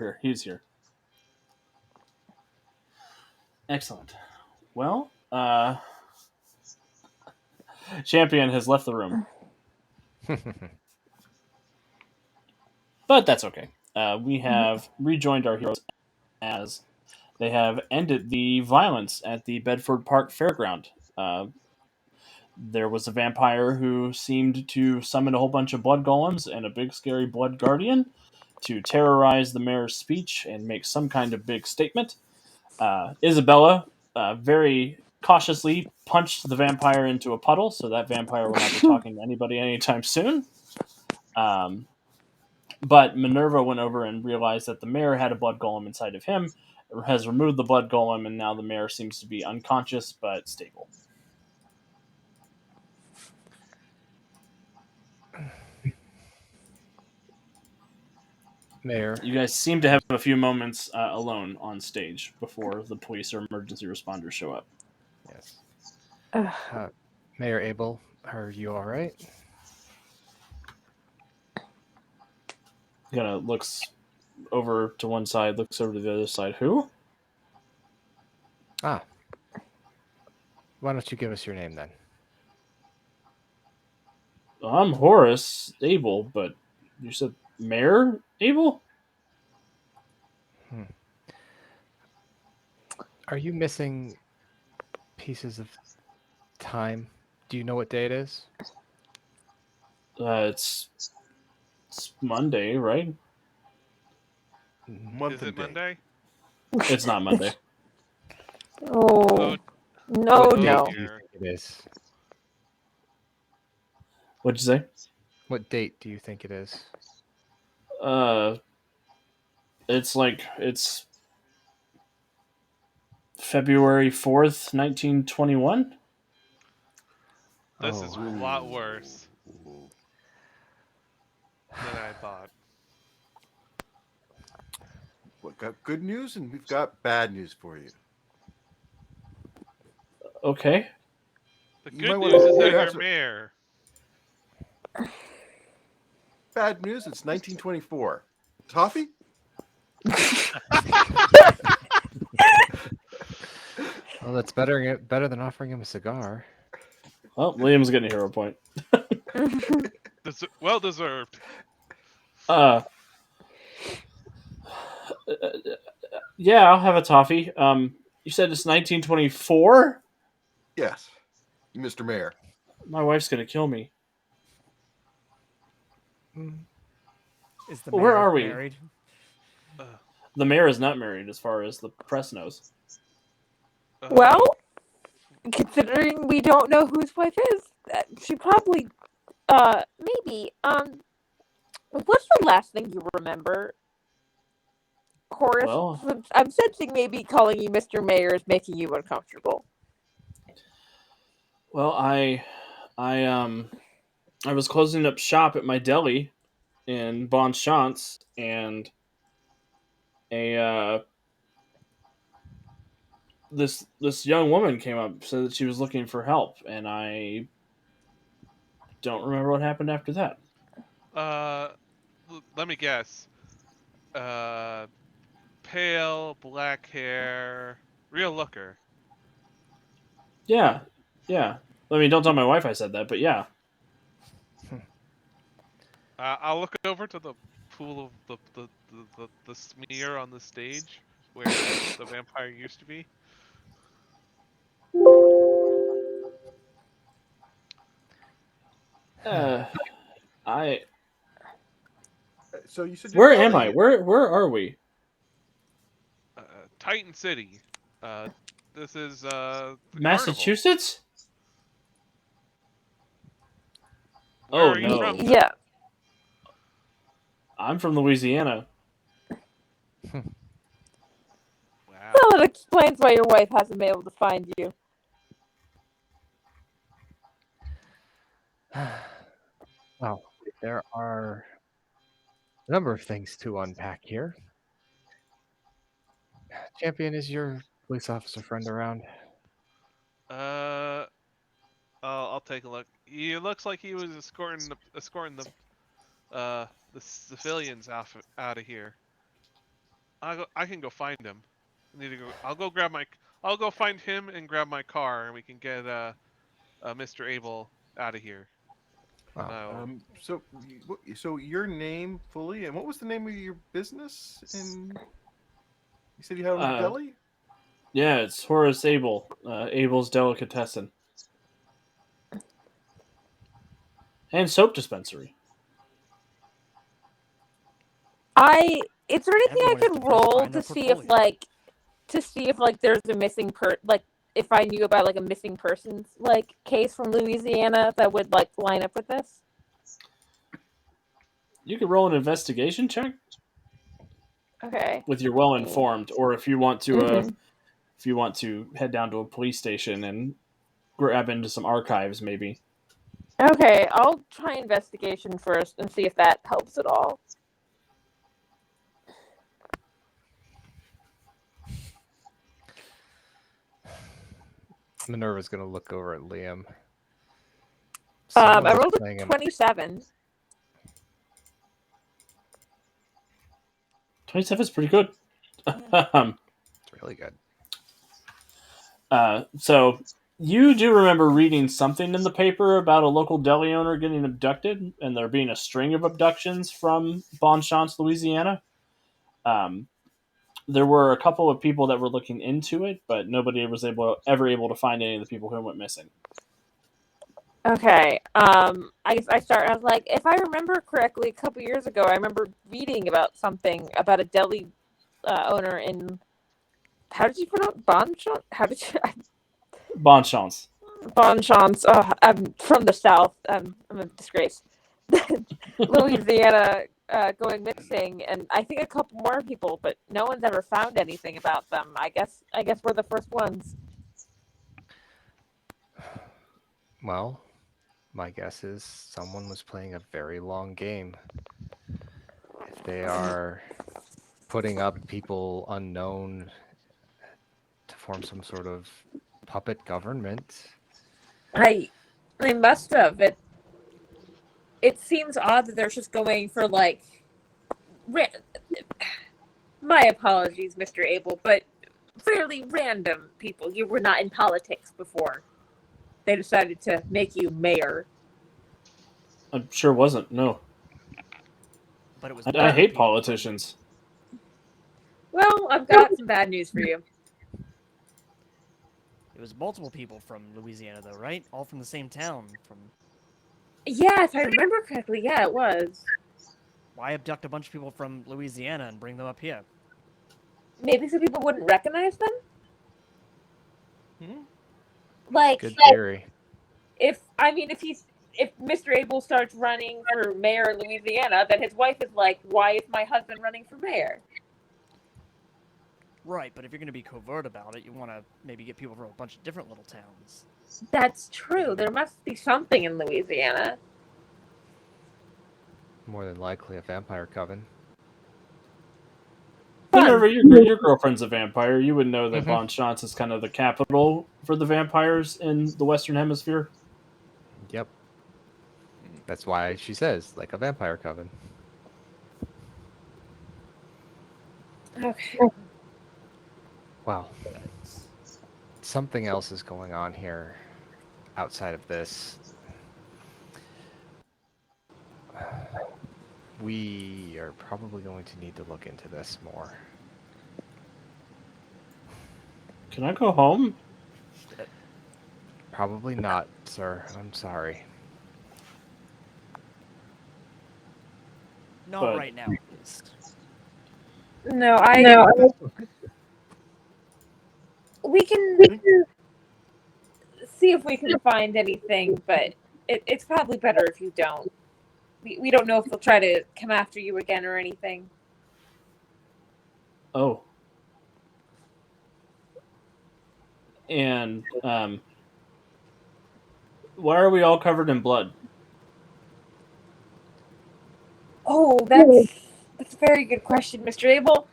here. He's here. Excellent. Well, Champion has left the room, but that's okay. We have rejoined our heroes as they have ended the violence at the Bedford Park Fairground. Uh, there was a vampire who seemed to summon a whole bunch of blood golems and a big scary blood guardian to terrorize the mayor's speech and make some kind of big statement. Isabella very cautiously punched the vampire into a puddle, so that vampire will not be talking to anybody anytime soon. Um, but Minerva went over and realized that the mayor had a blood golem inside of him, has removed the blood golem, and now the mayor seems to be unconscious but stable. Mayor. You guys seem to have a few moments alone on stage before the police or emergency responders show up. Yes. Mayor Abel, are you all right? He kind of looks over to one side, looks over to the other side. Who? Ah. Why don't you give us your name then? I'm Horace Abel, but you said Mayor Abel? Are you missing pieces of time? Do you know what day it is? It's Monday, right? Month Is and it day. Monday? It's not Monday. Oh, no, What date no. do you think it is? What'd you say? What date do you think it is? It's February 4th, 1921. This is a Oh. lot worse Ooh. than I thought. We've got good news and we've got bad news for you. Okay. The You good might news wanna- is that you have you're some- mayor. Bad news, it's 1924. Toffee? Well, that's better than offering him a cigar. Well, Liam's getting a hero point. Well deserved. Uh, yeah, I'll have a toffee. You said it's 1924? Yes, Mr. Mayor. My wife's gonna kill me. Is the Where mayor are we? married? The mayor is not married, as far as the press knows. Well, considering we don't know whose wife is, she probably, maybe, what's the last thing you remember? Horace, Well, I'm sensing maybe calling you Mr. Mayor is making you uncomfortable. well, I was closing up shop at my deli in Bon Chance, and a this young woman came up, said that she was looking for help, and I don't remember what happened after that. Let me guess. Pale, black hair, real looker. Yeah, yeah. I mean, don't tell my wife I said that, but yeah. I'll look over to the pool of the smear on the stage where the vampire used to be. Uh, I So you said where am I? Where are we? Titan City. This is the Massachusetts? Carnival. Where Oh are you no, from? Yeah. I'm from Louisiana. Wow. Well, it explains why your wife hasn't been able to find you. Well, there are a number of things to unpack here. Champion, is your police officer friend around? I'll take a look. He looks like he was escorting the civilians out of here. I can go find him. I need to go. I'll go find him and grab my car, and we can get Mr. Abel out of here. And Wow. So your name fully, and what was the name of your business? And you said you had a Uh, deli. yeah, it's Horace Abel. Abel's Delicatessen. And soap dispensary. Is there anything I Everyone is can the first roll find their to see if portfolio. there's a if I knew about like a missing persons like case from Louisiana that would like line up with this? You could roll an investigation check Okay. with your well informed, or if you want to, Mm-hmm. head down to a police station and grab into some archives, maybe. Okay, I'll try investigation first and see if that helps at all. Minerva's gonna look over at Liam. Someone I was rolled playing a him. 27. 27 is pretty good. It's really good. So you do remember reading something in the paper about a local deli owner getting abducted, and there being a string of abductions from Bonchance, Louisiana. Um, there were a couple of people that were looking into it, but nobody was ever able to find any of the people who went missing. Okay. I was like, if I remember correctly, a couple years ago, I remember reading about something about a deli owner in. How did you pronounce Bonchon? How did you Bonchance. Bonchance? Oh, I'm from the South. I'm a disgrace. Louisiana going missing, and I think a couple more people, but no one's ever found anything about them. I guess we're the first ones. Well, my guess is someone was playing a very long game. If they are putting up people unknown to form some sort of puppet government, I must have. It seems odd that they're just going for like. My apologies, Mr. Abel, but fairly random people. You were not in politics before. They decided to make you mayor. I sure wasn't. No, But it was I multiple hate people. politicians. Well, I've got some bad news for you. It was multiple people from Louisiana, though, right? All from the same town. From Yeah, if I remember correctly, yeah, it was. why abduct a bunch of people from Louisiana and bring them up here? Maybe some people wouldn't recognize them. Hmm? Like, good theory. if Mr. Abel starts running for mayor in Louisiana, then his wife is like, "Why is my husband running for mayor?" Right, but if you're going to be covert about it, you want to maybe get people from a bunch of different little towns. That's true. There must be something in Louisiana. More than likely a vampire coven. Minerva, your girlfriend's a vampire. You would know that Mhm. Bonchance is kind of the capital for the vampires in the Western Hemisphere. Yep. That's why she says, like a vampire coven. Okay. Wow. Something else is going on here outside of this. We are probably going to need to look into this more. Can I go home? Probably not, sir. I'm sorry. Not But- right now, at least. No, we can see if we can find anything, but it's probably better if you don't. We don't know if they'll try to come after you again or anything. Oh. And why are we all covered in blood? Oh, that's a very good question, Mr. Abel.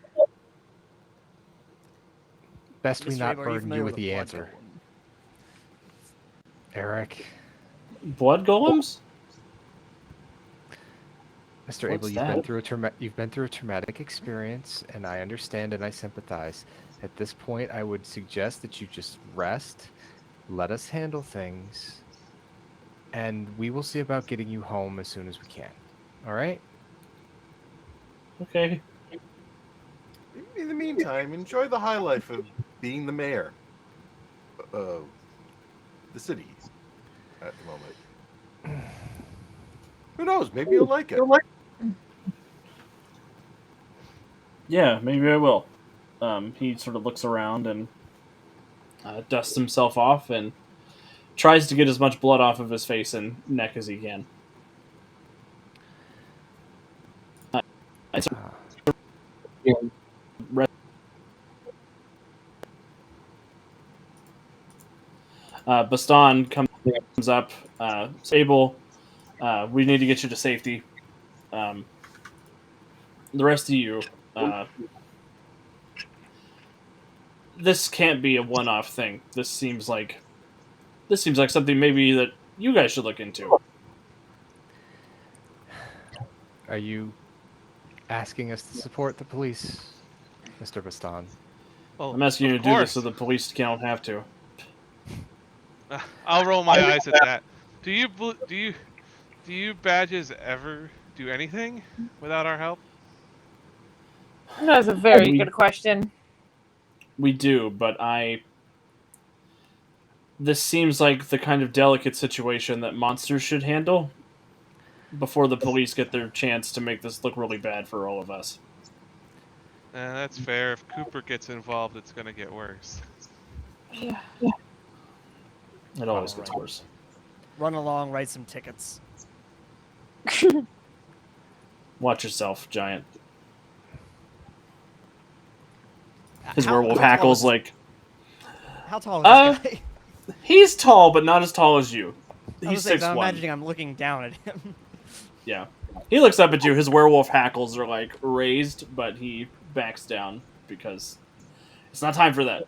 Best we Mr. not Abel, are you burden familiar you with with a the blood answer. golem? Eric, Blood golems? Mr. What's Abel, that? you've been through a traumatic experience, and I understand and I sympathize. At this point, I would suggest that you just rest, let us handle things, and we will see about getting you home as soon as we can. All right? Okay. In the meantime, enjoy the high life of being the mayor of the city at the moment. Who knows? Maybe you'll like it. Yeah, maybe I will. He sort of looks around and dusts himself off and tries to get as much blood off of his face and neck as he can. Uh, Baston comes up. Sable, we need to get you to safety. Um, the rest of you, uh, this can't be a one-off thing. This seems like something maybe that you guys should look into. are you asking us to support the police, Mr. Baston? Well, I'm asking you of to do this so course. the police don't have to. I'll roll my eyes at that. Do you do you badges ever do anything without our help? That's a very We good question. we do, but this seems like the kind of delicate situation that monsters should handle before the police get their chance to make this look really bad for all of us. That's fair. If Cooper gets involved, it's gonna get worse. Yeah. It always All gets right. worse. Run along, write some tickets. Watch yourself, giant. His How werewolf how tall hackles is like, how tall is uh, this guy? he's tall, but not as tall as you. I was He's saying, 'cause six I'm one. imagining I'm looking down at him. Yeah. He looks up at you. His werewolf hackles are like raised, but he backs down because it's not time for that.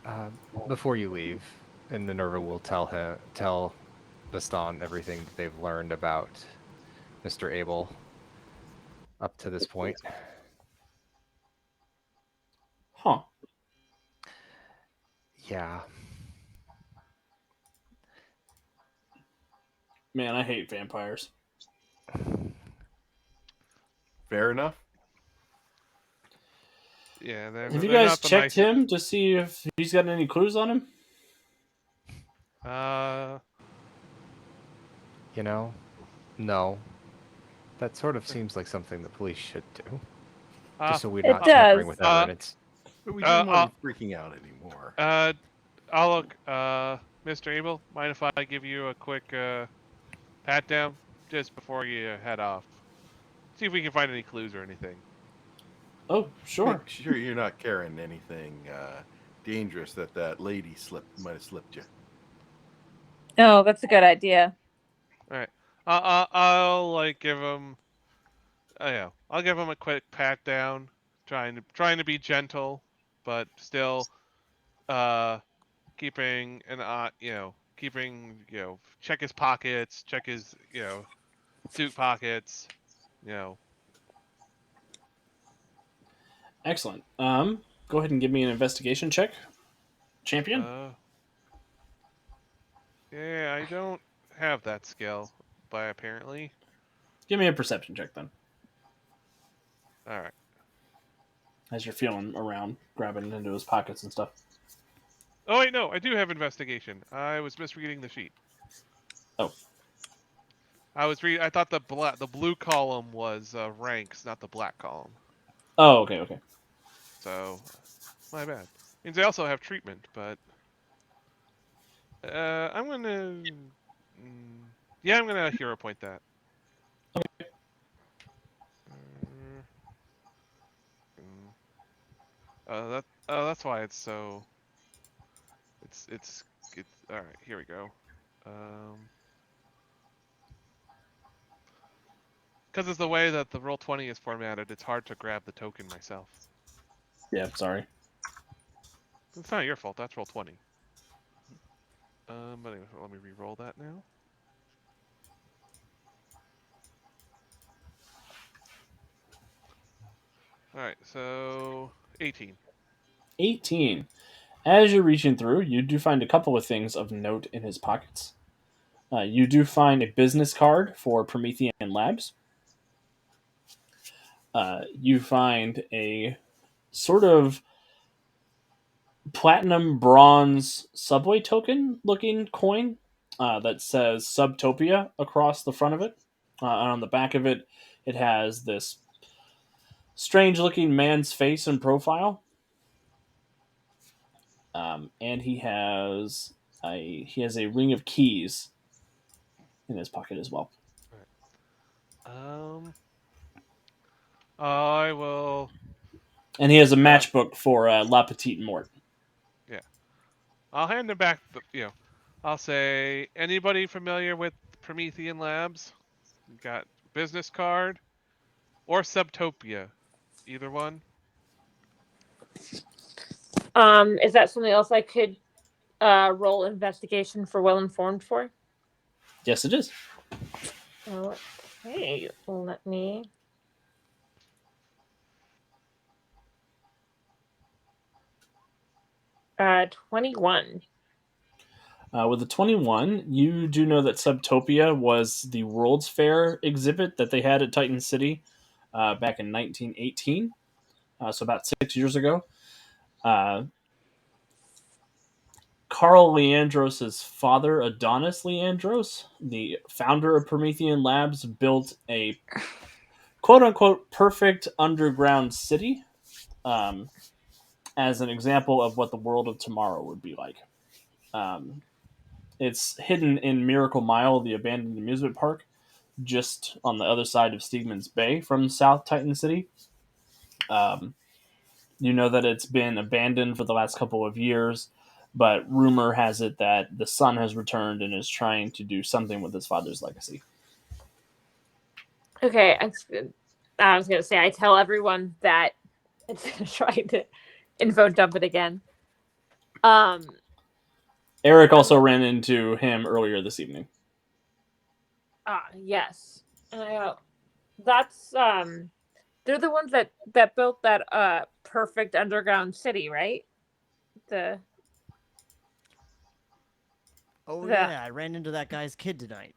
Uh, Before you leave, and Minerva will tell Baston everything that they've learned about Mr. Abel up to this point. Huh. Yeah. Man, I hate vampires. Fair enough. Yeah, Have you they're guys not the checked nicest. him to see if he's got any clues on him? Uh, You know, no. That sort of seems like something the police should do, uh, just so we're It not tampering does. with uh, evidence. But we uh, didn't want uh, you freaking out anymore. I'll look. Mr. Abel, mind if I give you a quick pat down just before you head off? See if we can find any clues or anything. Oh, sure. Make sure you're not carrying anything dangerous that lady might have slipped you. Oh, that's a good idea. All right. I'll like give him. Yeah, I'll give him a quick pat down, trying to be gentle, but still, uh, keeping an eye, check his pockets, check his, suit pockets, you know. Excellent. Go ahead and give me an investigation check, champion. Uh, yeah, I don't have that skill, but apparently, Give me a perception check then, all right. as you're feeling around, grabbing into his pockets and stuff. Oh wait, no, I do have investigation. I was misreading the sheet. Oh, I thought the blue column was ranks, not the black column. oh, okay, okay. So, my bad. Means I also have treatment, but I'm gonna. Yeah, I'm gonna hero point that. Uh, mm, that's why it's so. It's all right. Here we go. Um, because it's the way that the roll 20 is formatted, it's hard to grab the token myself. Yeah, sorry. It's not your fault. That's roll 20. But anyway, let me re-roll that now. All right, so 18. 18. As you're reaching through, you do find a couple of things of note in his pockets. You do find a business card for Promethean Labs. You find a sort of platinum bronze subway token looking coin that says Subtopia across the front of it. And on the back of it, it has this strange looking man's face and profile. And he has a ring of keys in his pocket as well. Um, I will. And he has a Uh, matchbook for La Petite Mort. yeah, I'll hand him back. I'll say, anybody familiar with Promethean Labs? Got business card or Subtopia, either one. Is that something else I could roll investigation for well informed for? Yes, it is. Okay, let me. 21. With a 21, you do know that Subtopia was the World's Fair exhibit that they had at Titan City back in 1918, so about 6 years ago. Carl Leandros' father, Adonis Leandros, the founder of Promethean Labs, built a quote unquote perfect underground city as an example of what the world of tomorrow would be like. Um, it's hidden in Miracle Mile, the abandoned amusement park, just on the other side of Steedman's Bay from South Titan City. Um, you know that it's been abandoned for the last couple of years, but rumor has it that the son has returned and is trying to do something with his father's legacy. Okay, I was going to say, I tell everyone that it's trying to info dump it again. Eric also ran into him earlier this evening. Yes. That's they're the ones that built that perfect underground city, right? The Oh the yeah, I ran into that guy's kid tonight.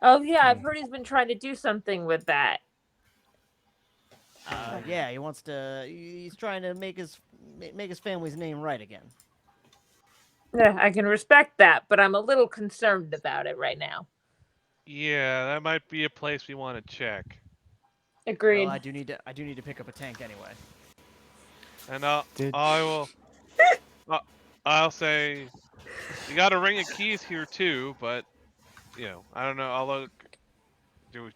Oh yeah, I've heard he's been trying to do something with that. Yeah, he wants to. He's trying to make his family's name right again. Yeah, I can respect that, but I'm a little concerned about it right now. Yeah, that might be a place we want to check. Agreed. Well, I do need to pick up a tank anyway. And I will. I'll say, you got a ring of keys here too, but I don't know. I'll look.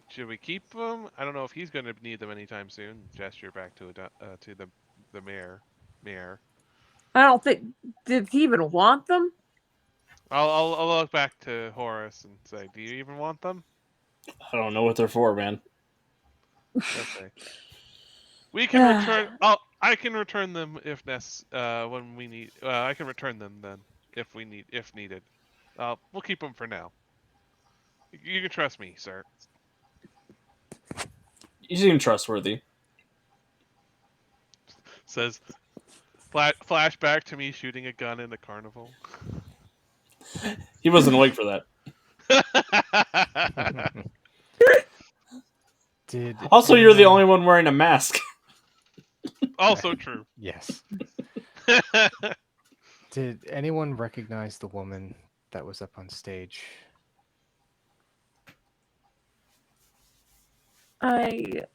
Should we keep them? I don't know if he's going to need them anytime soon. Gesture back to the mayor. I don't think did he even want them? I'll look back to Horace and say, do you even want them? I don't know what they're for, man. Okay. We can return. I can return them if when we need. I can return them then if needed. We'll keep them for now. You can trust me, sir. You seem trustworthy. Says flashback to me shooting a gun in the carnival. He wasn't awake for that. Also, you're the only one wearing a mask. Also true. Yes. Did anyone recognize the woman that was up on stage? Should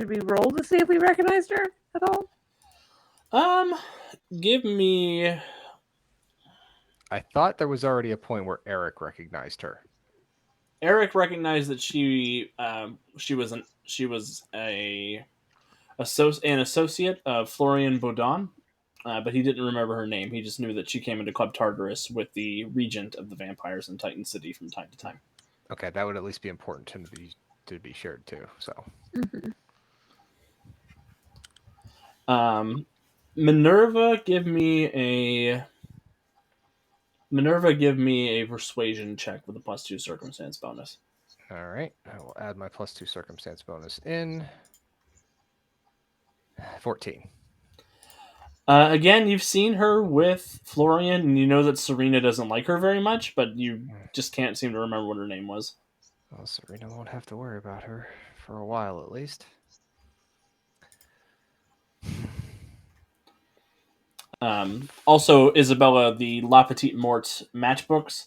we roll to see if we recognized her at all? Give me. I thought there was already a point where Eric recognized her. Eric recognized that she was an associate of Florian Baudon, but he didn't remember her name. He just knew that she came into Club Tartarus with the regent of the vampires in Titan City from time to time. Okay, that would at least be important to be shared too. So. Mm-hmm. Minerva, give me a persuasion check with a +2 circumstance bonus. All right. I will add my +2 circumstance bonus in. 14. Again, you've seen her with Florian, and you know that Serena doesn't like her very much, but you just can't seem to remember what her name was. Well, Serena won't have to worry about her for a while at least. Also, Isabella, the La Petite Mort matchbooks.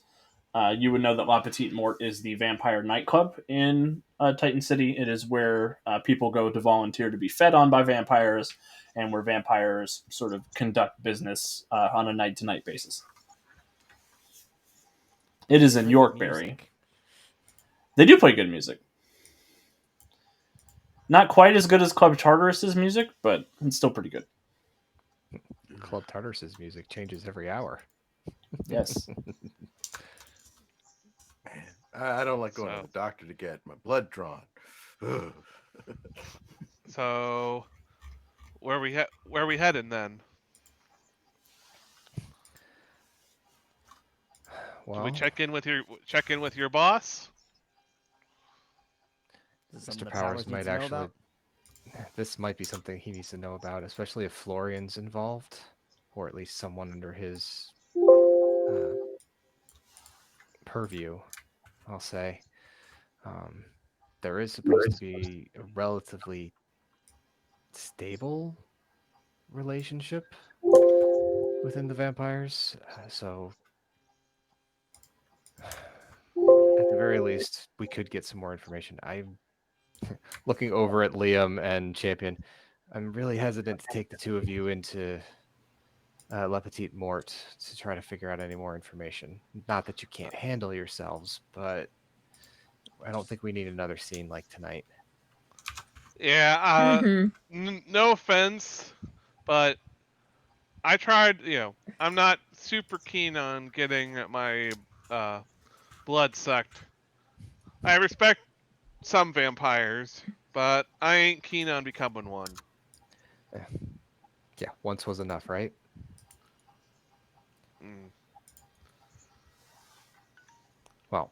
You would know that La Petite Mort is the vampire nightclub in Titan City. It is where people go to volunteer to be fed on by vampires, and where vampires sort of conduct business on a night to night basis. It is in Pretty good Yorkbury. music. They do play good music. Not quite as good as Club Tartarus's music, but it's still pretty good. Club Tartarus's music changes every hour. Yes. Man, I don't like going to So- the doctor to get my blood drawn. Ugh. So, where we heading then? Well, Do we check in with your boss? This is Mr. something that Powers needs might to know actually. about. This might be something he needs to know about, especially if Florian's involved, or at least someone under his purview, I'll say. There is supposed to be a relatively stable relationship within the vampires, so at the very least, we could get some more information. I'm looking over at Liam and Champion. I'm really hesitant to take the two of you into La Petite Mort to try to figure out any more information. Not that you can't handle yourselves, but I don't think we need another scene like tonight. Yeah. Mm-hmm. No offense, but I tried. I'm not super keen on getting my blood sucked. I respect some vampires, but I ain't keen on becoming one. Yeah, once was enough, right? Mm. Well,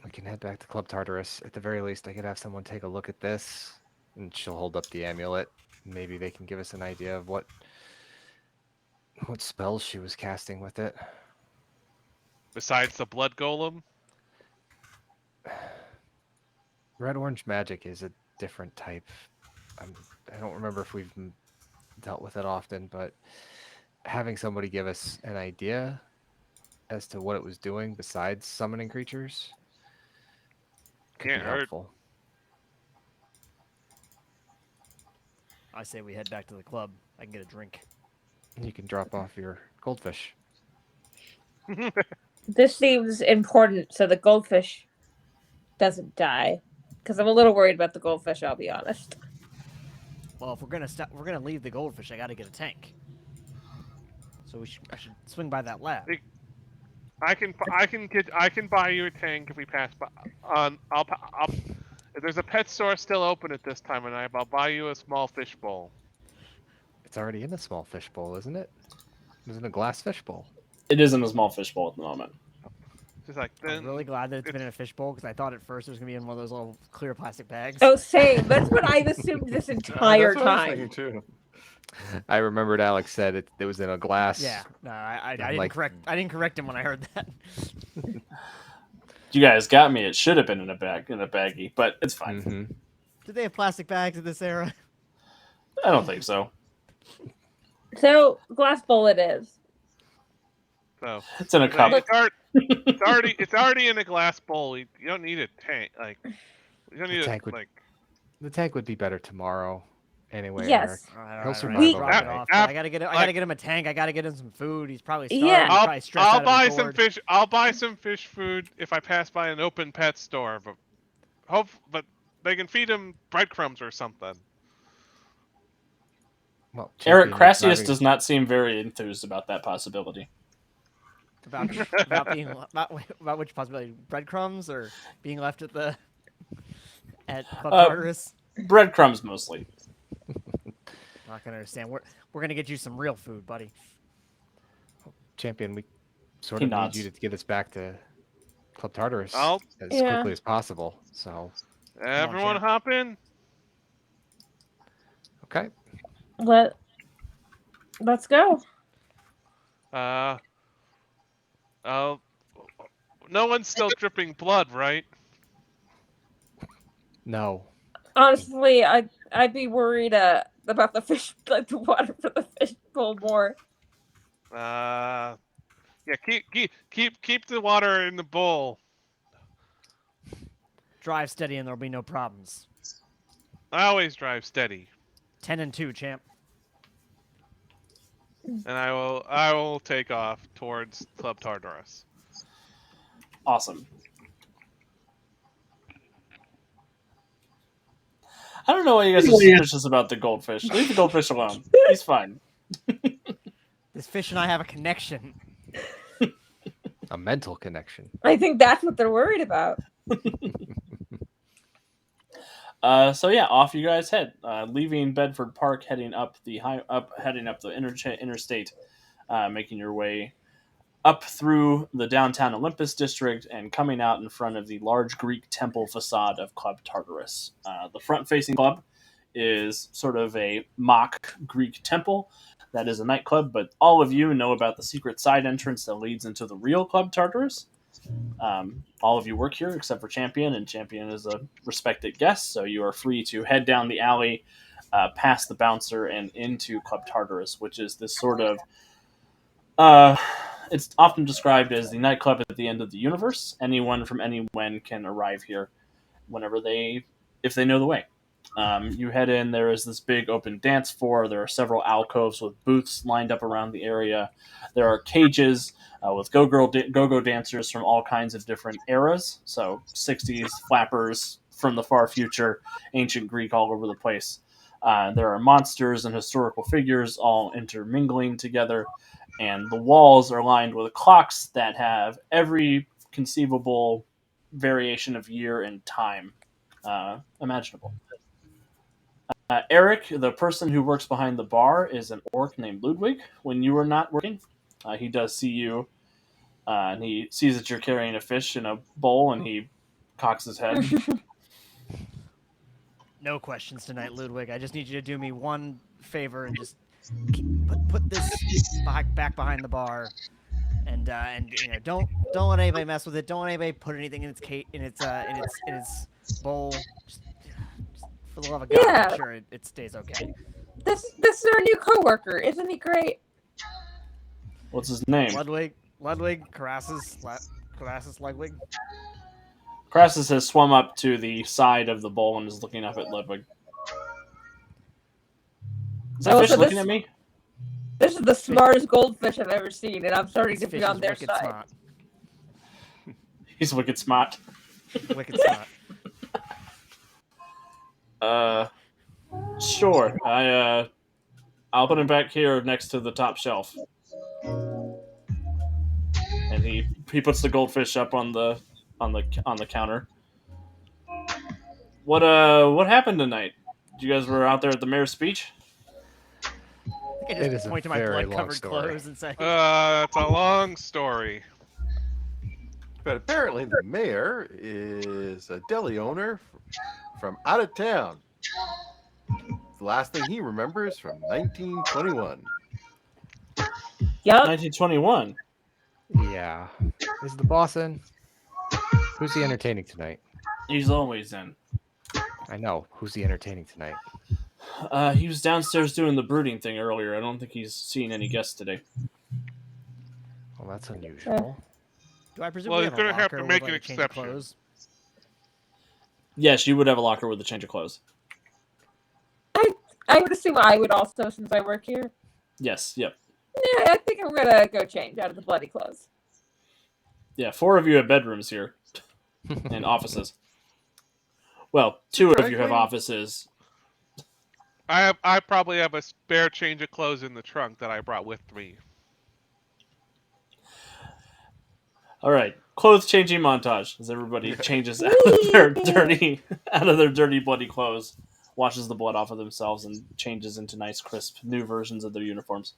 we can head back to Club Tartarus. At the very least, I could have someone take a look at this, and she'll hold up the amulet. Maybe they can give us an idea of what spells she was casting with it. Besides the blood golem, Red orange magic is a different type. I don't remember if we've dealt with it often, but having somebody give us an idea as to what it was doing besides summoning creatures could Can't be hurt. helpful. I say we head back to the club. I can get a drink. You can drop off your goldfish. This seems important so the goldfish doesn't die. Because I'm a little worried about the goldfish, I'll be honest. Well, if we're gonna leave the goldfish. I gotta get a tank. So I should swing by that lab. I can buy you a tank if we pass by. I'll if there's a pet store still open at this time of night, I'll buy you a small fish bowl. It's already in a small fish bowl, isn't it? It was in a glass fish bowl. It is in a small fishbowl at the moment. Just like then. I'm really glad that it's been in a fishbowl because I thought at first it was gonna be in one of those little clear plastic bags. Oh, same. That's what I've assumed this entire That's what I was time. thinking too. I remembered Alex said it was in a glass. Yeah, no, I I'm didn't like- correct. I didn't correct him when I heard that. You guys got me. It should have been in a baggie, but it's fine. Mm-hmm. Did they have plastic bags in this era? I don't think so. So, glass bowl it is. So It's in a cup. it's already in a glass bowl. You don't need a tank. Like you don't need tank a would- like. The tank would be better tomorrow. Anyway, Yes. Eric. He'll survive We- drop it overnight. off. But I gotta get. I gotta get him a tank. I gotta get him some food. He's probably starving. Yeah. He's probably stressed I'll out of buy his some gourd. fish. I'll buy some fish food if I pass by an open pet store. But they can feed him breadcrumbs or something. Well, Eric Champion is Crassius driving- does not seem very enthused about that possibility. About being about which possibility? Breadcrumbs or being left at the at Club Tartarus? Breadcrumbs mostly. Not gonna understand. We're gonna get you some real food, buddy. Champion, we sort He of nods. need you to get us back to Club Tartarus I'll as Yeah. quickly as possible. So, everyone champ. hop in. okay. Let's go. Uh, oh, no one's still dripping blood, right? No. Honestly, I'd be worried about the fish, like the water for the fish bowl more. Yeah, keep the water in the bowl. Drive steady and there'll be no problems. I always drive steady, 10-2, champ. and I will take off towards Club Tartarus. Awesome. I don't know why you guys are suspicious about the goldfish. Leave the goldfish alone. He's fine. This fish and I have a connection. A mental connection. I think that's what they're worried about. So yeah, off you guys head, leaving Bedford Park, heading up the interstate, making your way up through the downtown Olympus district and coming out in front of the large Greek temple facade of Club Tartarus. The front-facing club is sort of a mock Greek temple that is a nightclub, but all of you know about the secret side entrance that leads into the real Club Tartarus. All of you work here except for Champion, and Champion is a respected guest, so you are free to head down the alley, past the bouncer, and into Club Tartarus, which is this sort of it's often described as the nightclub at the end of the universe. Anyone from anywhere can arrive here if they know the way. You head in. There is this big open dance floor. There are several alcoves with booths lined up around the area. There are cages with go-go dancers from all kinds of different eras. So 60s flappers from the far future, ancient Greek all over the place. There are monsters and historical figures all intermingling together, and the walls are lined with clocks that have every conceivable variation of year and time imaginable. Eric, the person who works behind the bar, is an orc named Ludwig. When you are not working, he does see you, and he sees that you're carrying a fish in a bowl, and he cocks his head. No questions tonight, Ludwig. I just need you to do me one favor and just put this back behind the bar, and don't let anybody mess with it. Don't let anybody put anything in its bowl. Just for the love of God, Yeah. make sure it stays okay. This is our new coworker. Isn't he great? What's his name? Ludwig, Crassus, Ludwig. Crassus has swum up to the side of the bowl and is looking up at Ludwig. Is that Oh, fish so looking this- at me? This is the smartest goldfish I've ever seen, and I'm starting This to be fish on is their wicked side. smart. He's wicked smart. Wicked smart. Sure. I'll put him back here next to the top shelf. And he puts the goldfish up on the counter. What happened tonight? You guys were out there at the mayor's speech? I think I It just is a point to my very long blood-covered story. clothes and say, It's a long story. But apparently, the mayor is a deli owner from out of town. The last thing he remembers from 1921. Yup. 1921. Yeah. Is the boss in? Who's he entertaining tonight? He's always in. I know. Who's he entertaining tonight? He was downstairs doing the brooding thing earlier. I don't think he's seen any guests today. Well, that's unusual. "Do I presume Well, we he's have a gonna have locker to with make like an a change of exception. clothes?" Yes, you would have a locker with a change of clothes. I would assume I would also, since I work here. Yes, yep. Yeah, I think I'm gonna go change out of the bloody clothes. Yeah, 4 of you have bedrooms here and offices. Well, 2 of you have offices. I probably have a spare change of clothes in the trunk that I brought with me. All right, clothes changing montage as everybody changes out of their dirty, bloody clothes, washes the blood off of themselves, and changes into nice, crisp, new versions of their uniforms.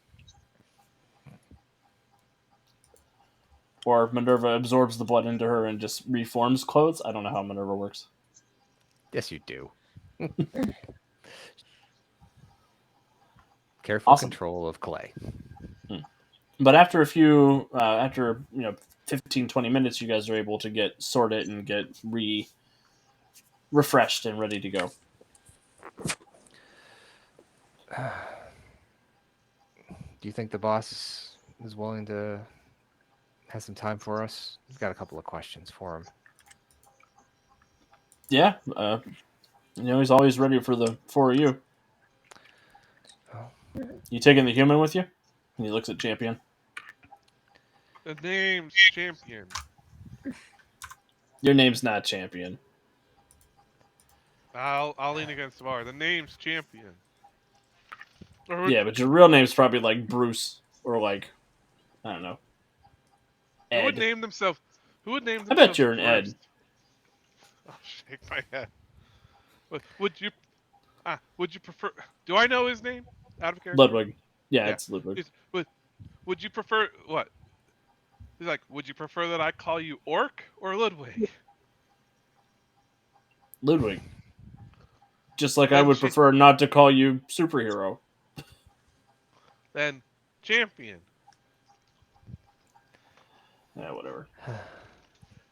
or Minerva absorbs the blood into her and just reforms clothes. I don't know how Minerva works. Yes, you do. Careful Awesome. control of clay. But after a few, after 15, 20 minutes, you guys are able to get sorted and get refreshed and ready to go. Do you think the boss is willing to have some time for us? We've got a couple of questions for him. Yeah, he's always ready for the four of you. Oh, You taking the human with you? And he looks at Champion. The name's Champion. Your name's not Champion. I'll lean against the bar. The name's Champion. Or would, Yeah, but your real name's probably like Bruce or like I don't know, who would Ed. name themselves? Who would name I bet themselves you're an Bruce? Ed. I'll shake my head. Would you? Would you prefer? Do I know his name? Out of character? Ludwig. Yeah, Yeah. it's Ludwig. Would you prefer what? He's like, would you prefer that I call you Orc or Ludwig? Ludwig. Just like I Then would prefer not to call you superhero. then Champion. Yeah, whatever.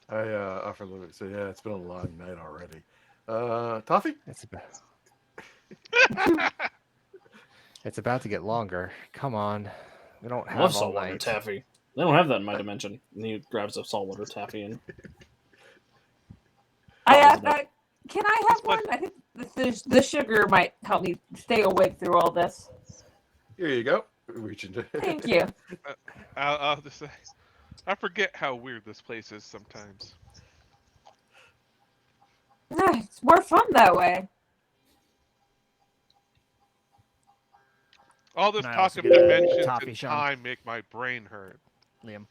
I offer Louis. So yeah, it's been a long night already. Toffee? It's about to get longer. Come on. We don't I love have all saltwater night. taffy. They don't have that in my dimension. And he grabs a saltwater taffy and gobbles it up. Can I have one? I think the sugar might help me stay awake through all this. Here you go. Reach into. Thank you. I'll just say, I forget how weird this place is sometimes. It's more fun that way. All this Can I talk also of get a dimensions toffee, and Sean? time make my brain hurt. Liam.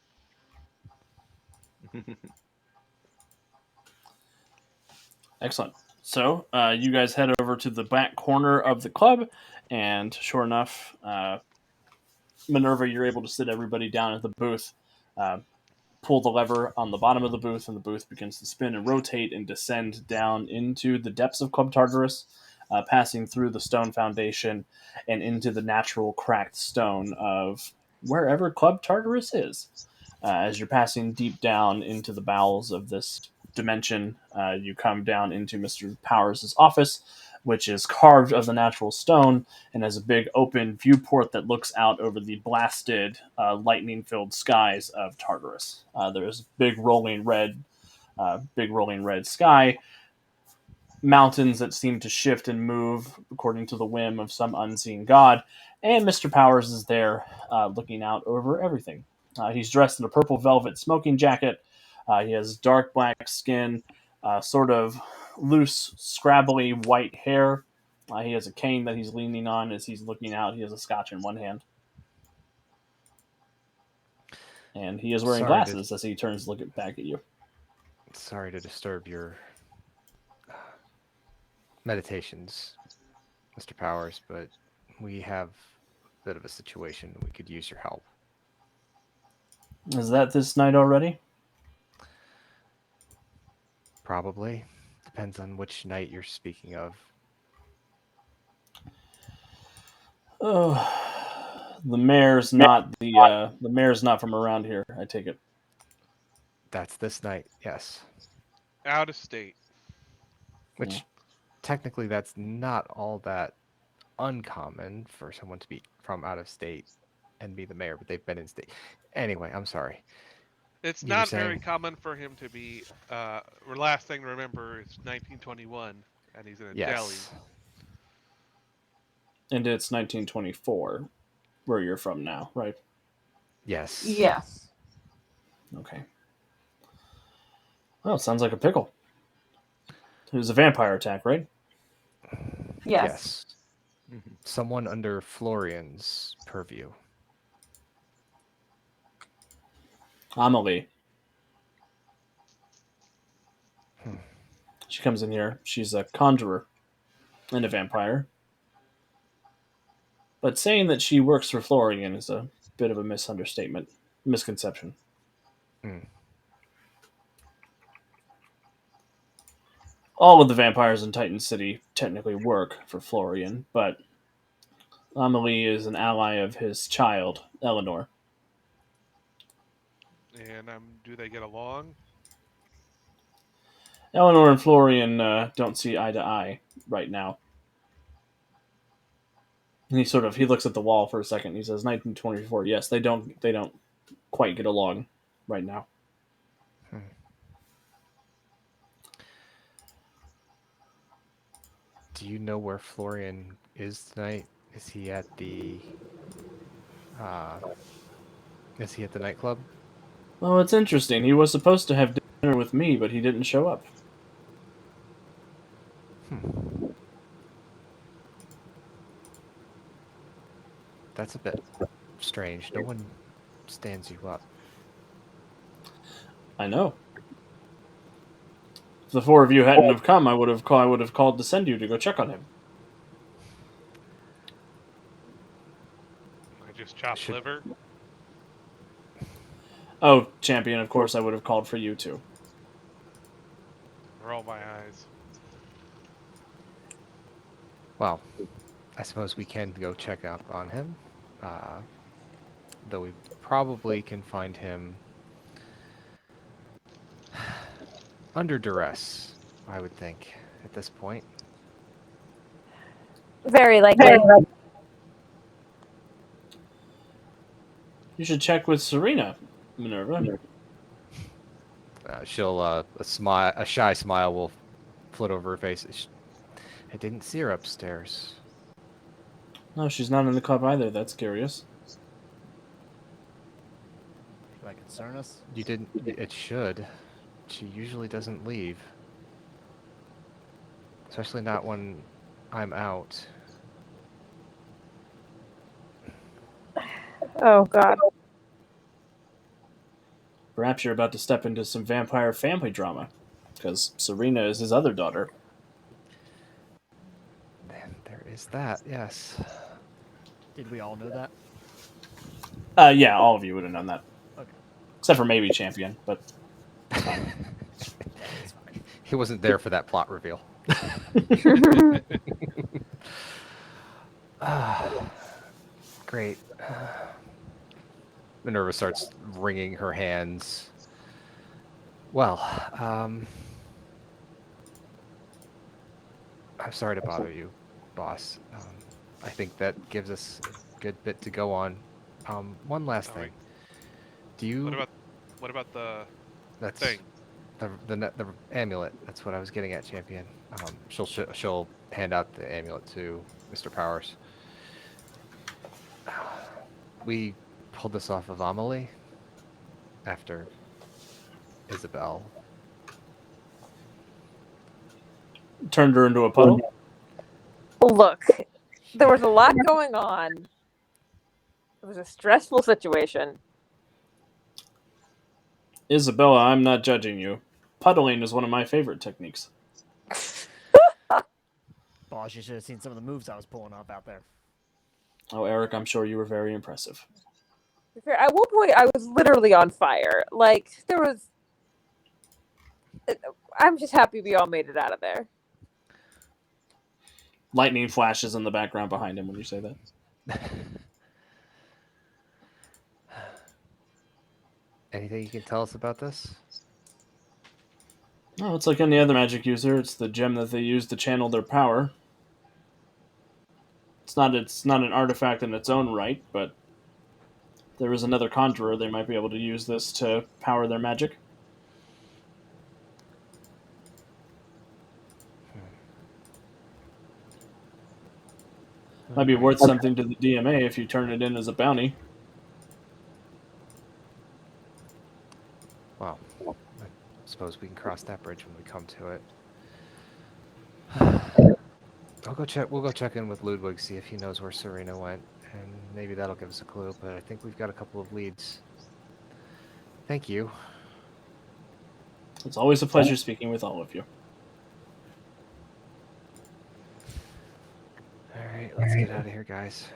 Excellent. So you guys head over to the back corner of the club, and sure enough, Minerva, you're able to sit everybody down at the booth. Pull the lever on the bottom of the booth, and the booth begins to spin and rotate and descend down into the depths of Club Tartarus, passing through the stone foundation and into the natural cracked stone of wherever Club Tartarus is. As you're passing deep down into the bowels of this dimension, you come down into Mr. Powers' office, which is carved of the natural stone and has a big open viewport that looks out over the blasted, lightning-filled skies of Tartarus. There's big rolling red sky, mountains that seem to shift and move according to the whim of some unseen god, and Mr. Powers is there, looking out over everything. He's dressed in a purple velvet smoking jacket. He has dark black skin, sort of loose, scrabbly white hair. He has a cane that he's leaning on as he's looking out. He has a scotch in one hand. And he is wearing glasses as he turns to look back at you. Sorry to disturb your meditations, Mr. Powers, but we have a bit of a situation. We could use your help. Is that this night already? Probably. Depends on which night you're speaking of. Oh, the mayor's not the mayor's not from around here. I take it. That's this night, yes. Out of state. Which technically that's not all that uncommon for someone to be from out of state and be the mayor, but they've been in state. Anyway, I'm sorry. It's You were not very saying? common for him to be. Last thing to remember is 1921, and he's in a deli. Yes. And it's 1924, where you're from now, right? Yes. Yes. Okay. Well, it sounds like a pickle. It was a vampire attack, right? Yes. Someone under Florian's purview. Amelie. She comes in here. She's a conjurer and a vampire. But saying that she works for Florian is a bit of a misconception. Hmm. All of the vampires in Titan City technically work for Florian, but Amelie is an ally of his child, Eleanor. And do they get along? Eleanor and Florian don't see eye to eye right now. And he looks at the wall for a second. He says, "1924. Yes, they don't quite get along right now." Hmm. Do you know where Florian is tonight? Is he at the uh is he at the nightclub? Well, it's interesting. He was supposed to have dinner with me, but he didn't show up. Hmm. That's a bit strange. No one stands you up. I know. If the four of you hadn't have come, I would have called to send you to go check on him. I just chop Should liver. Oh, champion, of course I would have called for you too. Roll my eyes. well, I suppose we can go check up on him. Though we probably can find him under duress, I would think, at this point. Very likely. You should check with Serena, Minerva. She'll a shy smile will flit over her face. I didn't see her upstairs. No, she's not in the club either. That's curious. Should that concern us? You didn't. It should. She usually doesn't leave, especially not when I'm out. Oh God. Perhaps you're about to step into some vampire family drama, because Serena is his other daughter. There is that. Yes. Did we all know that? Yeah, all of you would have known that, Okay. except for maybe champion, but it's fine. Yeah, it's fine. He wasn't there for that plot reveal. Great. Minerva starts wringing her hands. Well, I'm sorry to bother you, boss. I think that gives us a good bit to go on. One last Oh, thing. wait. Do you? What about the That's thing? the amulet. That's what I was getting at, champion. She'll hand out the amulet to Mr. Powers. We pulled this off of Amelie after Isabel. Turned her into a puddle. Look, there was a lot going on. It was a stressful situation. Isabella, I'm not judging you. Puddling is one of my favorite techniques. Boss, you should have seen some of the moves I was pulling off out there. Oh, Eric, I'm sure you were very impressive. At one point, I was literally on fire. Like, there was. I'm just happy we all made it out of there. Lightning flashes in the background behind him when you say that. Anything you can tell us about this? Oh, it's like any other magic user. It's the gem that they use to channel their power. It's not an artifact in its own right, but there is another conjurer. They might be able to use this to power their magic. Might be worth something to the DMA if you turn it in as a bounty. Well, I suppose we can cross that bridge when we come to it. I'll go check. We'll go check in with Ludwig, see if he knows where Serena went, and maybe that'll give us a clue. But I think we've got a couple of leads. Thank you. It's always a pleasure speaking with all of you. All right, let's get out of here, guys.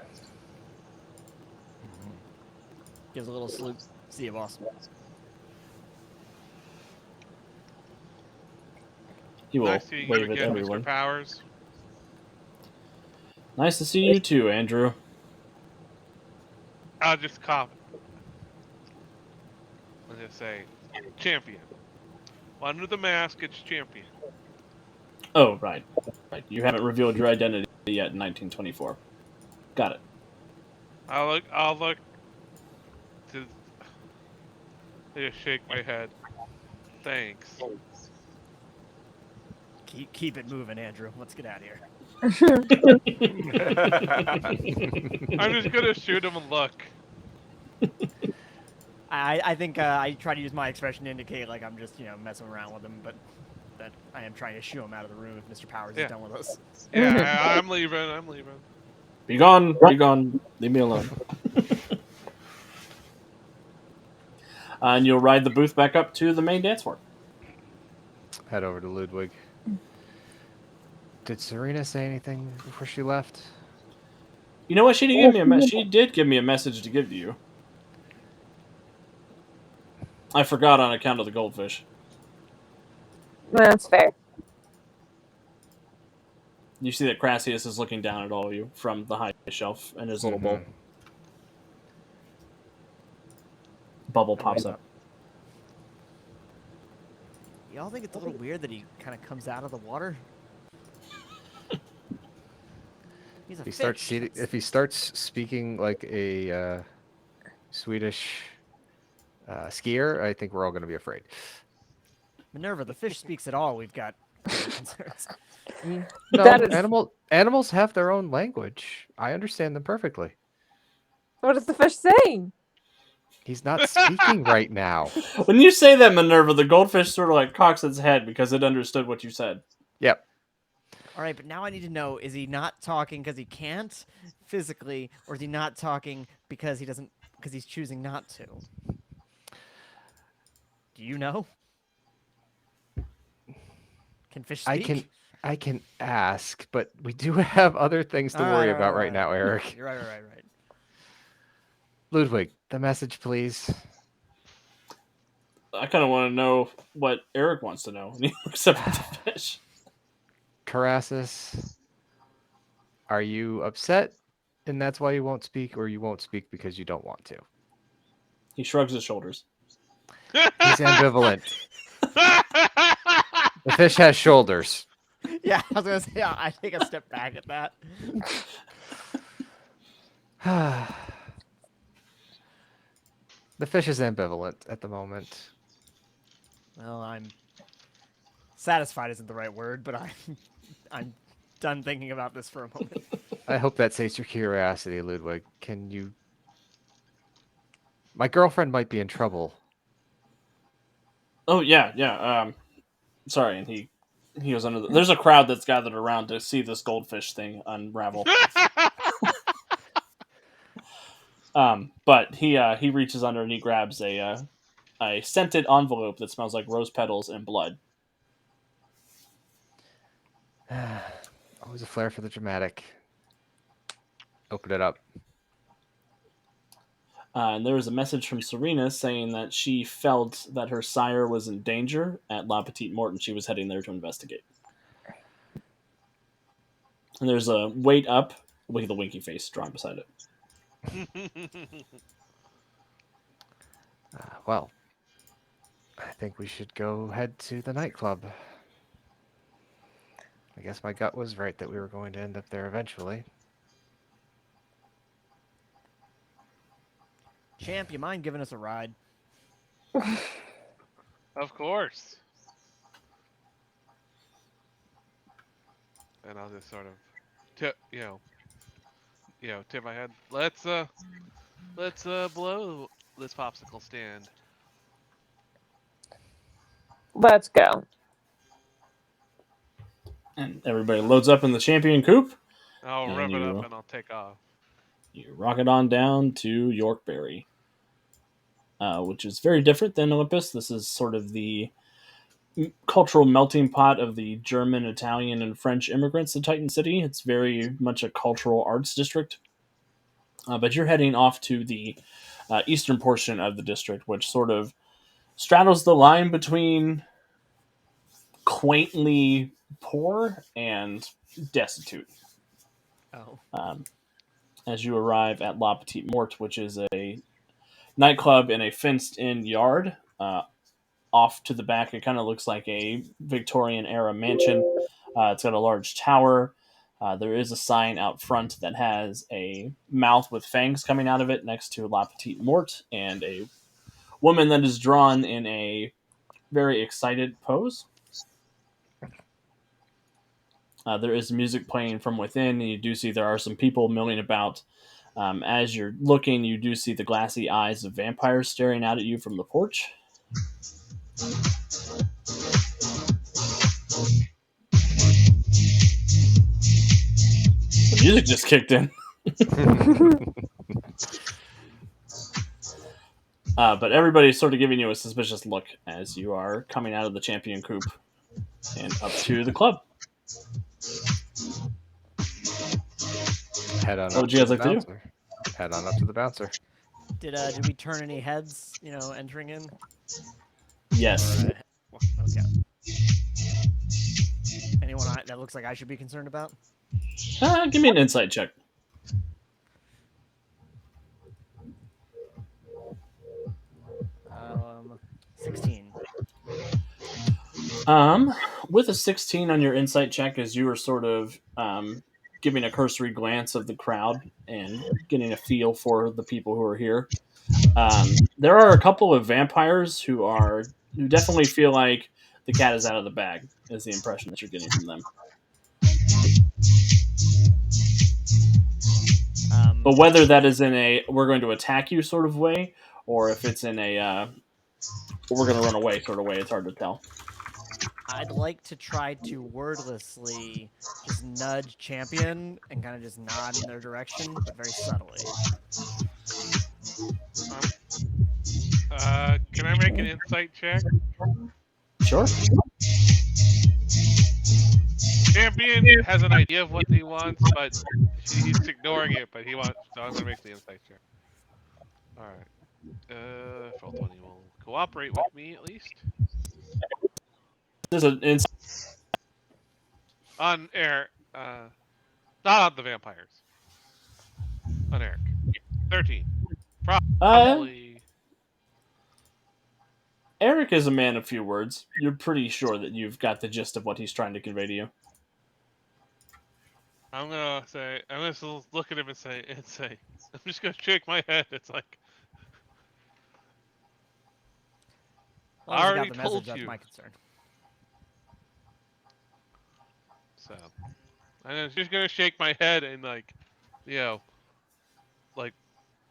Gives a little salute. See you, boss. He will Nice seeing you wave at again, Mr. everyone. Powers. Nice to see you too, Andrew. I'll just cop. I'll just say, champion. Under the mask, it's champion. Oh, right. Right. You haven't revealed your identity yet in 1924. Got it. I'll look to. I just shake my head. Thanks. Keep it moving, Andrew. Let's get out of here. I'm just gonna shoot him and look. I think I try to use my expression to indicate like I'm just messing around with him, but that I am trying to shoo him out of the room if Mr. Powers Yeah. is done with us. Yeah, I'm leaving. I'm leaving. Be gone. Be gone. Leave me alone. And you'll ride the booth back up to the main dance floor. Head over to Ludwig. Did Serena say anything before she left? You know what? She did give me a she did give me a message to give to you. I forgot on account of the goldfish. That's fair. You see that Crassius is looking down at all of you from the high shelf in his little bowl. Bubble pops up. Y'all think it's a little weird that he kind of comes out of the water? He's a fish. If he starts speaking like a Swedish skier, I think we're all going to be afraid. Minerva, the fish speaks at all. We've got concerns. No, That is- animals have their own language. I understand them perfectly. What is the fish saying? He's not speaking right now. When you say that, Minerva, the goldfish sort of like cocks its head because it understood what you said. Yep. All right, but now I need to know: is he not talking because he can't physically, or is he not talking because he doesn't? Because he's choosing not to? Do you know? Can fish speak? I can ask, but we do have other things to worry about right now, Eric. You're right. Ludwig, the message, please. I kind of want to know what Eric wants to know. And he looks up at the fish. Carassus, are you upset and that's why you won't speak, or you won't speak because you don't want to? He shrugs his shoulders. He's ambivalent. The fish has shoulders. Yeah, I was gonna say I take a step back at that. The fish is ambivalent at the moment. Well, I'm satisfied isn't the right word, but I'm done thinking about this for a moment. I hope that sates your curiosity, Ludwig. Can you... My girlfriend might be in trouble. Oh, yeah. Sorry, and he goes under the... There's a crowd that's gathered around to see this goldfish thing unravel. But he reaches under and he grabs a scented envelope that smells like rose petals and blood. Always a flair for the dramatic. Open it up. And there was a message from Serena saying that she felt that her sire was in danger at La Petite Mort, and she was heading there to investigate. And there's a wait up with a winky face drawn beside it. Well, I think we should go head to the nightclub. I guess my gut was right that we were going to end up there eventually. Champ, you mind giving us a ride? Of course. And I'll just sort of tip my head. Let's blow this popsicle stand. Let's go. And everybody loads up in the champion coupe. I'll And rev it you- up and I'll take off. You rocket on down to Yorkberry, which is very different than Olympus. This is sort of the cultural melting pot of the German, Italian, and French immigrants to Titan City. It's very much a cultural arts district. But you're heading off to the eastern portion of the district, which sort of straddles the line between quaintly poor and destitute. Oh. Um, as you arrive at La Petite Mort, which is a nightclub in a fenced-in yard. Off to the back, it kind of looks like a Victorian era mansion. It's got a large tower. There is a sign out front that has a mouth with fangs coming out of it next to La Petite Mort and a woman that is drawn in a very excited pose. There is music playing from within, and you do see there are some people milling about. As you're looking, you do see the glassy eyes of vampires staring out at you from the porch. The music just kicked in. But everybody's sort of giving you a suspicious look as you are coming out of the champion coop and up to the club. Head on What up would you to guys the like to do? bouncer. Head on up to the bouncer. Did we turn any heads? Entering in. Yes. Or, okay. Anyone that looks like I should be concerned about? Give me an insight check. 16. With a 16 on your insight check, as you are sort of giving a cursory glance of the crowd and getting a feel for the people who are here, there are a couple of vampires who definitely feel like the cat is out of the bag. Is the impression that you're getting from them. But whether that is in a we're going to attack you sort of way, or if it's in a we're going to run away sort of way, it's hard to tell. I'd like to try to wordlessly just nudge Champion and kind of just nod in their direction, but very subtly. Can I make an insight check? Sure. Champion has an idea of what he wants, but he's ignoring it. But he wants, so I'm gonna make the insight check. All right. Full 20 will cooperate with me at least. There's an insight. On Eric, not on the vampires. On Eric, 13. Probably. Eric is a man of few words. You're pretty sure that you've got the gist of what he's trying to convey to you. I'm gonna look at him and say, I'm just gonna shake my head. It's like, As long as I you got already the told message, that's you. my concern. So, I'm just gonna shake my head and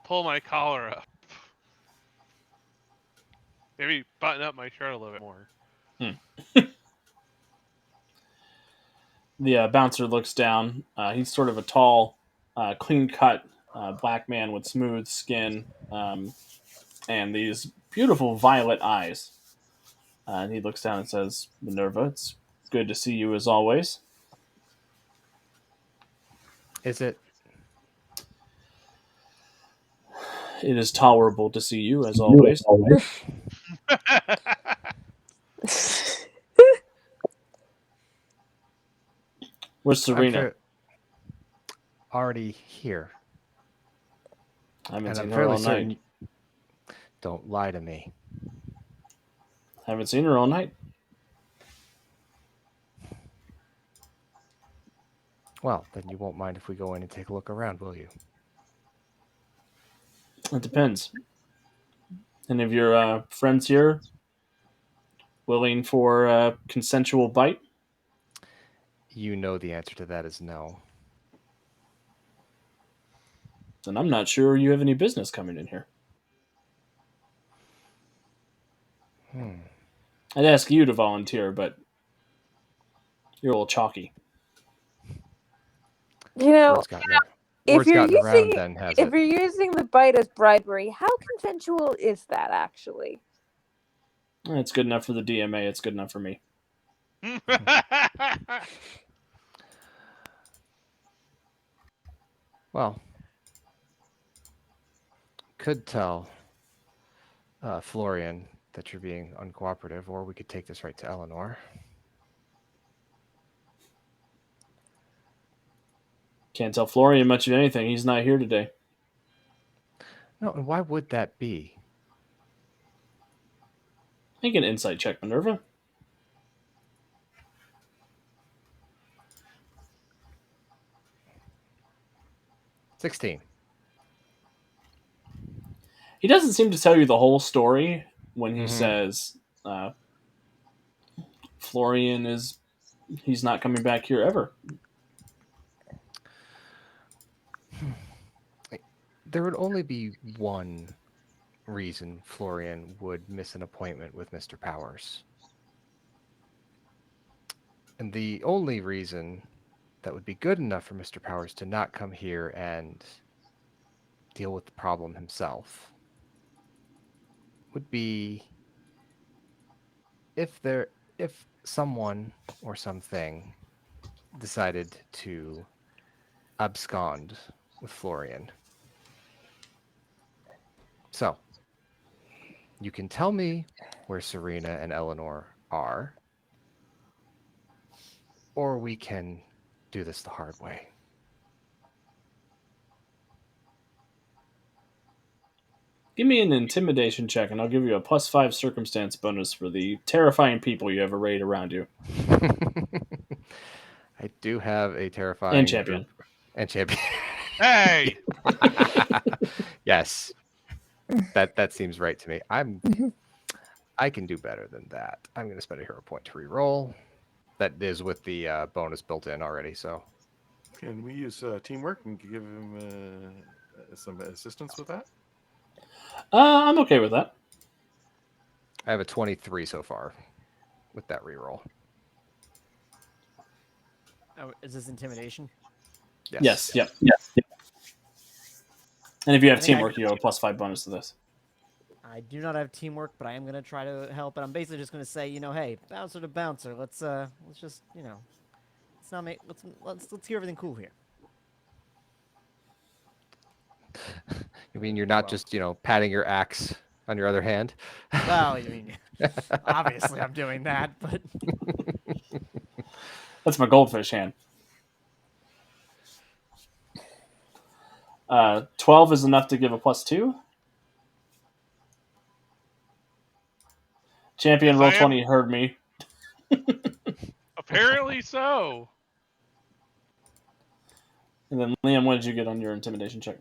pull my collar up. Maybe button up my shirt a little bit more. The bouncer looks down. He's sort of a tall, clean-cut black man with smooth skin and these beautiful violet eyes. And he looks down and says, "Minerva, it's good to see you as always." Is it? It is tolerable to see you as always. Where's Serena? Already here. I haven't And seen I'm her fairly all certain. night. Don't lie to me. Haven't seen her all night. Well, then you won't mind if we go in and take a look around, will you? It depends. Any of your friends here willing for a consensual bite? You know the answer to that is no. Then I'm not sure you have any business coming in here. I'd ask you to volunteer, but you're a little chalky. Word's if you're gotten around using then, has if it? you're using the bite as bribery, how consensual is that actually? It's good enough for the DMA. It's good enough for me. Well, could tell Florian that you're being uncooperative, or we could take this right to Eleanor. Can't tell Florian much of anything. He's not here today. No, and why would that be? Make an insight check, Minerva. 16. He doesn't seem to tell you the whole story when he Mhm. says Florian is he's not coming back here ever. There would only be one reason Florian would miss an appointment with Mr. Powers. And the only reason that would be good enough for Mr. Powers to not come here and deal with the problem himself would be if someone or something decided to abscond with Florian. So, you can tell me where Serena and Eleanor are, or we can do this the hard way. Give me an intimidation check, and I'll give you a +5 circumstance bonus for the terrifying people you have arrayed around you. I do have a terrifying And champion. group and champion. Hey, Yes, that seems right to me. I can do better than that. I'm going to spend a hero point to re-roll. That is with the bonus built in already. So Can we use teamwork and give him some assistance with that? I'm okay with that. I have a 23 so far with that re-roll. Oh, is this intimidation? Yes. Yep. And if you have I think teamwork, you have a +5 bonus to this. I do not have teamwork, but I am gonna try to help. And I'm basically just gonna say, hey, bouncer to bouncer. Let's just, let's not make let's keep everything cool here. You mean you're not Well. just, patting your axe on your other hand? Well, I mean, obviously I'm doing that, but That's my goldfish hand. 12 is enough to give a +2. Champion yes, roll I am. 20 heard me. Apparently so. And then Liam, what did you get on your intimidation check?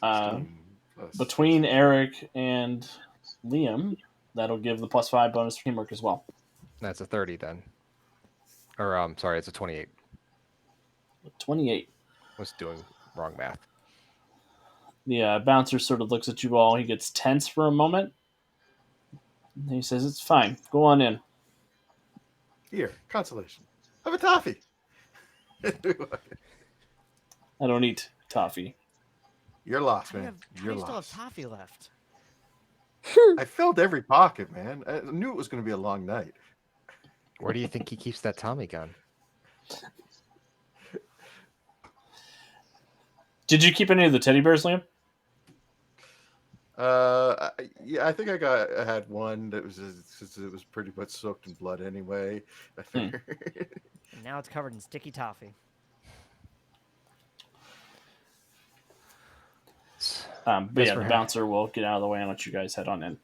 16 plus Between 16. Eric and Liam, that'll give the +5 bonus for teamwork as well. That's a 30 then. Or sorry, it's a 28. 28. Was doing wrong math. The bouncer sort of looks at you all. He gets tense for a moment. And he says, "It's fine. Go on in." Here, consolation. Have a toffee. I don't eat toffee. You're lost, how do man. you You're still have lost. toffee left? I filled every pocket, man. I knew it was going to be a long night. Where do you think he keeps that Tommy gun? Did you keep any of the teddy bears, Liam? Yeah, I think I had one that was it was pretty much soaked in blood anyway. I figured. And now it's covered in sticky toffee. But Guess yeah, we're the ha- bouncer will get out of the way and let you guys head on in.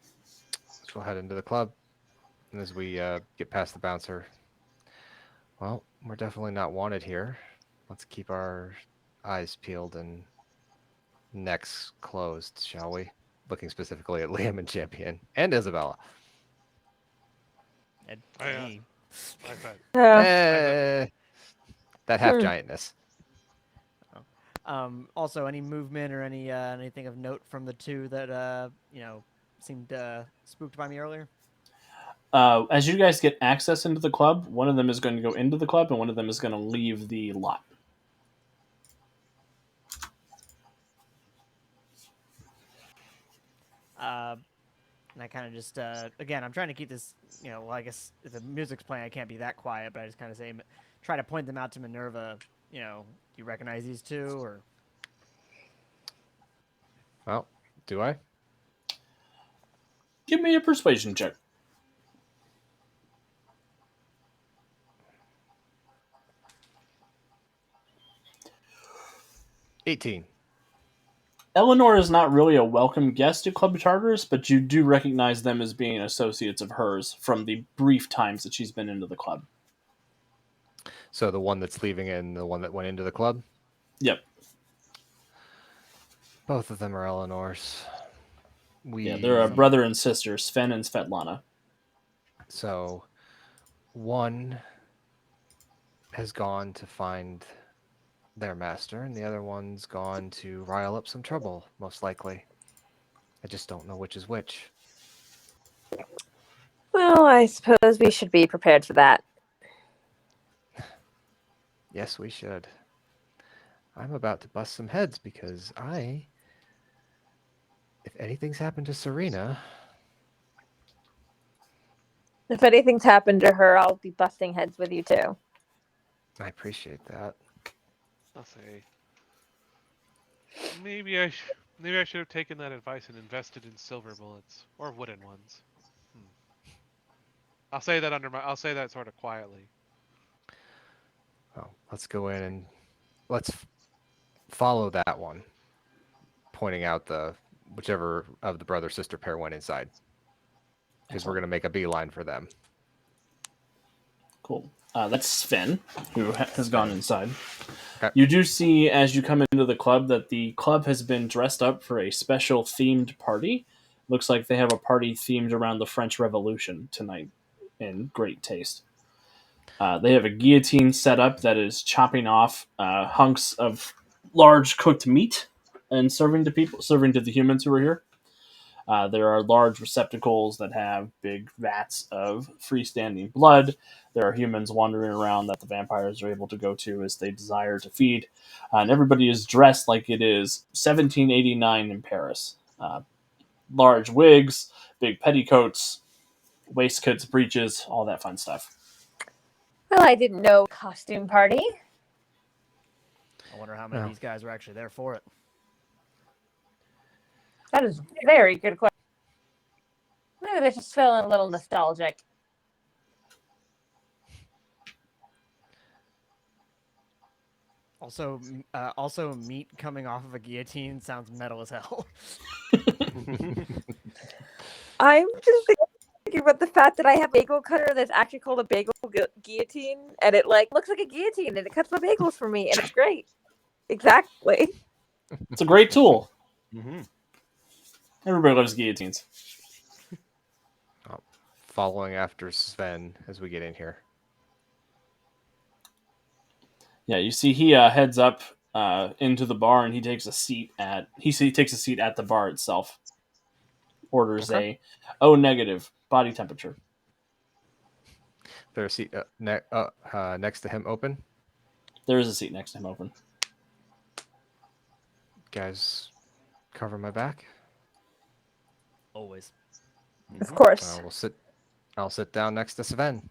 So we'll head into the club. And as we get past the bouncer, well, we're definitely not wanted here. Let's keep our eyes peeled and necks closed, shall we? Looking specifically at Liam and Champion and Isabella. And I, uh, me. I bet. Eh, that half giantness. Also, any movement or anything of note from the two that seemed spooked by me earlier? As you guys get access into the club, one of them is going to go into the club and one of them is going to leave the lot. And I kind of just, again, I'm trying to keep this, well, I guess if the music's playing, I can't be that quiet, but I just kind of say, try to point them out to Minerva, do you recognize these two, or? Well, do I? Give me a persuasion check. 18. Eleanor is not really a welcome guest to Club Charters, but you do recognize them as being associates of hers from the brief times that she's been into the club. So the one that's leaving and the one that went into the club? Yep. Both of them are Eleanor's. Yeah, they're a We brother and sister, Sven and Svetlana. So one has gone to find their master, and the other one's gone to rile up some trouble, most likely. I just don't know which is which. Well, I suppose we should be prepared for that. Yes, we should. I'm about to bust some heads because if anything's happened to Serena, If anything's happened to her, I'll be busting heads with you too. I appreciate that. I'll say maybe I should have taken that advice and invested in silver bullets or wooden ones. I'll say that sort of quietly. Well, let's go in and let's follow that one, pointing out the whichever of the brother sister pair went inside, because we're going to make a beeline for them. Cool. That's Sven, who has gone inside. Okay. You do see, as you come into the club, that the club has been dressed up for a special themed party. Looks like they have a party themed around the French Revolution tonight, in great taste. They have a guillotine set up that is chopping off hunks of large cooked meat and serving to the humans who are here. There are large receptacles that have big vats of freestanding blood. There are humans wandering around that the vampires are able to go to as they desire to feed. And everybody is dressed like it is 1789 in Paris. Large wigs, big petticoats, waistcoats, breeches, all that fun stuff. Well, I didn't know costume party. I wonder how many of these guys were actually there for it. That is a very good question. Maybe they're just feeling a little nostalgic. Also, meat coming off of a guillotine sounds metal as hell. I'm just thinking about the fact that I have a bagel cutter that's actually called a bagel guillotine, and it looks like a guillotine, and it cuts my bagels for me, and it's great. Exactly. It's a great tool. Mm-hmm. Everybody loves guillotines. Following after Sven as we get in here. Yeah, you see he heads up into the bar and he takes a seat at the bar itself. Orders a O negative body temperature. There's a seat next to him open. There is a seat next to him open. Guys, cover my back. Always. Of course. I'll sit down next to Sven.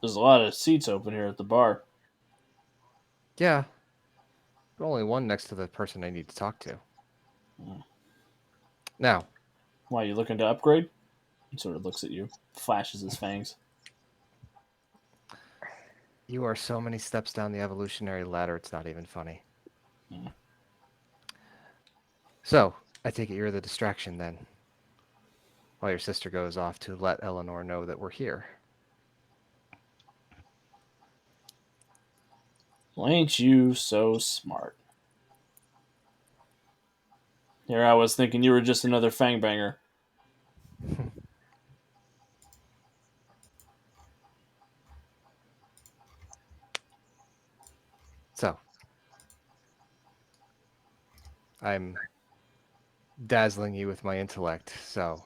There's a lot of seats open here at the bar. Yeah, but only one next to the person I need to talk to. Now, Why, you looking to upgrade? He sort of looks at you, flashes his fangs. you are so many steps down the evolutionary ladder, it's not even funny. So, I take it you're the distraction then, while your sister goes off to let Eleanor know that we're here. Well, ain't you so smart? Here I was thinking you were just another fangbanger. So, I'm dazzling you with my intellect, so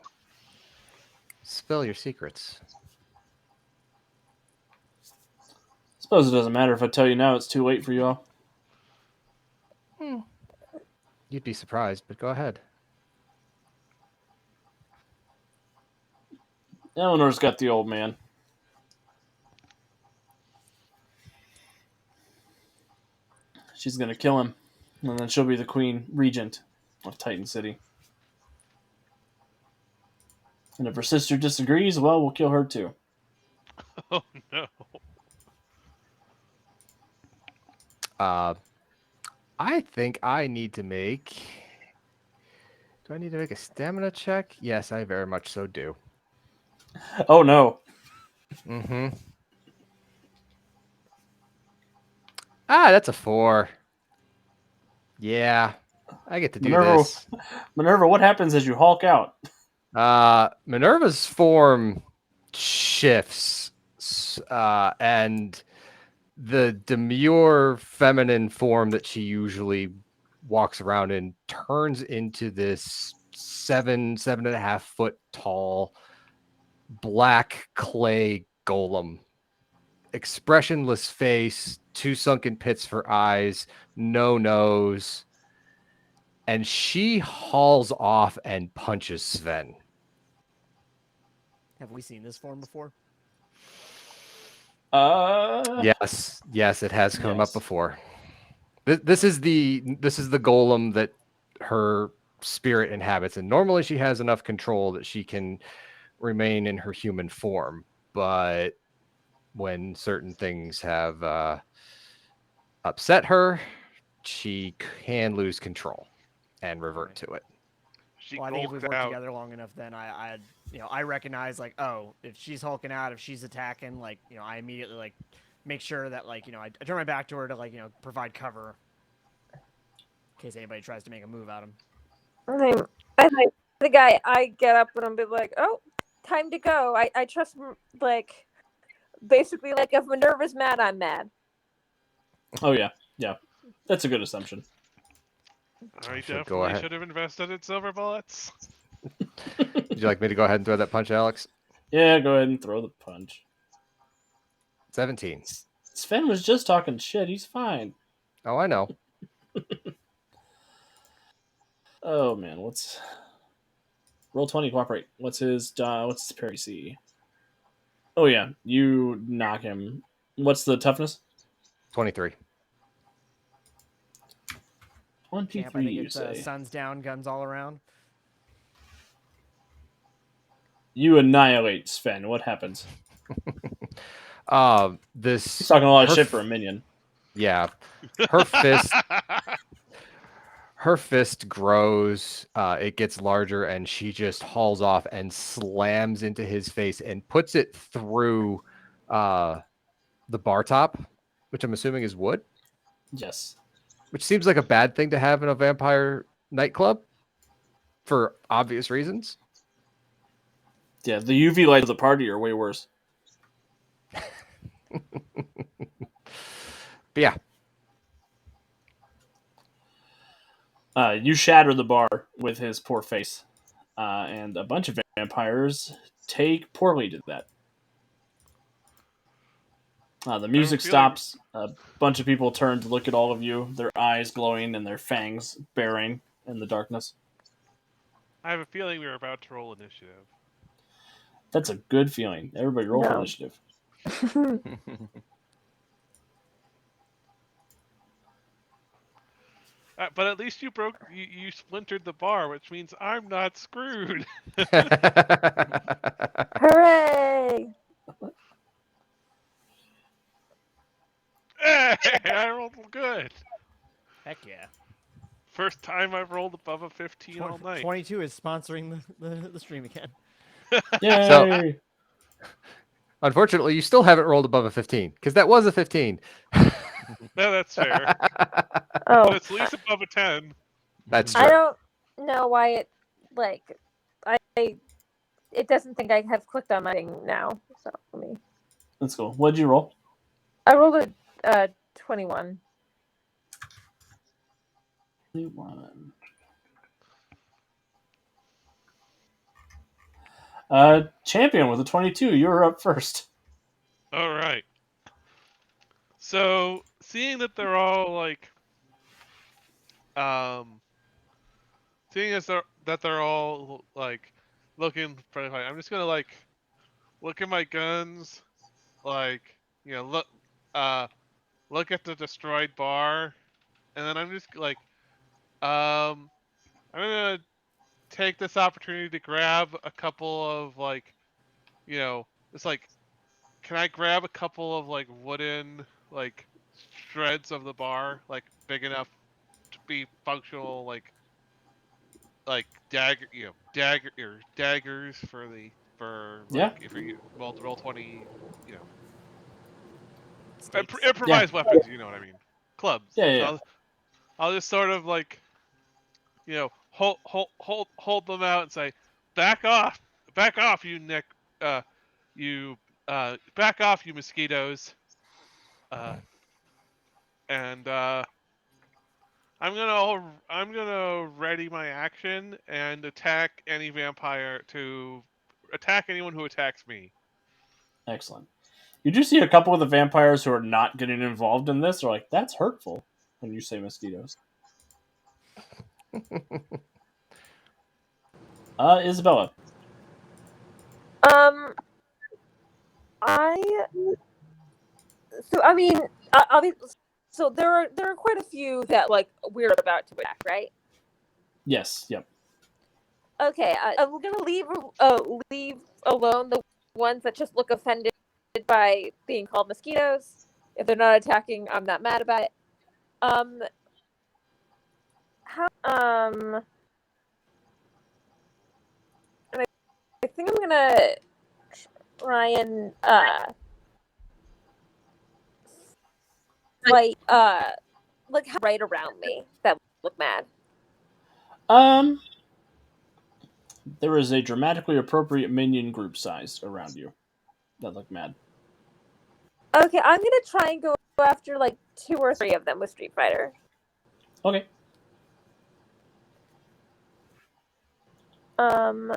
spill your secrets. Suppose it doesn't matter if I tell you now. It's too late for you all. You'd be surprised, but go ahead. Eleanor's got the old man. She's gonna kill him, and then she'll be the queen regent of Titan City. And if her sister disagrees, well, we'll kill her too. Oh no. Uh, I think I need to make. Do I need to make a stamina check? Yes, I very much so do. Oh no, Mm-hmm. Ah, that's a 4. Yeah, I get to do Minerva. this. Minerva, what happens as you hulk out? Minerva's form shifts, and the demure feminine form that she usually walks around in turns into this 7.5 foot tall black clay golem. Expressionless face, 2 sunken pits for eyes, no nose, and she hauls off and punches Sven. Have we seen this form before? Yes, it has come up Yes. before. This is the golem that her spirit inhabits, and normally she has enough control that she can remain in her human form. But when certain things have upset her, she can lose control and revert to it. She Well, I think if golked we've worked out. together long enough, then I recognize like, oh, if she's hulking out, if she's attacking, like, I immediately like make sure that like, I turn my back to her to like, provide cover in case anybody tries to make a move at him. I think I get up and I'm be like, oh, time to go. I trust like basically like if Minerva's mad, I'm mad. Oh yeah, yeah. That's a good assumption. I Should go definitely ahead. should have invested in silver bullets. Would you like me to go ahead and throw that punch, Alex? Yeah, go ahead and throw the punch. 17. Sven was just talking shit. He's fine. Oh, I know. Oh man, what's roll 20? Cooperate. What's his parry C? Oh yeah, you knock him. What's the toughness? 23. Champ, I 23. think You it's say. suns down, guns all around. You annihilate Sven. What happens? He's This talking a lot of her shit for a minion. yeah, her fist her fist grows, it gets larger, and she just hauls off and slams into his face and puts it through the bar top, which I'm assuming is wood, Yes. which seems like a bad thing to have in a vampire nightclub for obvious reasons. Yeah, the UV lights of the party are way worse. But yeah, You shatter the bar with his poor face, and a bunch of vampires take poorly to that. The I have a music feeling. stops. A bunch of people turn to look at all of you, their eyes glowing and their fangs baring in the darkness. I have a feeling we are about to roll initiative. That's a good feeling. Everybody roll for No. initiative. But at least you splintered the bar, which means I'm not screwed. Hooray! Hey, I rolled good. Heck yeah. First time I've rolled above a 15 all night. 22 is sponsoring the stream again. So Yay! unfortunately, you still haven't rolled above a 15 because that was a 15. No, that's fair. Oh, But it's at least above a 10. That's I true. don't know why it like I it doesn't think I have clicked on my thing now. So let me. That's cool. What'd you roll? I rolled a 21. 21. Champion with a 22. You're up first. All right. So, seeing that they're all like, um, seeing as they're all like looking pretty high, I'm just gonna like look at my guns, like uh, look at the destroyed bar, and then I'm just like, I'm gonna take this opportunity to grab a couple of like, it's like, can I grab a couple of like wooden like shreds of the bar, like big enough to be functional, like daggers for like Yeah, if you roll 20, you know, Stakes. yeah, improvised weapons. You know what I mean? Clubs. yeah, yeah. So Yeah. I'll just sort of like hold them out and say, back off, you you back off, you mosquitoes, uh, and I'm gonna ready my action and attack anyone who attacks me. Excellent. You do see a couple of the vampires who are not getting involved in this are like, that's hurtful when you say mosquitoes. Isabella. Um, I so I mean, I mean, so there are quite a few that like we're about to attack, right? Yes, yep. Okay, I'm gonna leave alone the ones that just look offended by being called mosquitoes. If they're not attacking, I'm not mad about it. Um, how and I think I'm gonna try and fight like right around me that look mad. Um, there is a dramatically appropriate minion group size around you that look mad. Okay, I'm gonna try and go after like 2 or 3 of them with Street Fighter. Okay. Um,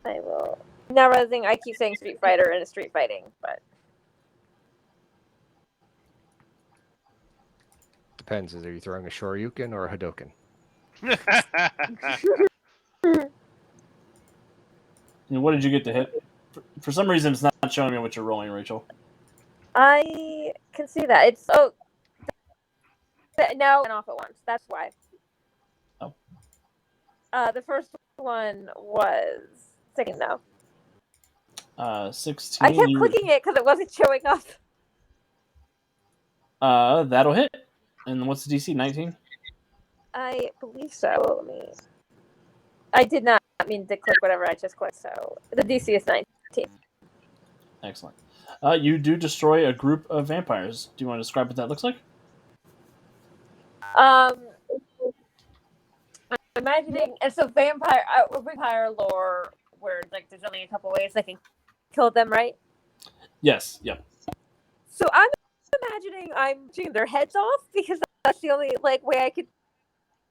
I will. Now realizing I keep saying Street Fighter and Street Fighting, but Depends. Are you throwing a Shoryuken or a Hadoken? And what did you get to hit? For some reason, it's not showing me what you're rolling, Rachel. I can see that it's now went off at once. That's why. Oh. The first one was 16 though. 16. I kept You, clicking it because it wasn't showing up. that'll hit. And what's the DC? 19? I believe so. Let me. I did not mean to click whatever I just clicked. So the DC is 19. Excellent. You do destroy a group of vampires. Do you want to describe what that looks like? I'm imagining, and so vampire lore, where like there's only a couple ways I can kill them, right? Yes. Yep. So I'm imagining I'm shooting their heads off because that's the only like way I could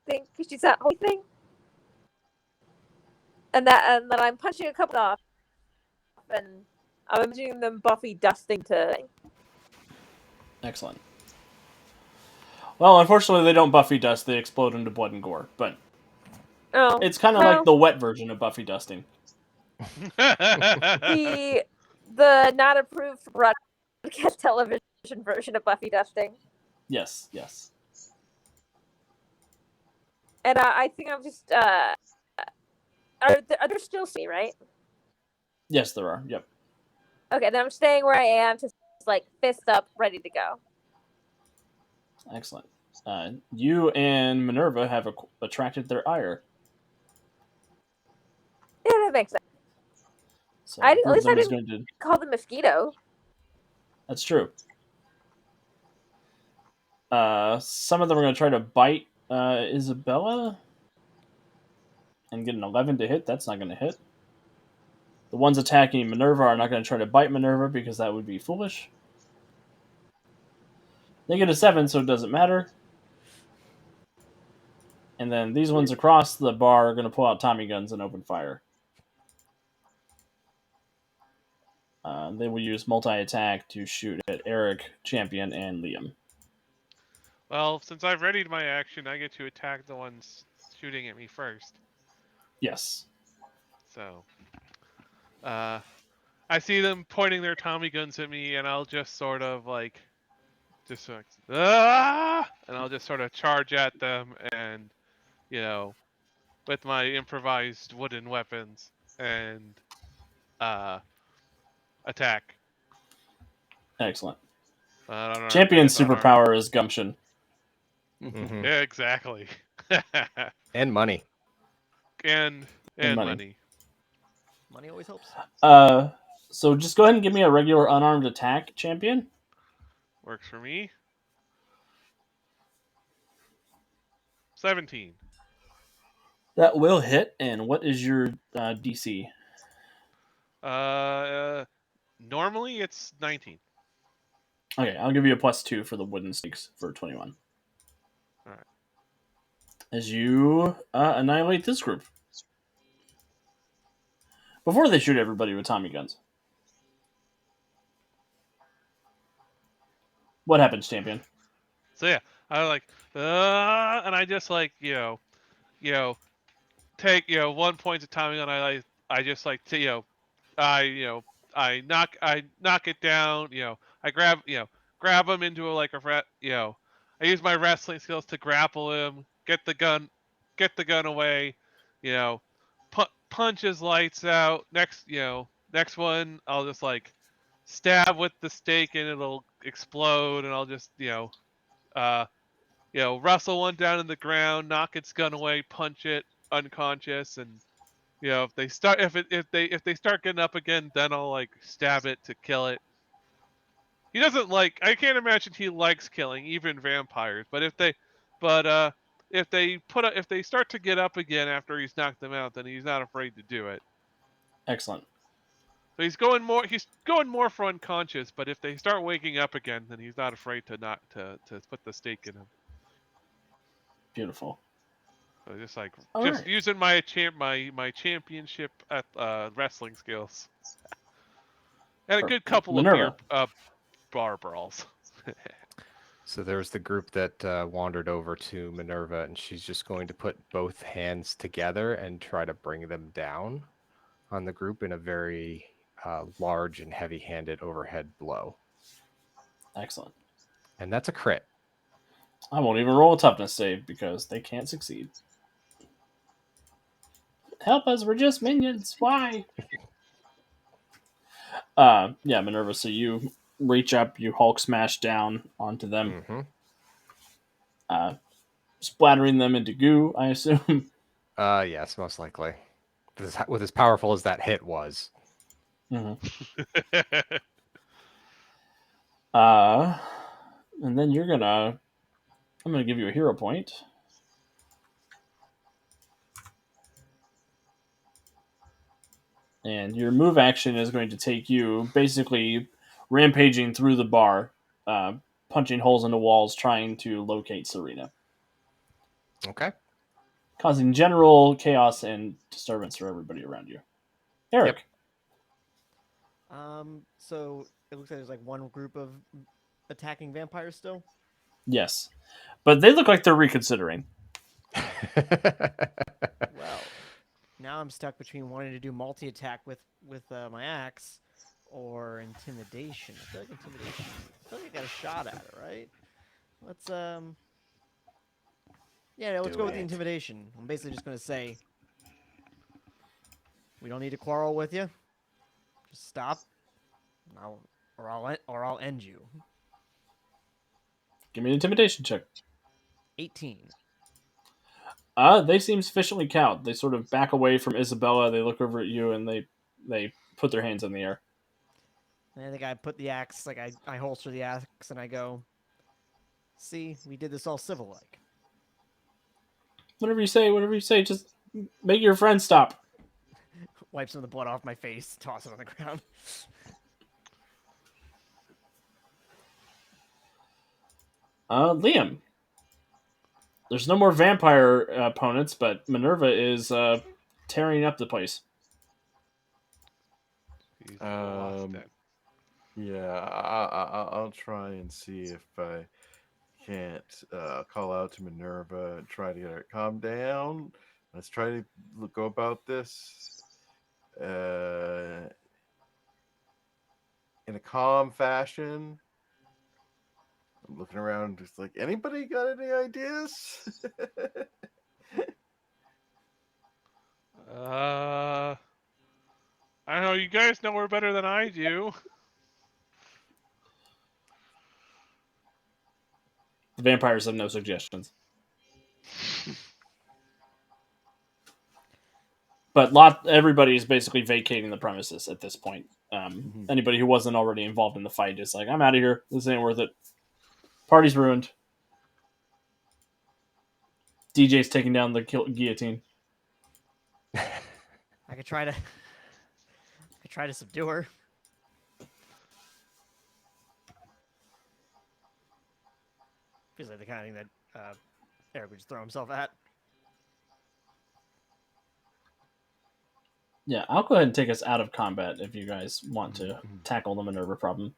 think. Because she's that whole thing, and then I'm punching a couple off, and I'm imagining them Buffy dusting to. Excellent. Well, unfortunately, they don't Buffy dust. They explode into blood and gore. But Oh, it's kind of well, like the wet version of Buffy dusting. the not approved for broadcast television version of Buffy dusting. Yes. Yes. And I think I'm just are there still me, right? Yes, there are. Yep. Okay, then I'm staying where I am, just like fist up, ready to go. Excellent. You and Minerva have attracted their ire. Yeah, that makes sense. So At group of least I them is didn't going to. call them mosquito. That's true. Some of them are going to try to bite Isabella and get an 11 to hit. That's not going to hit. The ones attacking Minerva are not going to try to bite Minerva because that would be foolish. They get a 7, so it doesn't matter. And then these ones across the bar are going to pull out Tommy guns and open fire. They will use multi-attack to shoot at Eric, Champion, and Liam. Well, since I've readied my action, I get to attack the ones shooting at me first. Yes. So, I see them pointing their Tommy guns at me, and I'll just sort of like, and I'll just sort of charge at them, and with my improvised wooden weapons, and attack. Excellent. Champion's Unarmed. superpower is gumption. Hmm. Yeah, exactly. And money. and And and money. money Money always helps. Uh, so just go ahead and give me a regular unarmed attack, champion. works for me. 17. That will hit. And what is your DC? Uh, normally it's 19. Okay, I'll give you a +2 for the wooden stakes for 21. All right. As you annihilate this group before they shoot everybody with Tommy guns. What happens, champion? So yeah, I was like, and I just like you know, take 1 point of timing, and I just like to I I knock it down. I grab him into like a I use my wrestling skills to grapple him, get the gun away, you know, punch his lights out. Next one I'll just like stab with the stake and it'll explode, and I'll just uh wrestle one down in the ground, knock its gun away, punch it unconscious, and if they start getting up again, then I'll like stab it to kill it. He doesn't like. I can't imagine he likes killing even vampires. But if they start to get up again after he's knocked them out, then he's not afraid to do it. Excellent. So he's going more for unconscious. But if they start waking up again, then he's not afraid to put the stake in him. Beautiful. So All just right. using my championship at wrestling skills and a good Perfect. couple of beer Minerva. bar brawls. So there's the group that wandered over to Minerva, and she's just going to put both hands together and try to bring them down on the group in a very large and heavy-handed overhead blow. Excellent. And that's a crit. I won't even roll a toughness save because they can't succeed. Help us, we're just minions. Why? Yeah, Minerva, so you reach up, you Hulk smash down onto them, Mm-hmm. uh, splattering them into goo, I assume. Yes, most likely. With as powerful as that hit was. Mhm. Uh, and then I'm gonna give you a hero point. And your move action is going to take you basically rampaging through the bar, uh, punching holes into walls, trying to locate Serena, Okay. causing general chaos and disturbance for everybody around you. Yep. Eric. So it looks like there's like one group of attacking vampires still. Yes. But they look like they're reconsidering. Well, now I'm stuck between wanting to do multi attack with my axe or intimidation. I feel like intimidation. I feel like I got a shot at it, right? Let's yeah, let's Do go with the it. intimidation. I'm basically just gonna say we don't need to quarrel with you. Just stop. I'll end you. Give me an intimidation check. 18. They seem sufficiently cowed. They sort of back away from Isabella. They look over at you and they put their hands in the air. And I think I put the axe, like I holster the axe and I go, see, we did this all civil like. Whatever you say, just make your friend stop. Wipe some of the blood off my face, toss it on the ground. Liam. There's no more vampire opponents, but Minerva is tearing up the place. He's lost it. Yeah, I'll try and see if I can't call out to Minerva and try to get her to calm down. Let's try to go about this in a calm fashion. I'm looking around, just like, anybody got any ideas? I don't know. You guys know her better than I do. The vampires have no suggestions. But everybody is basically vacating the premises at this point. Anybody who wasn't already involved in the fight is like, I'm out of here. This ain't worth it. Party's ruined. DJ's taking down the guillotine. I could try to subdue her. Feels like the kind of thing that Eric would just throw himself at. Yeah, I'll go ahead and take us out of combat if you guys want to tackle the Minerva problem.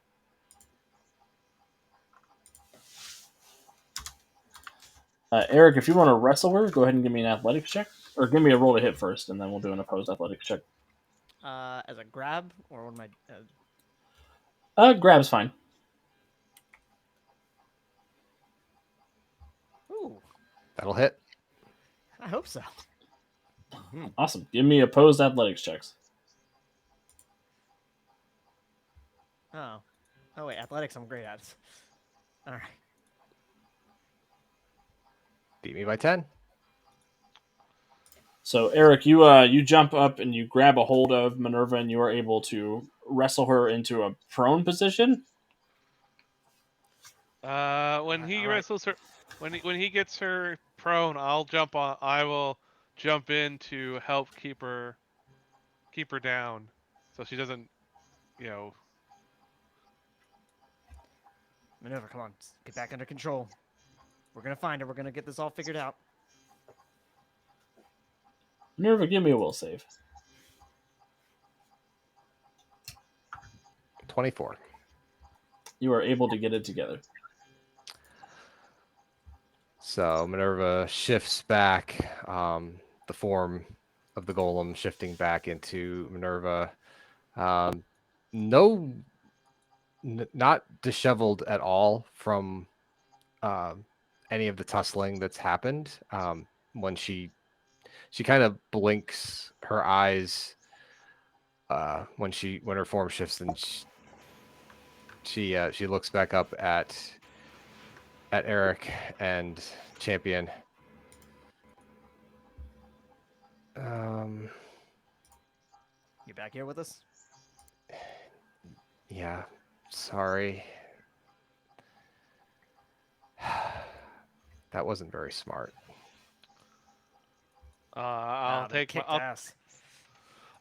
Eric, if you want to wrestle her, go ahead and give me an athletics check. Or give me a roll to hit first, and then we'll do an opposed athletics check. As a grab, or what am Grab's fine. Ooh, That'll hit. I hope so. Awesome. Give me opposed athletics checks. Oh. Oh, wait, athletics I'm great at. All right. Beat me by 10. So Eric, you jump up and you grab a hold of Minerva, and you are able to wrestle her into a prone position. When he all right. wrestles her, when he gets her prone, I'll jump on. I will jump in to help keep her down, so she doesn't, you know. Minerva, come on. Get back under control. We're going to find her. We're going to get this all figured out. Minerva, give me a will save. 24. You are able to get it together. So Minerva shifts back, the form of the golem shifting back into Minerva. Not disheveled at all from any of the tussling that's happened. When she kind of blinks her eyes when her form shifts, and she looks back up at Eric and Champion. You back here with us? Yeah, sorry. That wasn't very smart. I'll take my ass.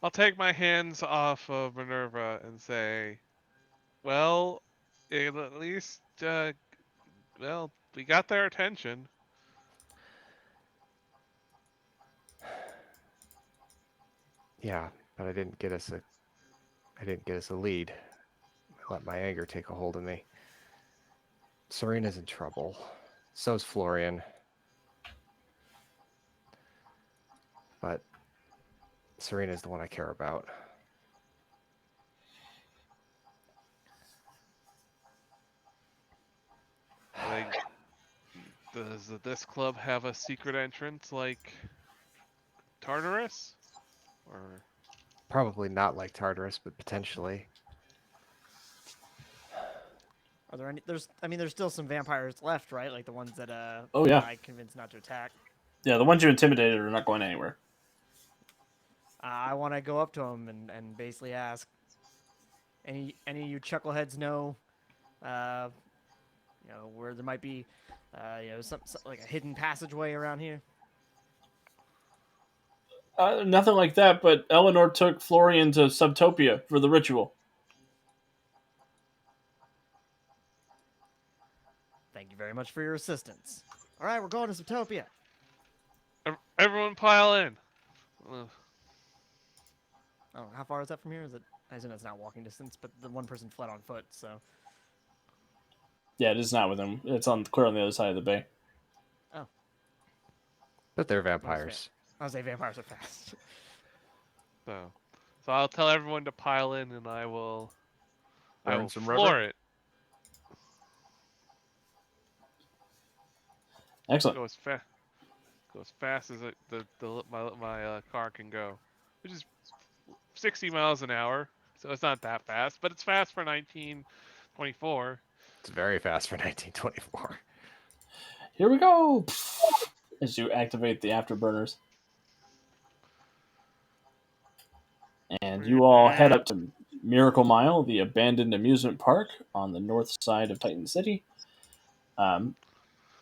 I'll take my hands off of Minerva and say, well, at least, well, we got their attention. Yeah, but I didn't get us a lead. I let my anger take a hold of me. Serena's in trouble. So's Florian. But Serena's the one I care about. Like, does this club have a secret entrance like Tartarus? Or Probably not like Tartarus, but potentially. Are there any? There's still some vampires left, right? Like the ones that Oh, yeah. I convinced not to attack. Yeah, the ones you intimidated are not going anywhere. I want to go up to them and basically ask, any of you chuckleheads know, where there might be, some like a hidden passageway around here? Nothing like that, but Eleanor took Florian to Subtopia for the ritual. Thank you very much for your assistance. All right, we're going to Subtopia. everyone pile in. Ugh. Oh, how far is that from here? Is it? I assume it's not walking distance, but the one person fled on foot, so. Yeah, it is not with him. It's clear on the other side of the bay. Oh. But they're vampires. I was say vampires are fast. So I'll tell everyone to pile in, and I will Burn some floor rubber? it. Excellent. Go as fast as my car can go, which is 60 miles an hour. So it's not that fast, but it's fast for 1924. It's very fast for 1924. Here we go! As you activate the afterburners. And you all head up to Miracle Mile, the abandoned amusement park on the north side of Titan City. Um,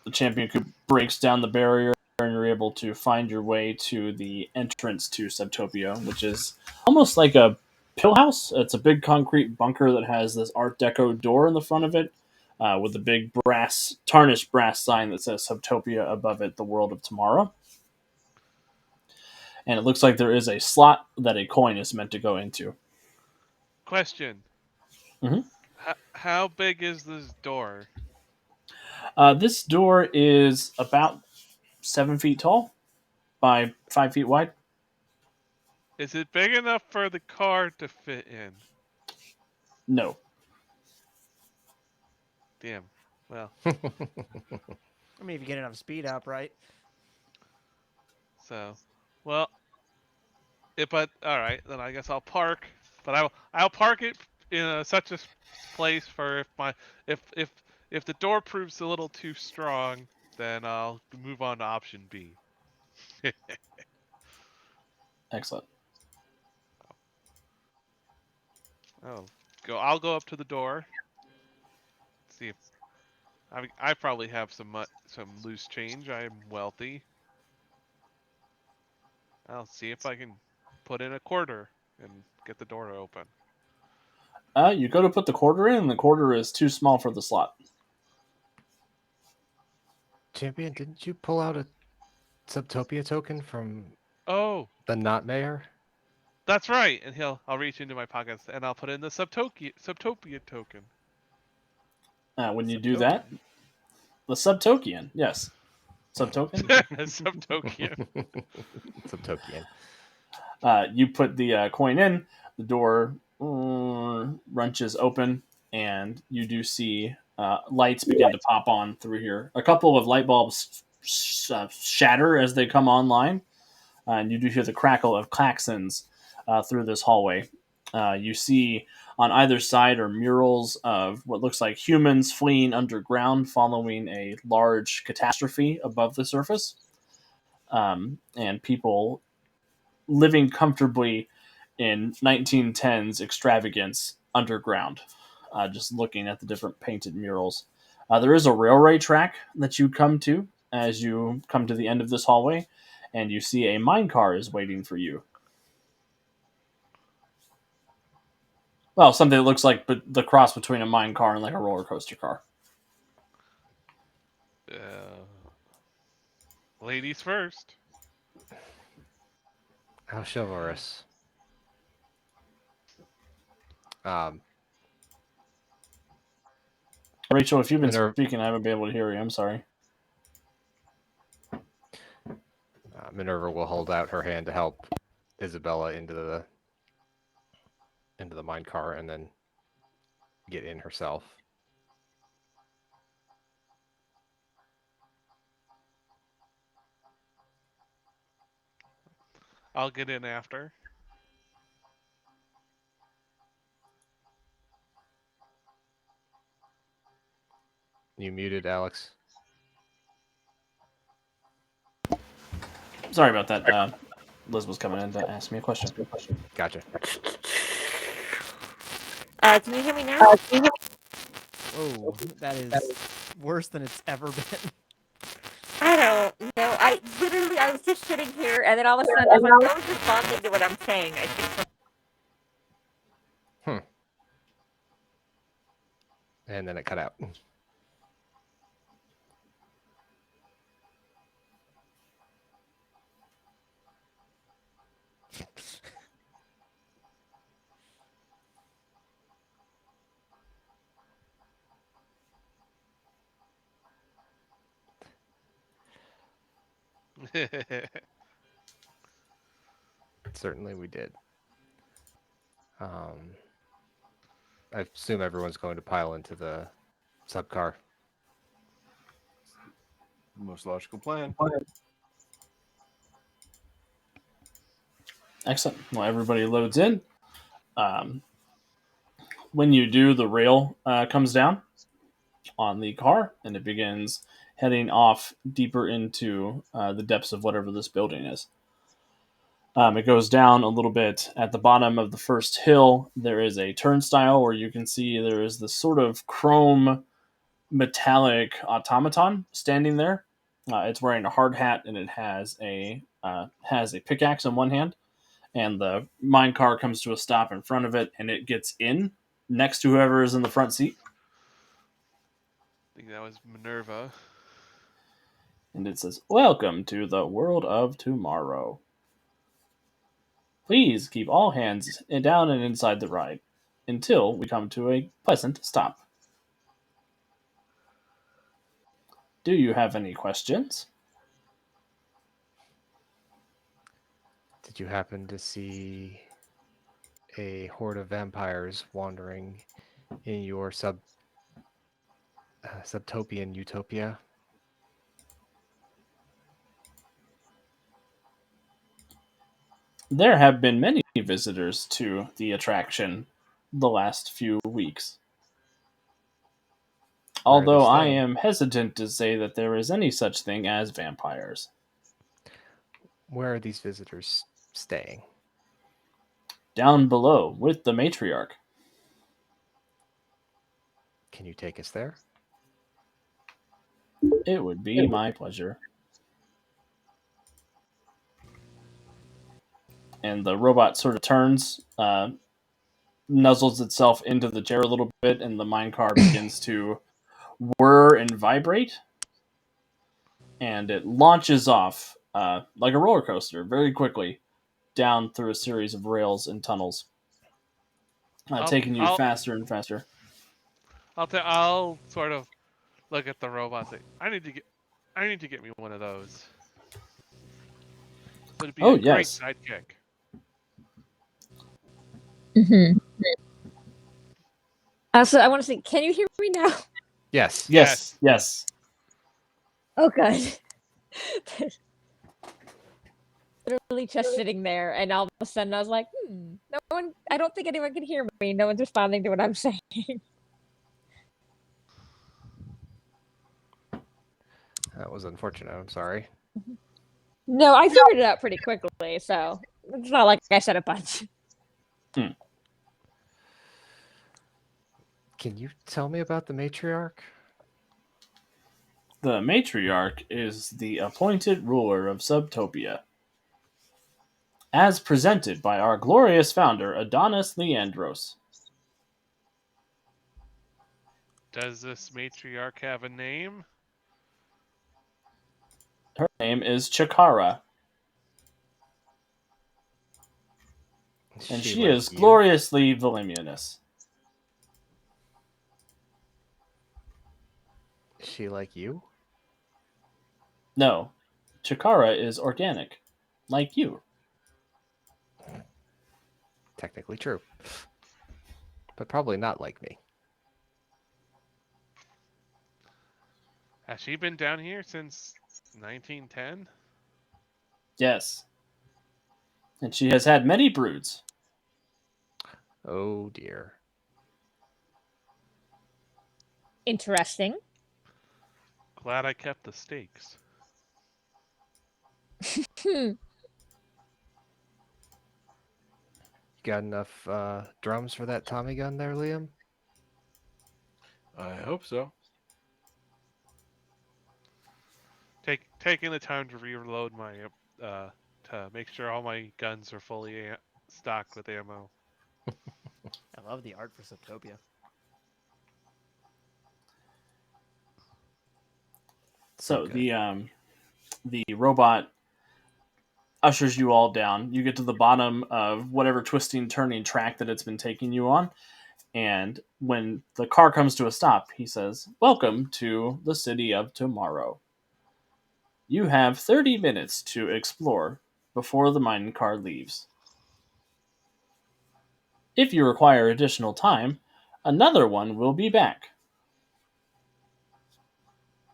the champion coup breaks down the barrier, and you're able to find your way to the entrance to Subtopia, which is almost like a pill house. It's a big concrete bunker that has this Art Deco door in the front of it, with a big tarnished brass sign that says Subtopia above it, the world of tomorrow. And it looks like there is a slot that a coin is meant to go into. Question. Mm-hmm. How big is this door? This door is about 7 feet tall by 5 feet wide. Is it big enough for the car to fit in? No. Damn. Well, I mean, if you get enough speed up, right? so, well, but all right, then I guess I'll park. But I'll park it in such a place for if the door proves a little too strong, then I'll move on to option B. Excellent. I'll go up to the door. See if I probably have some loose change. I am wealthy. I'll see if I can put in a quarter and get the door to open. You go to put the quarter in, and the quarter is too small for the slot. Champion, didn't you pull out a Subtopia token from Oh, the not mayor? that's right. And I'll reach into my pockets and I'll put in the Subtopia token. When you do that, the Subtokian, yes. Subtoken? Subtoken. Subtokian. You put the coin in, the door wrenches open, and you do see lights begin to pop on through here. A couple of light bulbs shatter as they come online, and you do hear the crackle of klaxons through this hallway. You see on either side are murals of what looks like humans fleeing underground following a large catastrophe above the surface, and people living comfortably in 1910s extravagance underground, just looking at the different painted murals. There is a railway track that you come to as you come to the end of this hallway, and you see a mine car is waiting for you. Well, something that looks like the cross between a mine car and like a roller coaster car. Ladies first. How chivalrous. Um, Rachel, if you've been Minerva, speaking, I haven't been able to hear you. I'm sorry. Minerva will hold out her hand to help Isabella into the mine car and then get in herself. I'll get in after. You muted, Alex. Sorry about that. Liz was coming in to ask me a question. Gotcha. Can you hear me now? Whoa, that is worse than it's ever been. I don't know. I was just sitting here, and then all of a sudden, no one's responding to what I'm saying. I think. And then it cut out. Certainly we did. I assume everyone's going to pile into the subcar. Most logical plan. Excellent. Well, everybody loads in. When you do, the rail comes down on the car and it begins heading off deeper into the depths of whatever this building is. It goes down a little bit. At the bottom of the first hill, there is a turnstile where you can see there is this sort of chrome metallic automaton standing there. It's wearing a hard hat and it has a pickaxe in one hand. And the mine car comes to a stop in front of it, and it gets in next to whoever is in the front seat. I think that was Minerva. And it says, "Welcome to the world of tomorrow. Please keep all hands down and inside the ride until we come to a pleasant stop. Do you have any questions?" Did you happen to see a horde of vampires wandering in your subtopian utopia? There have been many visitors to the attraction the last few weeks. Where are they Although I staying? am hesitant to say that there is any such thing as vampires. Where are these visitors staying? Down below with the matriarch. Can you take us there? It would be my pleasure. And the robot sort of turns, nuzzles itself into the chair a little bit, and the minecar begins to whir and vibrate. And it launches off like a roller coaster very quickly down through a series of rails and tunnels, I'll taking you I'll faster and faster. I'll sort of look at the robot and say, I need to get me one of those. It would be Oh, a great yes. sidekick. Mm-hmm. Also, I want to say, can you hear me now? Yes. Yes. Yes. Oh, good. Literally just sitting there, and all of a sudden I was like, no one, I don't think anyone can hear me. No one's responding to what I'm saying. That was unfortunate. I'm sorry. No, I figured it out pretty quickly, so it's not like I said a bunch. Can you tell me about the matriarch? The matriarch is the appointed ruler of Subtopia, as presented by our glorious founder, Adonis Leandros. Does this matriarch have a name? Her name is Chikara, and she like is you? gloriously voluminous. Is she like you? No, Chikara is organic, like you. Technically true. But probably not like me. Has she been down here since 1910? Yes. And she has had many broods. Oh dear. Interesting. Glad I kept the stakes. You got enough drums for that Tommy gun there, Liam? I hope so. Taking the time to reload my to make sure all my guns are fully stocked with ammo. I love the art for Subtopia. So Okay. the robot ushers you all down. You get to the bottom of whatever twisting, turning track that it's been taking you on. And when the car comes to a stop, he says, "Welcome to the city of tomorrow. You have 30 minutes to explore before the mine car leaves. If you require additional time, another one will be back."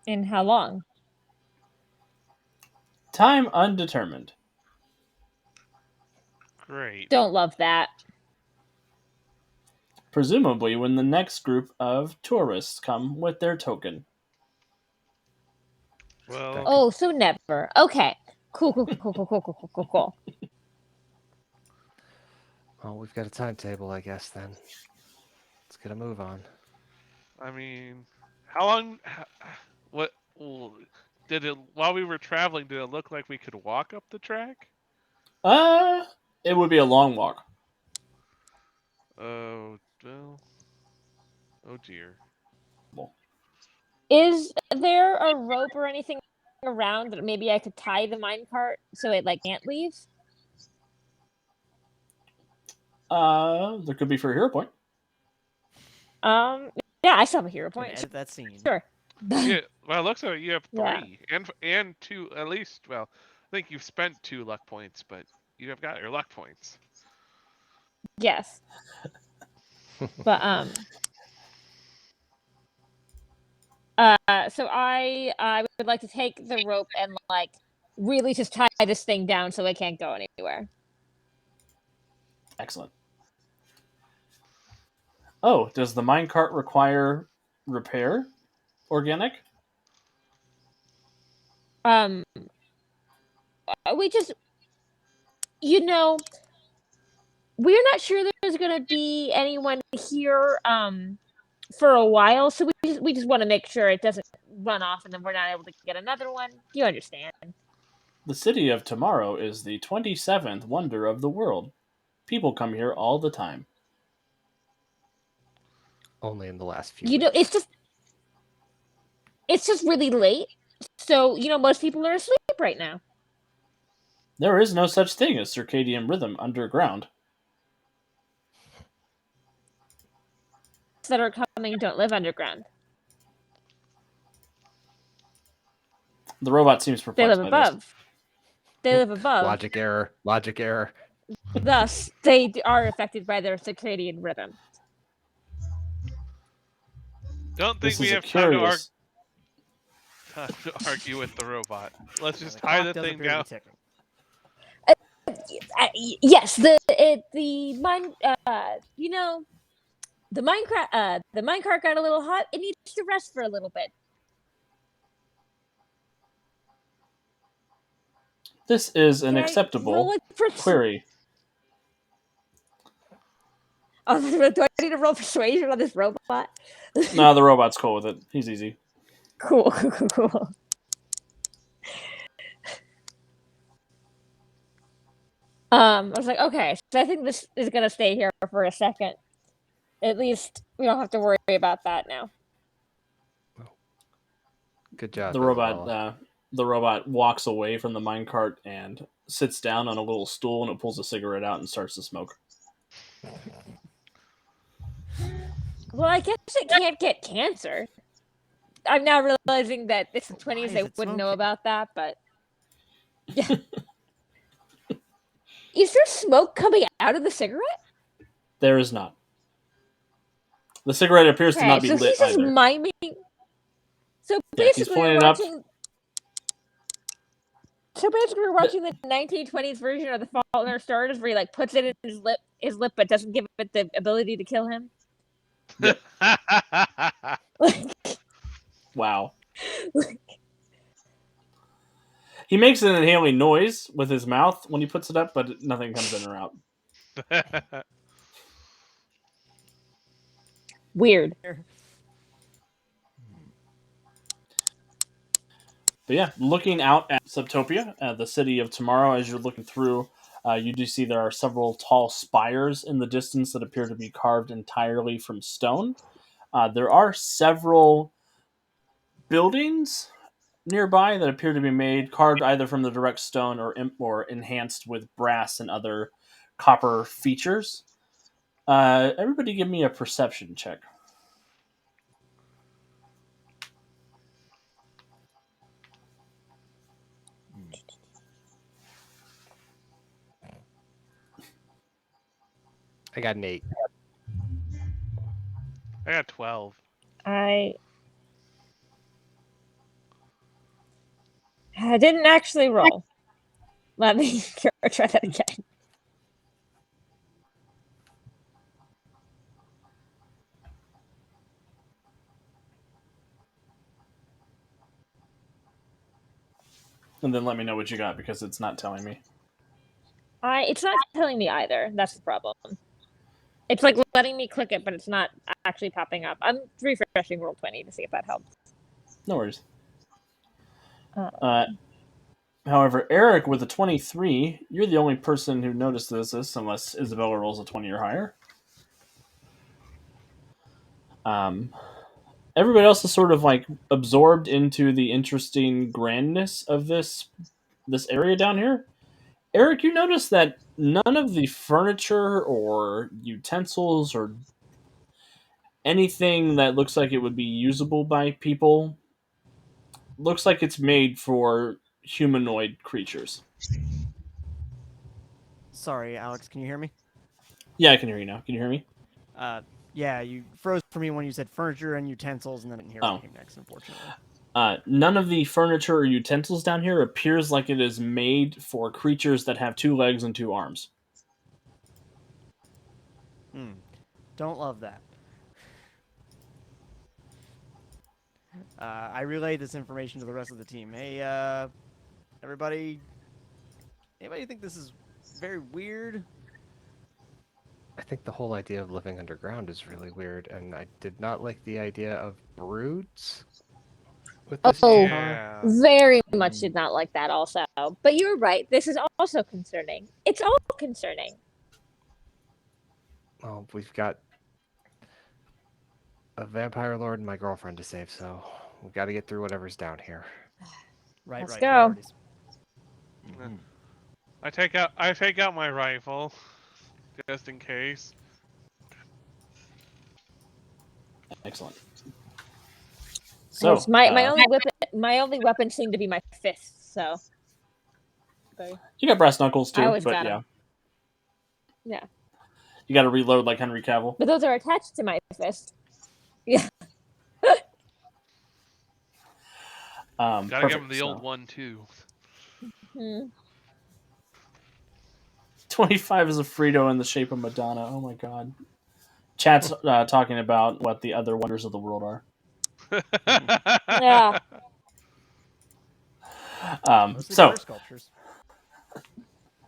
And how long? Time undetermined. Great. Don't love that. Presumably when the next group of tourists come with their token. Well, could- Oh, so never. Okay. Cool, cool, cool, cool, cool, cool, cool, cool, cool. Well, we've got a timetable, I guess. Then let's get a move on. I mean, how long? What did it? While we were traveling, did it look like we could walk up the track? Uh, it would be a long walk. Oh, well, oh dear. Is there a rope or anything around that maybe I could tie the minecart so it like can't leave? There could be for a hero point. Um, yeah, I still have a hero Gonna point. edit that scene. Sure. Yeah. Well, it looks like you have Yeah. 3 and 2 at least. Well, I think you've spent 2 luck points, but you have got your luck points. Yes. But so I would like to take the rope and like really just tie this thing down so it can't go anywhere. Excellent. Oh, does the minecart require repair? Organic? Um, we just, you know, we're not sure there's gonna be anyone here for a while, so we just want to make sure it doesn't run off and then we're not able to get another one. You understand? The city of tomorrow is the 27th wonder of the world. People come here all the time. Only in the last few You know, weeks. it's just really late, so you know most people are asleep right now. There is no such thing as circadian rhythm underground. That are coming don't live underground. The robot seems They live perplexed by this. above. They live above. Logic error. Logic error. Thus, they are affected by their circadian rhythm. Don't think This we is a have time curious. to argue with the robot. Let's Yeah, just the tie clock the does thing appear to be down. ticking. Yes, the mine. You know, the minecart got a little hot. It needs to rest for a little bit. This is an Can I roll acceptable it for query. Oh, do I need to roll persuasion on this robot? No, the robot's cool with it. He's easy. Cool, cool, cool, cool. I was like, okay, so I think this is gonna stay here for a second. At least we don't have to worry about that now. Good job, The Isabella. robot, the robot walks away from the minecart and sits down on a little stool, and it pulls a cigarette out and starts to smoke. Well, I guess it can't get cancer. I'm now realizing that it's the Why 20s, is they it wouldn't know smoking? about that, but yeah. Is there smoke coming out of the cigarette? There is not. The cigarette appears to Okay, not be so lit he's just either. miming. So Yeah, he's basically, pointing we're it up. watching. So basically, we're watching the 1920s version of The Fault in Our Stars, where he like puts it in his lip, but doesn't give it the ability to kill him. Yep. Wow. He makes an inhaling noise with his mouth when he puts it up, but nothing comes in or out. Weird. But yeah, looking out at Subtopia, the city of tomorrow, as you're looking through, you do see there are several tall spires in the distance that appear to be carved entirely from stone. There are several buildings nearby that appear to be carved either from the direct stone or enhanced with brass and other copper features. Everybody give me a perception check. I got an 8. I got 12. I didn't actually roll. Let me try that again. And then let me know what you got because it's not telling me. It's not telling me either. That's the problem. It's like letting me click it, but it's not actually popping up. I'm refreshing Roll20 to see if that helps. No worries. Uh, However, Eric with a 23, you're the only person who noticed this unless Isabella rolls a 20 or higher. Everybody else is sort of like absorbed into the interesting grandness of this area down here. Eric, you notice that none of the furniture or utensils or anything that looks like it would be usable by people looks like it's made for humanoid creatures. Sorry, Alex, can you hear me? Yeah, I can hear you now. Can you hear me? Yeah, you froze for me when you said furniture and utensils, and then I didn't hear what Oh. came next, unfortunately. None of the furniture or utensils down here appears like it is made for creatures that have 2 legs and 2 arms. Don't love that. I relayed this information to the rest of the team. Hey, everybody, anybody think this is very weird? I think the whole idea of living underground is really weird, and I did not like the idea of broods with this Oh. car. Yeah. very much did not like that also. But you're right. This is also concerning. It's all concerning. Well, we've got a vampire lord and my girlfriend to save, so we've got to get through whatever's down here. Right, Let's right. go. Priorities. Mhm. I take out my rifle just in case. Excellent. So, Yes, my only weapon seemed to be my fists. So you got brass knuckles I too, always but got yeah, them. Yeah, you got to reload like Henry Cavill. but those are attached to my fist. Yeah. Gotta Perfect. give him the old So, one too. 25 is a Frito in the shape of Madonna. Oh my god. Chat's talking about what the other wonders of the world are. Yeah. Mostly So, fur sculptures.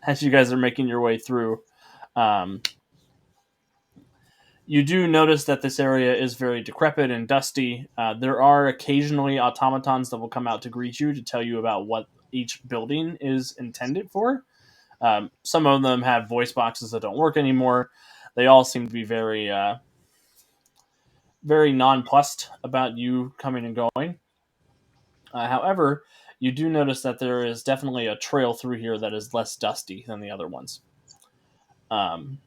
as you guys are making your way through, um, you do notice that this area is very decrepit and dusty. There are occasionally automatons that will come out to greet you to tell you about what each building is intended for. Some of them have voice boxes that don't work anymore. They all seem to be very nonplussed about you coming and going. However, you do notice that there is definitely a trail through here that is less dusty than the other ones. Um,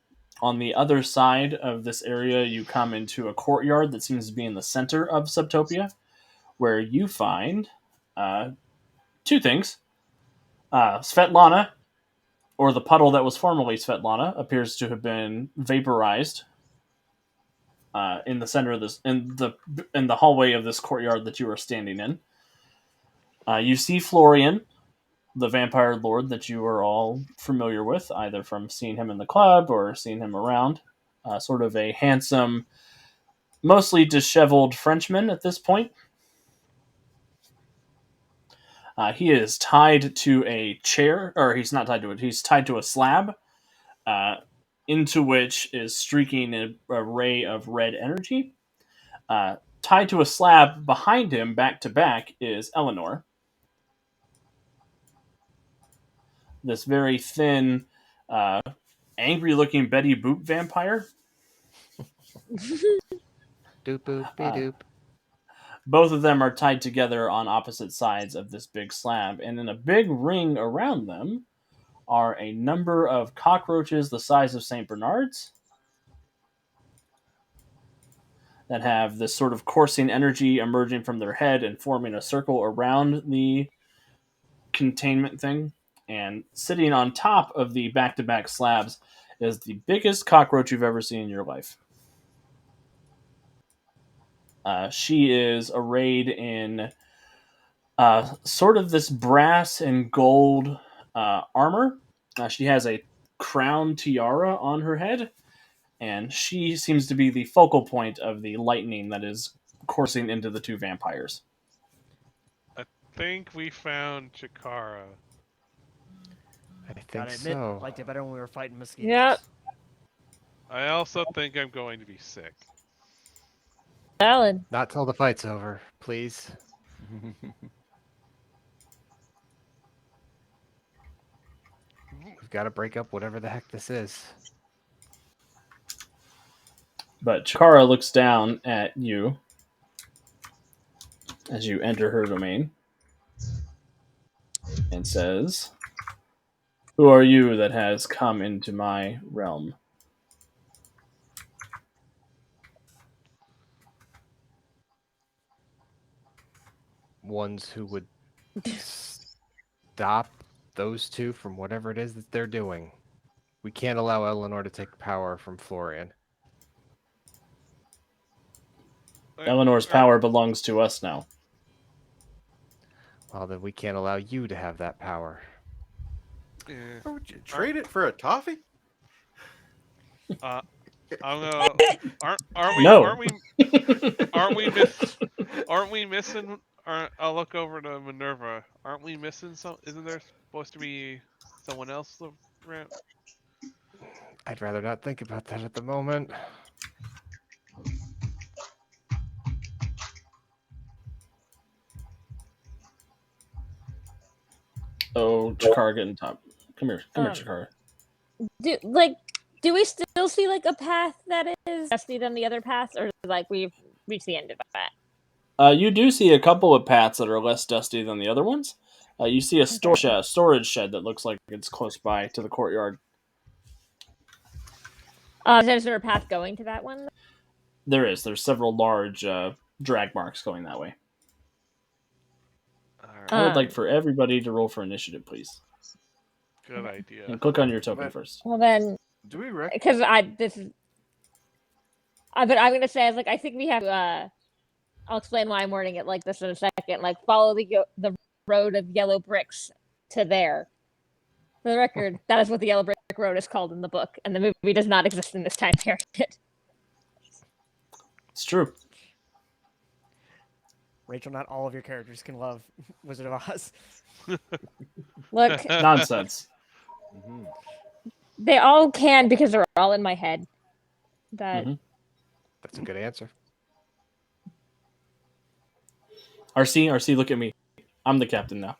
on the other side of this area, you come into a courtyard that seems to be in the center of Subtopia, where you find uh, 2 things. Svetlana, or the puddle that was formerly Svetlana, appears to have been vaporized in the center of this in the hallway of this courtyard that you are standing in. You see Florian, the vampire lord that you are all familiar with, either from seeing him in the club or seeing him around. Sort of a handsome, mostly disheveled Frenchman at this point. He is tied to a chair, or he's not tied to it, he's tied to a slab, uh, into which is streaking a ray of red energy. Tied to a slab behind him, back to back, is Eleanor. This very thin, angry looking Betty Boop vampire. Doop boop be doop. Both of them are tied together on opposite sides of this big slab, and in a big ring around them are a number of cockroaches the size of St. Bernards that have this sort of coursing energy emerging from their head and forming a circle around the containment thing. And sitting on top of the back to back slabs is the biggest cockroach you've ever seen in your life. She is arrayed in sort of this brass and gold armor. She has a crown tiara on her head, and she seems to be the focal point of the lightning that is coursing into the 2 vampires. think we found Chikara. I think Gotta admit, so. liked it better when we were fighting mosquitoes. Yep. I also think I'm going to be sick. Valid. Not till the fight's over, please. We've got to break up whatever the heck this is. But Chikara looks down at you as you enter her domain and says, "Who are you that has come into my realm?" Ones who would stop those two from whatever it is that they're doing. We can't allow Eleanor to take power from Florian. Eleanor's power belongs to us now. Well, then we can't allow you to have that power. Yeah. Would you trade it for a toffee? I'm gonna. Aren't we? No. Aren't we missing? I'll look over to Minerva. Aren't we missing some? Isn't there supposed to be someone else around? I'd rather not think about that at the moment. Oh, Chikara, get in top. Come here, Um, Chikara. Do we still see like a path that is dusty than the other paths, or like we've reached the end of that? You do see a couple of paths that are less dusty than the other ones. You see a storage shed that looks like it's close by to the courtyard. Is there a path going to that one? There is. There's several large drag marks going that way. I would like for everybody to roll for initiative, please. Good idea. And click on your token first. Well then, Do we reckon? because but I'm gonna say I think we have to. I'll explain why I'm wording it like this in a second. Like follow the road of yellow bricks to there. For the record, that is what the yellow brick road is called in the book, and the movie does not exist in this time period. It's true. Rachel, not all of your characters can love Wizard of Oz. Look, Nonsense. they all can because they're all in my head. Mm-hmm. That's a good answer. RC, look at me. I'm the captain now.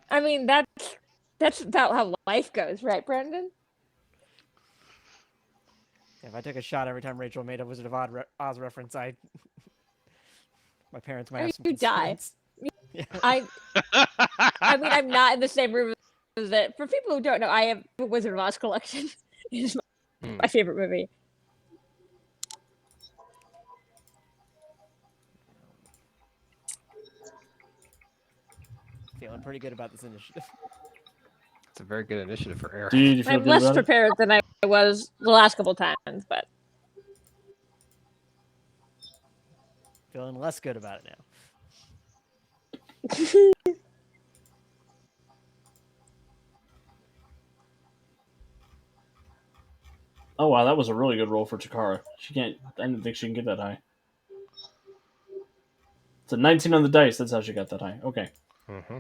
I mean, that's about how life goes, right, Brendan? If I took a shot every time Rachel made a Wizard of Oz reference, my parents might have some You die. concerns. Yeah. I mean, I'm not in the same room as it. For people who don't know, I have a Wizard of Oz collection. It is my favorite movie. Feeling pretty good about this initiative. It's a very good initiative for Eric. Do you feel I'm good less about it? prepared than I was the last couple times, but Feeling less good about it now. Oh wow, that was a really good roll for Chikara. She can't. I didn't think she can get that high. It's a 19 on the dice. That's how she got that high. Okay. Mm-hmm.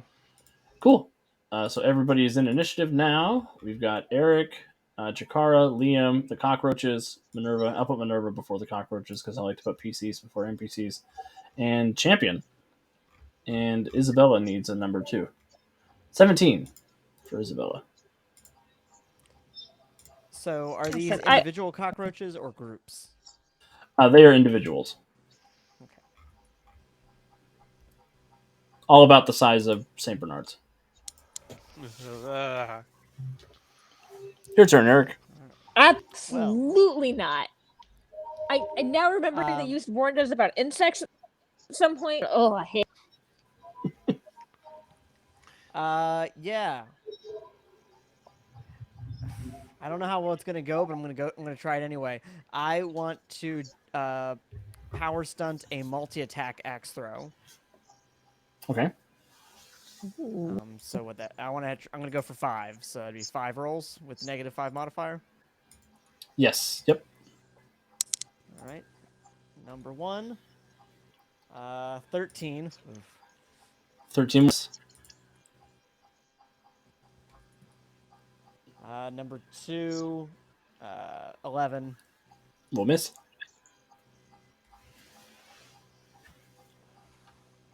Cool. So everybody is in initiative now. We've got Eric, Chikara, Liam, the cockroaches, Minerva. I'll put Minerva before the cockroaches because I like to put PCs before NPCs. And Champion. And Isabella needs a number 2. 17 for Isabella. So, are these Listen, individual cockroaches or groups? They are individuals. Okay. All about the size of St. Bernards. Your turn, Eric. Absolutely not. I now remember they used warned us about insects at some point. Oh, I hate. Yeah. I don't know how well it's gonna go, but I'm gonna try it anyway. I want to power stunt a multi-attack axe throw. Okay. So what that I'm gonna go for 5. So it'd be 5 rolls with -5 modifier. Yes. Yep. All right. Number 1. 13. Oof. 13 was. Number 2. 11. Will miss.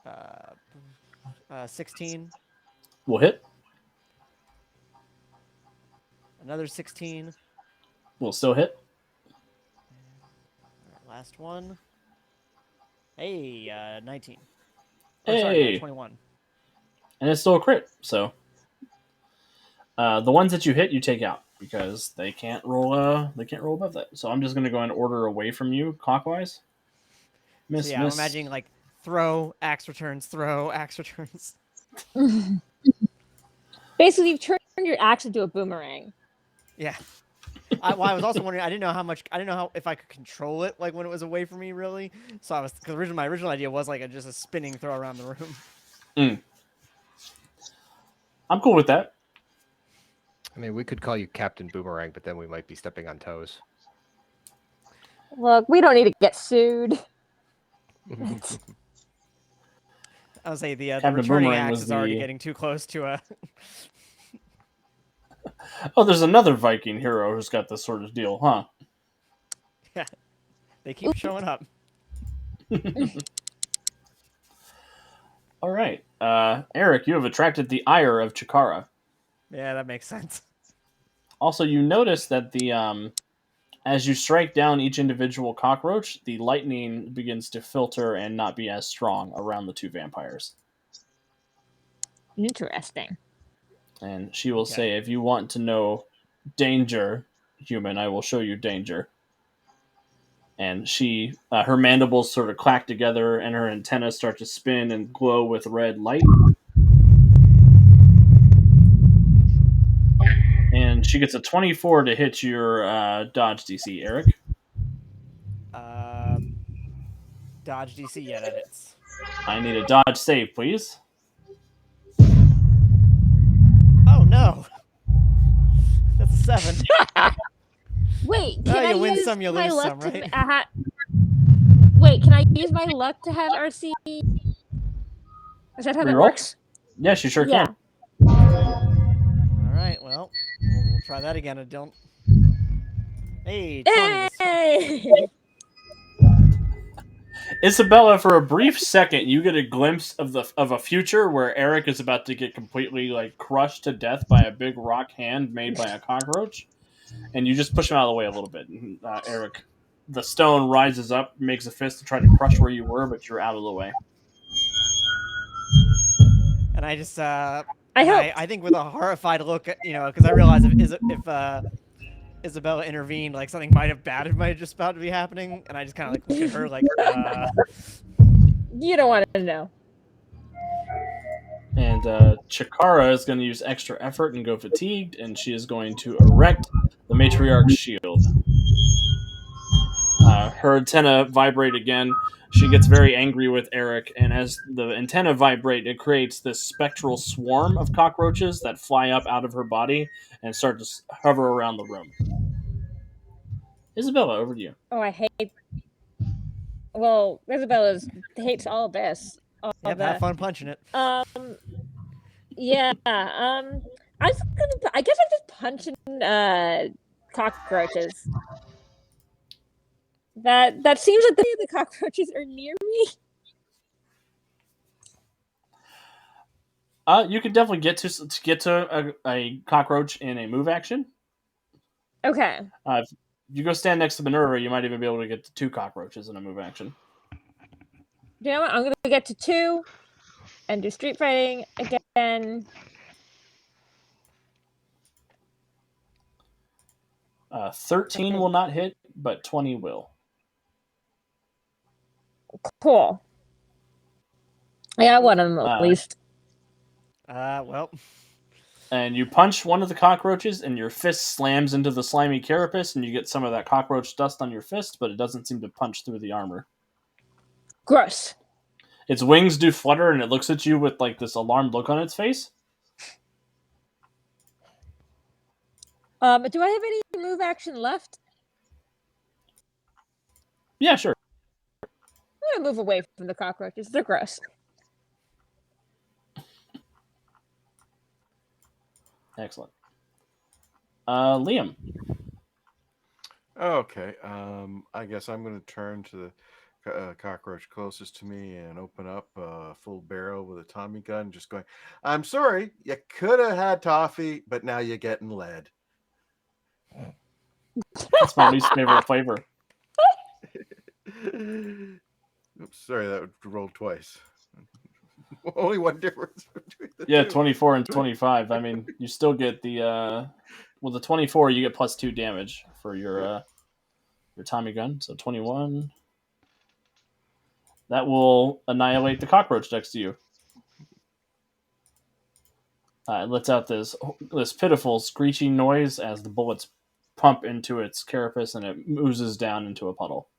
Uh, 16. Will hit. Another 16. Will still hit. All right, last one. Hey, 19. Or sorry, Hey. 21. And it's still a crit. So the ones that you hit, you take out because they can't roll. They can't roll above that. So I'm just gonna go in order away from you, clockwise. So Miss, yeah, I'm miss. imagining like throw, axe returns, throw, axe returns. Basically, you've turned your axe into a boomerang. Yeah. I was also wondering. I didn't know how much. I didn't know how if I could control it like when it was away from me, really. So I was because my original idea was like just a spinning throw around the room. Mm. I'm cool with that. I mean, we could call you Captain Boomerang, but then we might be stepping on toes. Look, we don't need to get sued. I would say the Captain returning Boomerang axe was is already the. getting too close to a. Oh, there's another Viking hero who's got this sort of deal, huh? Yeah, they keep showing up. All right, Eric, you have attracted the ire of Chikara. Yeah, that makes sense. Also, you notice that as you strike down each individual cockroach, the lightning begins to filter and not be as strong around the two vampires. Interesting. And she will Okay. say, "If you want to know danger, human, I will show you danger." And her mandibles sort of clack together, and her antennas start to spin and glow with red light. And she gets a 24 to hit your dodge DC, Eric. Uh, dodge DC. Yeah, that hits. I need a dodge save, please. Oh no, that's a 7. Wait, Oh, can I you win use some, you my lose luck some, to? right? Wait, can I use my luck to have RC? Is that how that Reroll? works? Yes, you sure Yeah. can. All right, well, we'll try that again. I don't. Hey, 20 this time. Hey! Isabella, for a brief second, you get a glimpse of a future where Eric is about to get completely crushed to death by a big rock hand made by a cockroach, and you just push him out of the way a little bit. And, Eric, the stone rises up, makes a fist to try to crush where you were, but you're out of the way. And I just I and hope. I think with a horrified look, because I realize if Isabella intervened, like something might have just about to be happening, and I just kind of like look at her like, You don't want to know. And Chikara is going to use extra effort and go fatigued, and she is going to erect the matriarch's shield. Her antenna vibrate again. She gets very angry with Eric, and as the antenna vibrate, it creates this spectral swarm of cockroaches that fly up out of her body and start to hover around the room. Isabella, over to you. Oh, I hate. Well, Isabella's hates all this. All "Yep, the. have fun punching it." Yeah. I was gonna. I guess I'm just punching cockroaches. That seems like the cockroaches are near me. You can definitely get to a cockroach in a move action. Okay. If you go stand next to Minerva, you might even be able to get to 2 cockroaches in a move action. You know what? I'm gonna get to 2 and do street fighting again. 13 will not hit, but 20 will. Cool. Yeah, one of them at least. Well, And you punch one of the cockroaches, and your fist slams into the slimy carapace, and you get some of that cockroach dust on your fist, but it doesn't seem to punch through the armor. Gross. Its wings do flutter, and it looks at you with this alarmed look on its face. Do I have any move action left? Yeah, sure. I'm gonna move away from the cockroaches. They're gross. Excellent. Liam. Okay. I guess I'm going to turn to the cockroach closest to me and open up a full barrel with a Tommy gun, just going, I'm sorry, you could have had toffee, but now you're getting lead. That's my least favorite flavor. Oops, sorry, that would roll twice. Only one difference between the Yeah, two. 24 and 25. I mean, you still get the the 24 you get plus 2 damage for your Tommy gun. So 21. That will annihilate the cockroach next to you. It lets out this pitiful screeching noise as the bullets pump into its carapace and it oozes down into a puddle.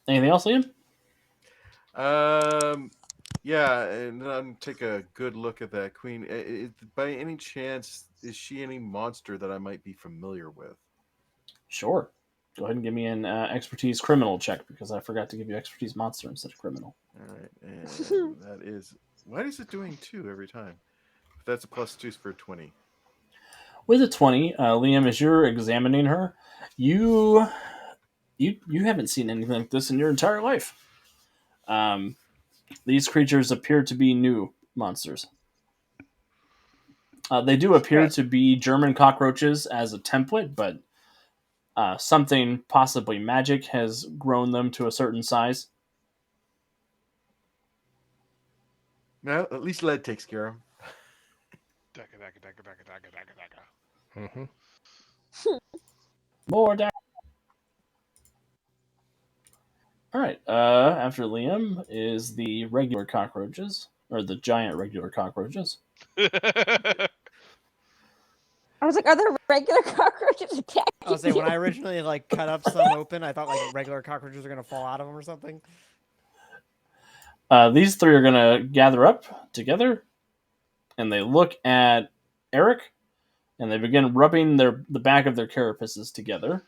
Anything else, Liam? Yeah, and then take a good look at that queen. By any chance, is she any monster that I might be familiar with? Sure. Go ahead and give me an expertise criminal check because I forgot to give you expertise monster instead of criminal. All right, and that is, why is it doing 2 every time? That's a +2 for 20. With a 20, Liam, as you're examining her, you haven't seen anything like this in your entire life. These creatures appear to be new monsters. They do appear Great. to be German cockroaches as a template, but something possibly magic has grown them to a certain size. Well, at least lead takes care of 'em. Daka, daka, daka, daka, daka, daka, daka. Mm-hmm. More down. All right. After Liam is the regular cockroaches, or the giant regular cockroaches. I was like, are there regular cockroaches attacking I was saying when you? I originally like cut up some open, I thought like regular cockroaches were gonna fall out of them or something. These three are gonna gather up together, and they look at Eric, and they begin rubbing the back of their carapaces together.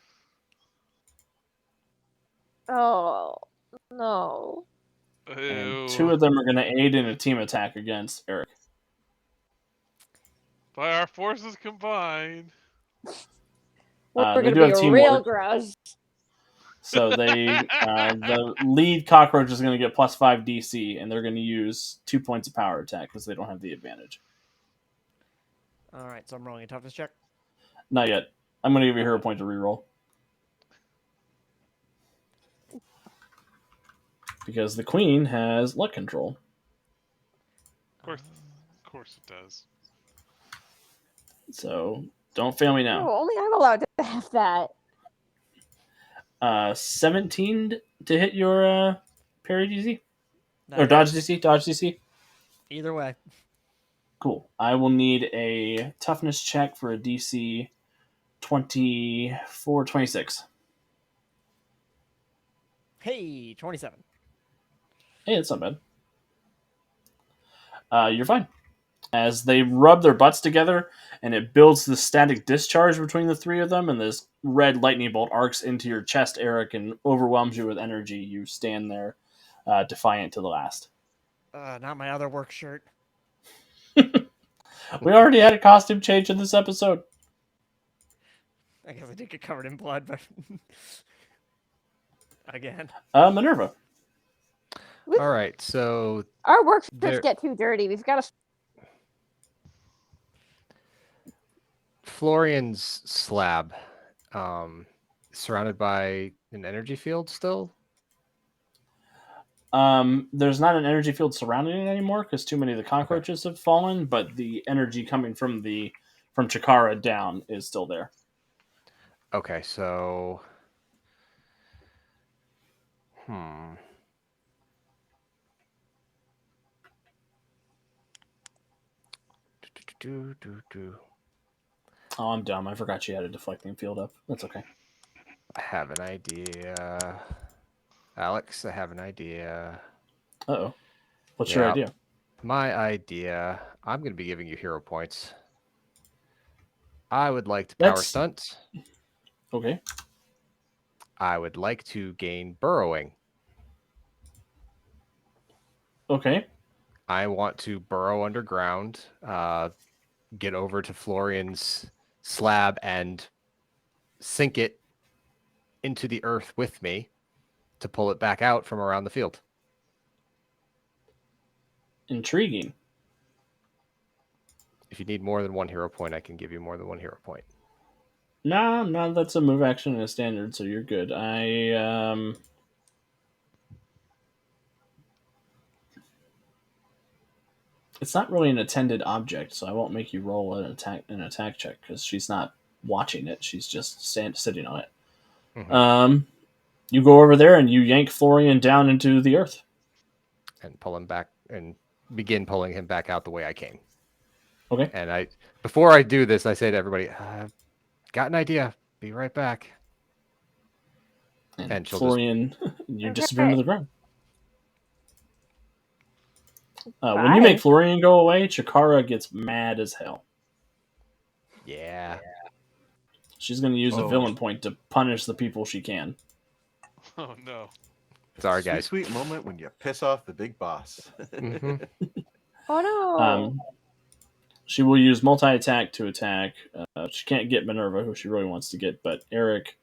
Oh no. And Ew. 2 of them are going to aid in a team attack against Eric. By our forces combined. We're They gonna do be have real teamwork, gross. so the lead cockroach is going to get +5 DC, and they're going to use 2 points of power attack because they don't have the advantage. All right, so I'm rolling a toughness check. Not yet. I'm going to give you her a point to reroll because the queen has luck control. Of course it does. So don't fail me now. No, only I'm allowed to have that. 17 to hit your parry DC That or dodge hits. DC. Dodge DC. Either way. Cool. I will need a toughness check for a DC 24, 26. Hey, 27. Hey, that's not bad. You're fine. As they rub their butts together, and it builds this static discharge between the 3 of them, and this red lightning bolt arcs into your chest, Eric, and overwhelms you with energy. You stand there, defiant to the last. Not my other work shirt. We already had a costume change in this episode. I guess I did get covered in blood, but again. Minerva. All right, so Our work There- shirts get too dirty. We've got to. Florian's slab, surrounded by an energy field still. There's not an energy field surrounding it anymore because too many of the cockroaches have fallen, but the energy coming from Chikara down is still there. Okay, so hmm. Oh, I'm dumb. I forgot she had a deflecting field up. That's okay. I have an idea. Alex, I have an idea. Uh-oh. What's your Yeah. idea? My idea, I'm going to be giving you hero points. I would like to power That's stunt. okay. I would like to gain burrowing. Okay. I want to burrow underground, get over to Florian's slab and sink it into the earth with me to pull it back out from around the field. Intriguing. If you need more than one hero point, I can give you more than one hero point. No, that's a move action and a standard, so you're good. It's not really an attended object, so I won't make you roll an attack check because she's not watching it. She's just sitting on it. Mm-hmm. You go over there and you yank Florian down into the earth. And pull him back and begin pulling him back out the way I came. Okay. And before I do this, I say to everybody, got an idea. Be right back. And And she'll Florian, you Okay. disappear into the ground. When you Bye. make Florian go away, Chikara gets mad as hell. Yeah. She's going to use a Oh. villain point to punish the people she can. Oh no. Sorry, Sweet, guys. sweet moment when you piss off the big boss. Mm-hmm. Oh no. She will use multi-attack to attack. She can't get Minerva, who she really wants to get, but Eric,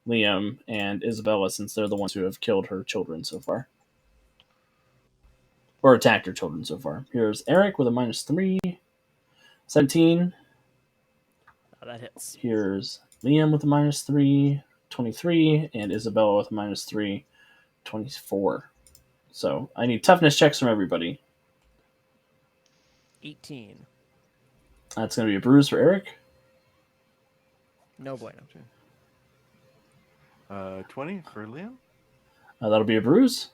Liam, and Isabella, since they're the ones who have killed her children so far. Or attacked her children so far. Here's Eric with a -3. 17. Oh, that hits. Here's Liam with a -3. 23. And Isabella with a -3. 24. So I need toughness checks from everybody. 18. That's going to be a bruise for Eric. No bueno. 20 for Liam. That'll be a bruise.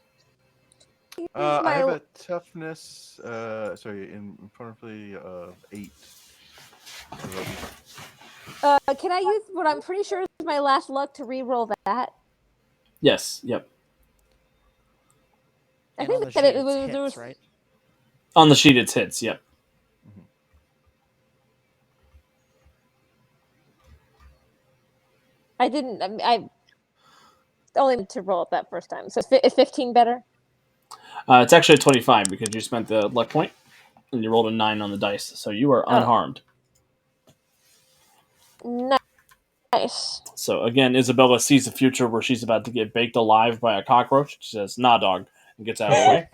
I have a toughness. In front of the 8. Can I use what I'm pretty sure is my last luck to re-roll that? Yes. Yep. I And think on the that sheet, it it's was hits, there was right? On the sheet, it's hits. Yep. I didn't. I only meant to roll it that first time. So is 15 better? It's actually a 25 because you spent the luck point and you rolled a 9 on the dice, so you are unharmed. Nice. So again, Isabella sees a future where she's about to get baked alive by a cockroach. She says, "Nah, dog," and gets out of the way.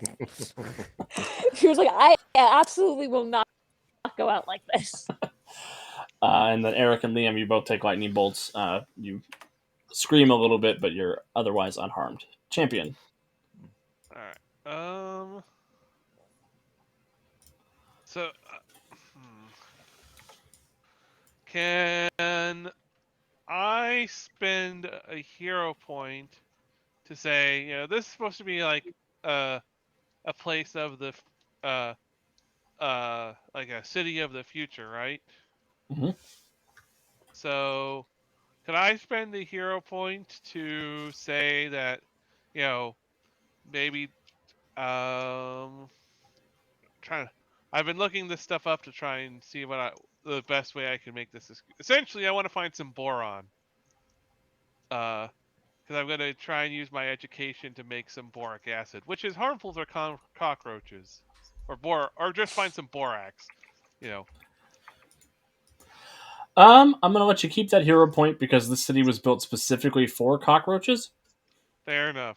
She was like, I absolutely will not go out like this. And then Eric and Liam, you both take lightning bolts. You scream a little bit, but you're otherwise unharmed. Champion. All right. So, can I spend a hero point to say, this is supposed to be like a place of the like a city of the future, right? Mhm. So, could I spend the hero point to say that, maybe trying to, I've been looking this stuff up to try and see the best way I can make this. Essentially, I want to find some boron. Because I'm going to try and use my education to make some boric acid, which is harmful to cockroaches, or just find some borax. I'm gonna let you keep that hero point because this city was built specifically for cockroaches, Fair enough.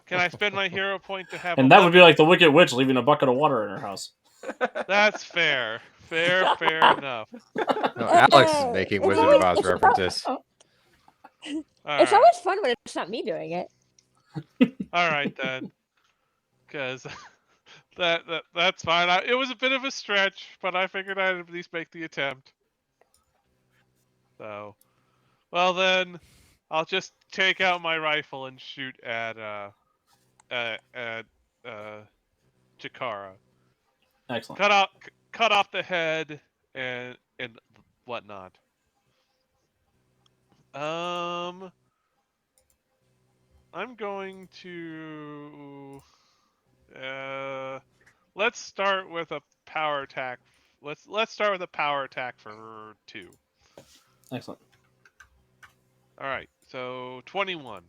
Can I spend my hero point to have and that would be like the Wicked Witch leaving a bucket of water in her house. That's fair. Fair enough. No, Alex is Hey, making it's Wizard always- of Oz it's references. All It's right. always fun when it's not me doing it. All right then. Because that's fine. It was a bit of a stretch, but I figured I'd at least make the attempt. So, well then, I'll just take out my rifle and shoot at Chikara. Excellent. Cut off the head and whatnot. I'm going to let's start with a power attack. Let's start with a power attack for 2. Excellent. All right, so 21.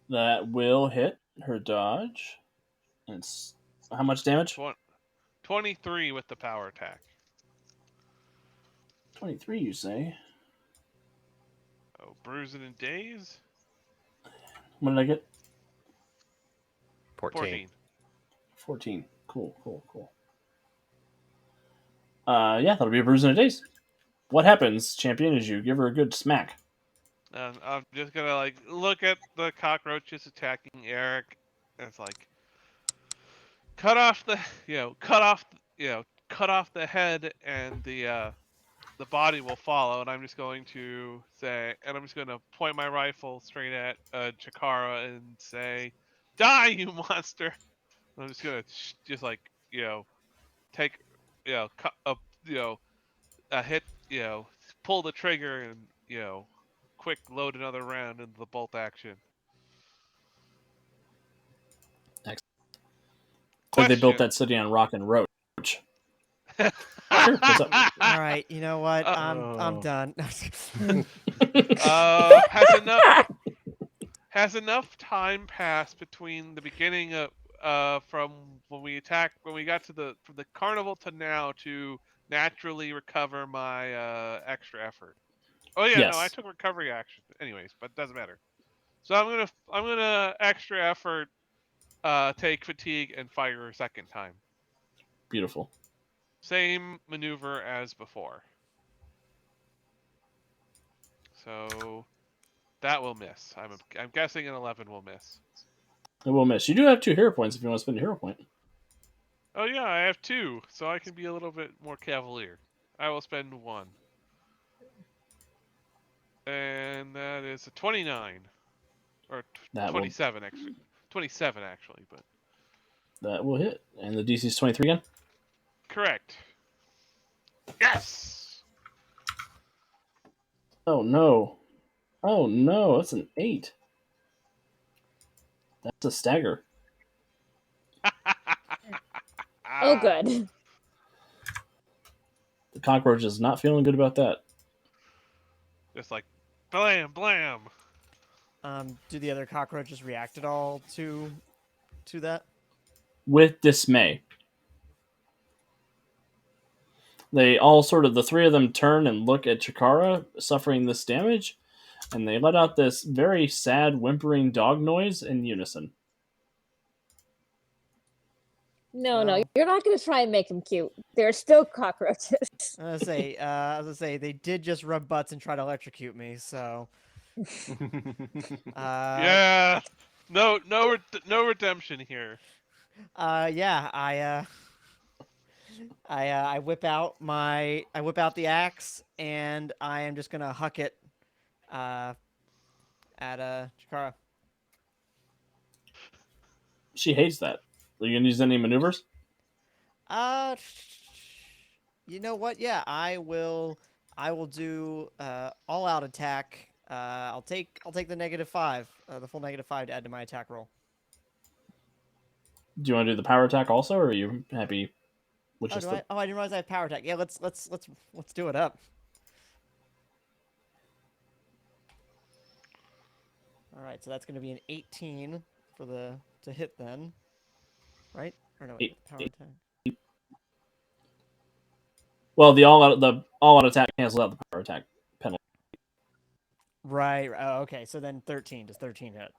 That will hit her dodge. And it's how much damage? 23 with the power attack. 23, you say? Oh, bruising and daze. What did I get? 14. 14. Cool. Yeah, that'll be a bruise in a daze. What happens, champion, is you give her a good smack. I'm just gonna like look at the cockroaches attacking Eric. And it's like cut off the cut off the head, and the body will follow. And I'm just going to say, and I'm just going to point my rifle straight at Chikara and say, "Die, you monster!" And I'm just gonna just like take cut up a hit pull the trigger and quick load another round into the bolt action. Excellent. So they built Question. that city on rock and roach. Sure, what's up? All right, you know what? Oh. I'm done. Has enough time passed between the beginning of from when we got to from the carnival to now to naturally recover my extra effort. Oh yeah, no, I Yes. took recovery action anyways, but it doesn't matter. So I'm gonna extra effort take fatigue and fire a second time. Beautiful. Same maneuver as before. So that will miss. I'm guessing an 11 will miss. It will miss. You do have 2 hero points if you want to spend a hero point. Oh yeah, I have 2, so I can be a little bit more cavalier. I will spend 1. And that is a 29. Or That 27 actually. 27 actually, but that will hit. And the DC is 23 again? correct. Yes. Oh no. Oh no, that's an 8. That's a stagger. Oh, good. The cockroach is not feeling good about that. Just like blam blam. Do the other cockroaches react at all to that? With dismay. They all the 3 of them turn and look at Chikara suffering this damage, and they let out this very sad whimpering dog noise in unison. No, Well, you're not going to try and make them cute. They're still cockroaches. I was gonna say they did just rub butts and try to electrocute me. So, Yeah. No redemption here. yeah, I whip out the axe and I am just gonna huck it, at Chikara. She hates that. Are you going to use any maneuvers? Uh, you know what? Yeah, I will. I will do all out attack. I'll take the -5, the full -5 to add to my attack roll. Do you want to do the power attack also, or are you happy with Oh, just I didn't realize I have power attack. Yeah, let's do it up. All right, so that's going to be an 18 to hit then, right? Or no, wait, power attack. Well, the all out attack cancels out the power attack penalty. Right. Oh, okay. So then 13. Does 13 hit?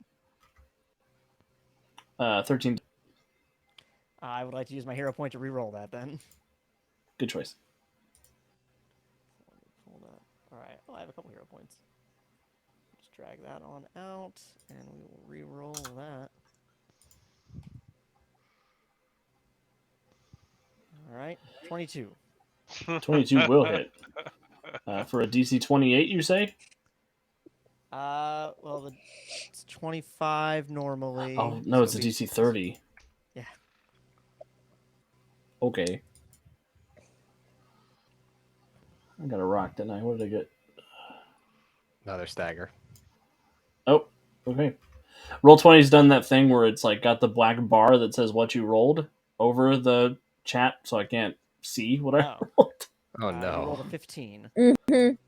13. I would like to use my hero point to reroll that then. Good choice. Hold up. All right. Oh, I have a couple hero points. Just drag that on out, and we will re-roll that. All right, 22. 22 will hit. For a DC 28, you say? Well, it's 25 normally. Oh, no, so it's a DC 30. Yeah. Okay. I got a rock, didn't I? What did I get? Another stagger. Oh, okay. Roll20's done that thing where it's like got the black bar that says what you rolled over the chat, so I can't see what I rolled. Oh You rolled no. a 15. Mhm.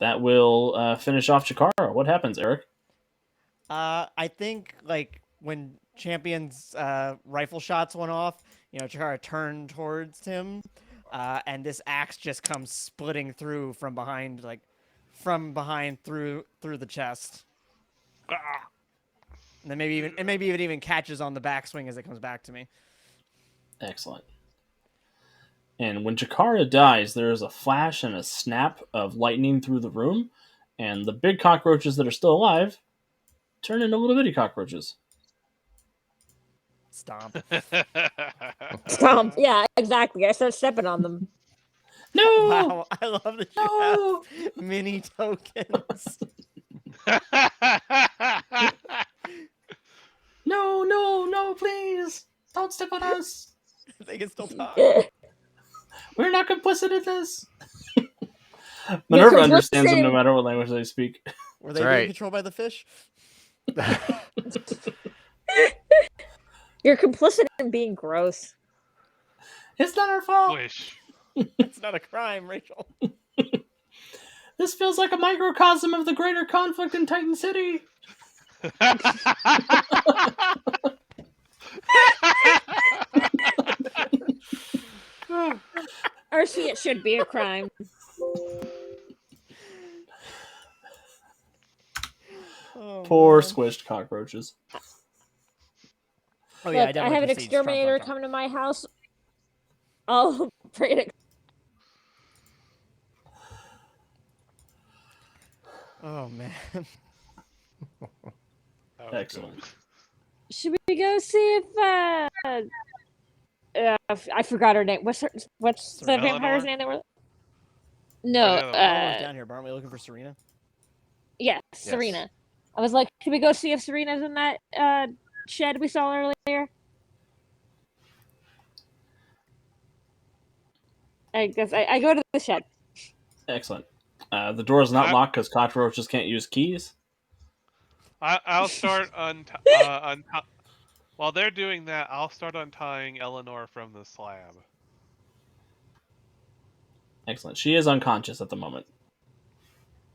that will finish off Chikara. What happens, Eric? I think like when Champion's rifle shots went off, Chikara turned towards him, and this axe just comes splitting through from behind, through the chest, Ah! and then maybe it even catches on the backswing as it comes back to me. Excellent. And when Chikara dies, there is a flash and a snap of lightning through the room, and the big cockroaches that are still alive turn into little bitty cockroaches. Stomp. Stomp. Yeah, exactly. I start stepping on them. No! Wow, I love that you No! have mini tokens. No, no, no, please! Don't step on us! They can still talk. We're not complicit in this! You're Minerva understands them complicit no in- matter what language they speak. Were That's they being right. controlled by the fish? You're complicit in being gross. It's not our fault! Squish. It's not a crime, Rachel. This feels like a microcosm of the greater conflict in Titan City! Or see, it should be a crime. Oh, Poor man. squished cockroaches. Oh yeah, I Look, I definitely have an prestige Trump on exterminator top. come to my house. I'll pray to. Oh man. That was Excellent. good. Should we go see if I forgot her name. What's the Serena? vampire's Eleanor? name that we're? Or No, the other one? Eleanor's down here, but aren't we looking for Serena? yes, Serena. I was like, should we go see if Serena's in that shed we saw earlier? I guess I go to the shed. Excellent. The door is not I- locked because cockroaches can't use keys. I'll start while they're doing that, I'll start untying Eleanor from the slab. Excellent. She is unconscious at the moment.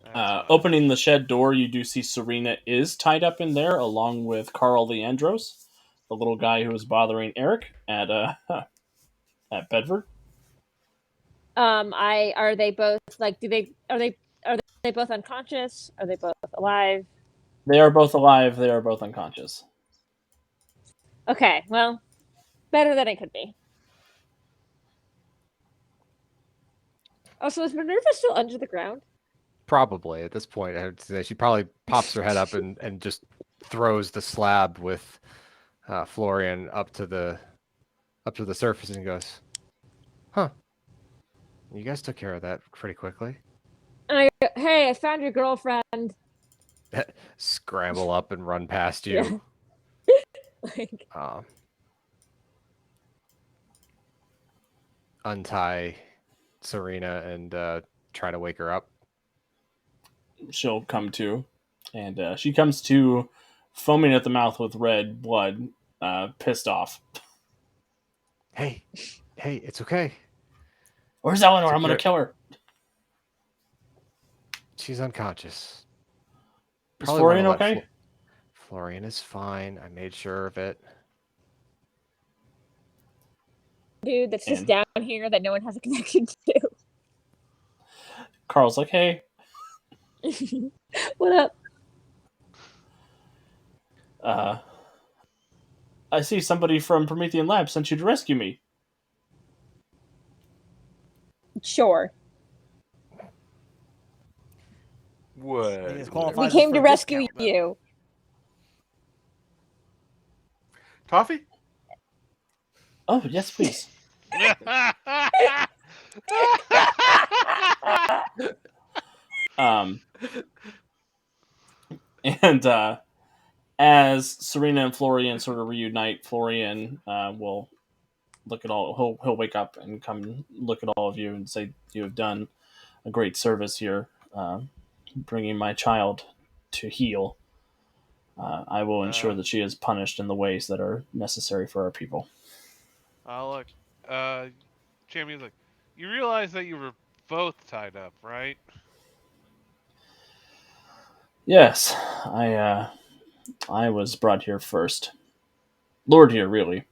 That's fine. Opening the shed door, you do see Serena is tied up in there, along with Carl Leandros, the little guy who was bothering Eric at at Bedford. Are they both like? Are they both unconscious? Are they both alive? They are both alive. They are both unconscious. Okay, well, better than it could be. Oh, so is Minerva still under the ground? Probably at this point, I would say she probably pops her head up and just throws the slab with Florian up to the surface and goes, "Huh? You guys took care of that pretty quickly." And I go, hey, I found your girlfriend. Scramble up and run past you. Yeah. Like, Untie Serena and try to wake her up. She'll come to, and she comes to, foaming at the mouth with red blood, pissed off. Hey, it's okay. Where's Eleanor? Took I'm gonna care- kill her. She's unconscious. Is Probably Florian wanna let okay? Florian is fine. I made sure of it. dude, that's just And- down here that no one has a connection to. Carl's like, hey, What up? I see somebody from Promethean Labs sent you to rescue me. Sure. What? I think this We qualifies came for to a rescue discount, then. you. Toffee? Oh, yes, please. Um, and as Serena and Florian sort of reunite, Florian will look at all. He'll wake up and come look at all of you and say, "You have done a great service here, bringing my child to heal. I will ensure that she is punished in the ways that are necessary for our people." Look, Champion's like, you realize that you were both tied up, right? Yes, I was brought here first. Lord here, really.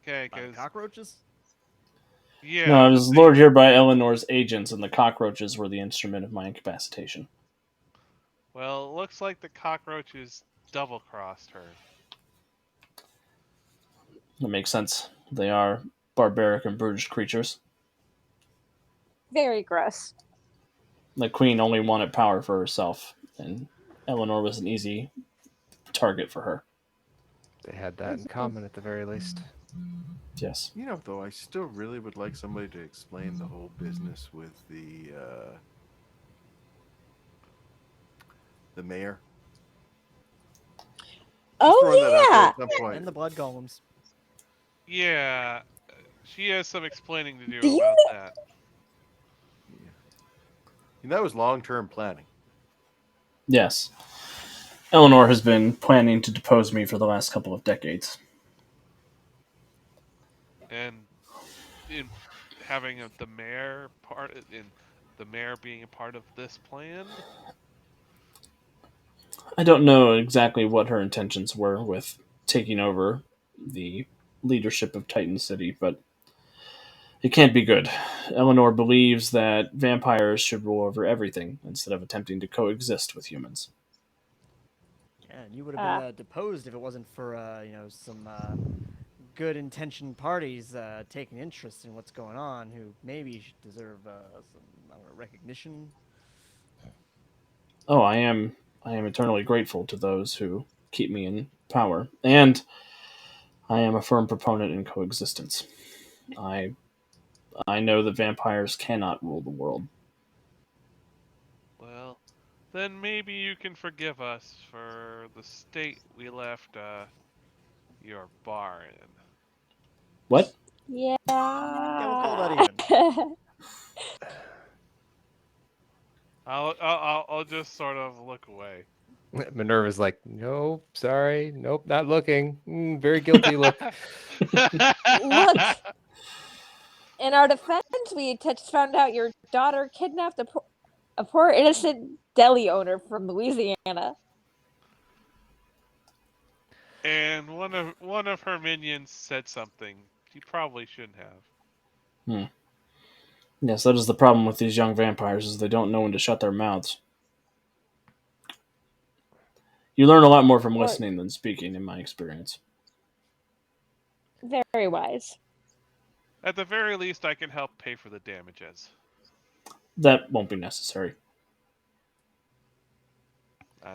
Okay, By the because cockroaches? No, yeah, I the was lured thing. here by Eleanor's agents, and the cockroaches were the instrument of my incapacitation. Well, it looks like the cockroaches double crossed her. That makes sense. They are barbaric and brutish creatures. Very gross. The queen only wanted power for herself, and Eleanor was an easy target for her. They had that in common at the very least. Yes. Though, I still really would like somebody to explain the whole business with the mayor. Just throwing that Oh out there yeah. at some point. And the blood golems. Yeah, she has some explaining to Do do you about know? that. Yeah. And that was long-term planning. Yes. Eleanor has been planning to depose me for the last couple of decades. And in having the mayor part in the mayor being a part of this plan. I don't know exactly what her intentions were with taking over the leadership of Titan City, but it can't be good. Eleanor believes that vampires should rule over everything instead of attempting to coexist with humans. Yeah, and you would have been Uh, deposed if it wasn't for some good intentioned parties taking interest in what's going on, who maybe should deserve some I don't know, recognition. Oh, I am eternally grateful to those who keep me in power, and I am a firm proponent in coexistence. I I know that vampires cannot rule the world. Well, then maybe you can forgive us for the state we left your bar in. What? yeah. Yeah, we'll call that even. I'll just sort of look away. Minerva's like, nope, sorry, nope, not looking. Very guilty look. Look, in our defense, we just found out your daughter kidnapped a poor innocent deli owner from Louisiana. And one of her minions said something she probably shouldn't have. Hmm. Yes, that is the problem with these young vampires is they don't know when to shut their mouths. You learn a lot more from Or listening than speaking, in my experience. very wise. At the very least, I can help pay for the damages. That won't be necessary.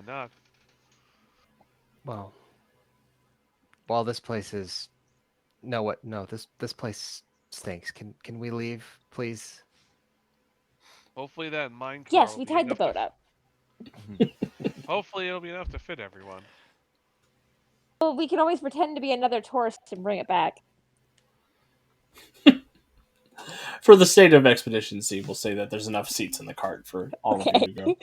Not. Well, while this place is no, what? No, this place stinks. Can we leave, please? Hopefully that mine car Yes, will we be tied the enough to. boat up. Hopefully it'll be enough to fit everyone. Well, we can always pretend to be another tourist and bring it back. For the state of Expedition C, we'll say that there's enough seats in the cart for all of you Okay. to go. You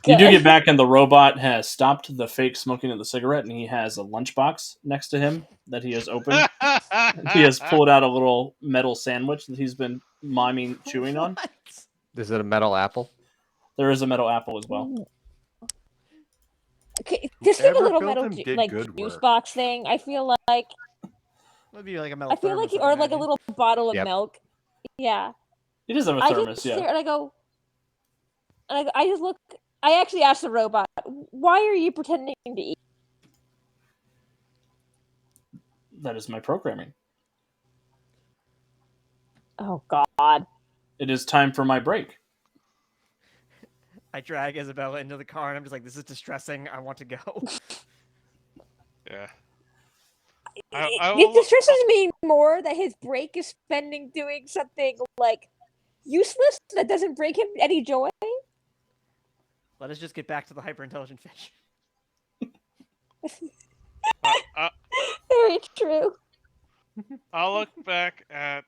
do Good. get back, and the robot has stopped the fake smoking of the cigarette, and he has a lunchbox next to him that he has opened. He has pulled out a little metal sandwich that he's been miming chewing on. What? Is it a metal apple? There is a metal apple as well. Okay, just like a Whoever little built metal him did like good juice work. box thing. I feel like Would be like a metal I feel like thermos, I'd or like a imagine. little bottle of Yep. milk. Yeah. It does have a I thermos, just yeah. stare and I go, and I just look. I actually asked the robot, "Why are you pretending to eat?" That is my programming. Oh God! It is time for my break. I drag Isabella into the car, and I'm just like, "This is distressing. I want to go." Yeah. It distresses me more that his break is spending doing something like useless that doesn't bring him any joy. Let us just get back to the hyper intelligent fish. Very true. I'll look back at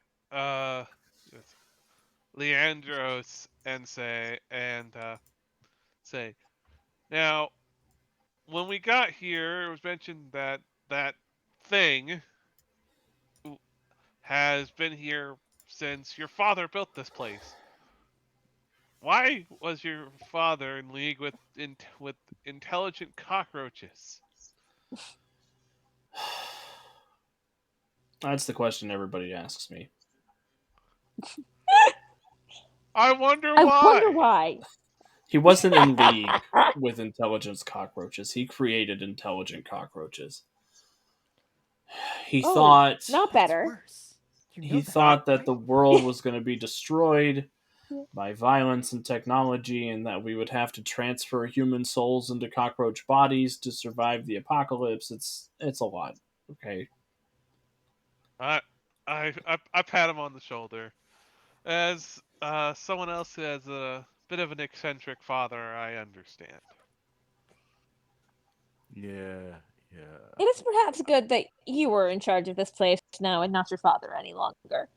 Leandros and say, now when we got here, it was mentioned that that thing has been here since your father built this place. Why was your father in league with intelligent cockroaches? That's the question everybody asks me. I wonder I wonder why. why. He wasn't in league with intelligence cockroaches. He created intelligent cockroaches. He Oh, thought not That's better. worse. You know he that, thought that right? the world was going to be destroyed Yeah. by violence and technology, and that we would have to transfer human souls into cockroach bodies to survive the apocalypse. It's a lot. Okay. I I pat him on the shoulder. As someone else who has a bit of an eccentric father, I understand. Yeah, yeah. It is perhaps good that you were in charge of this place now and not your father any longer.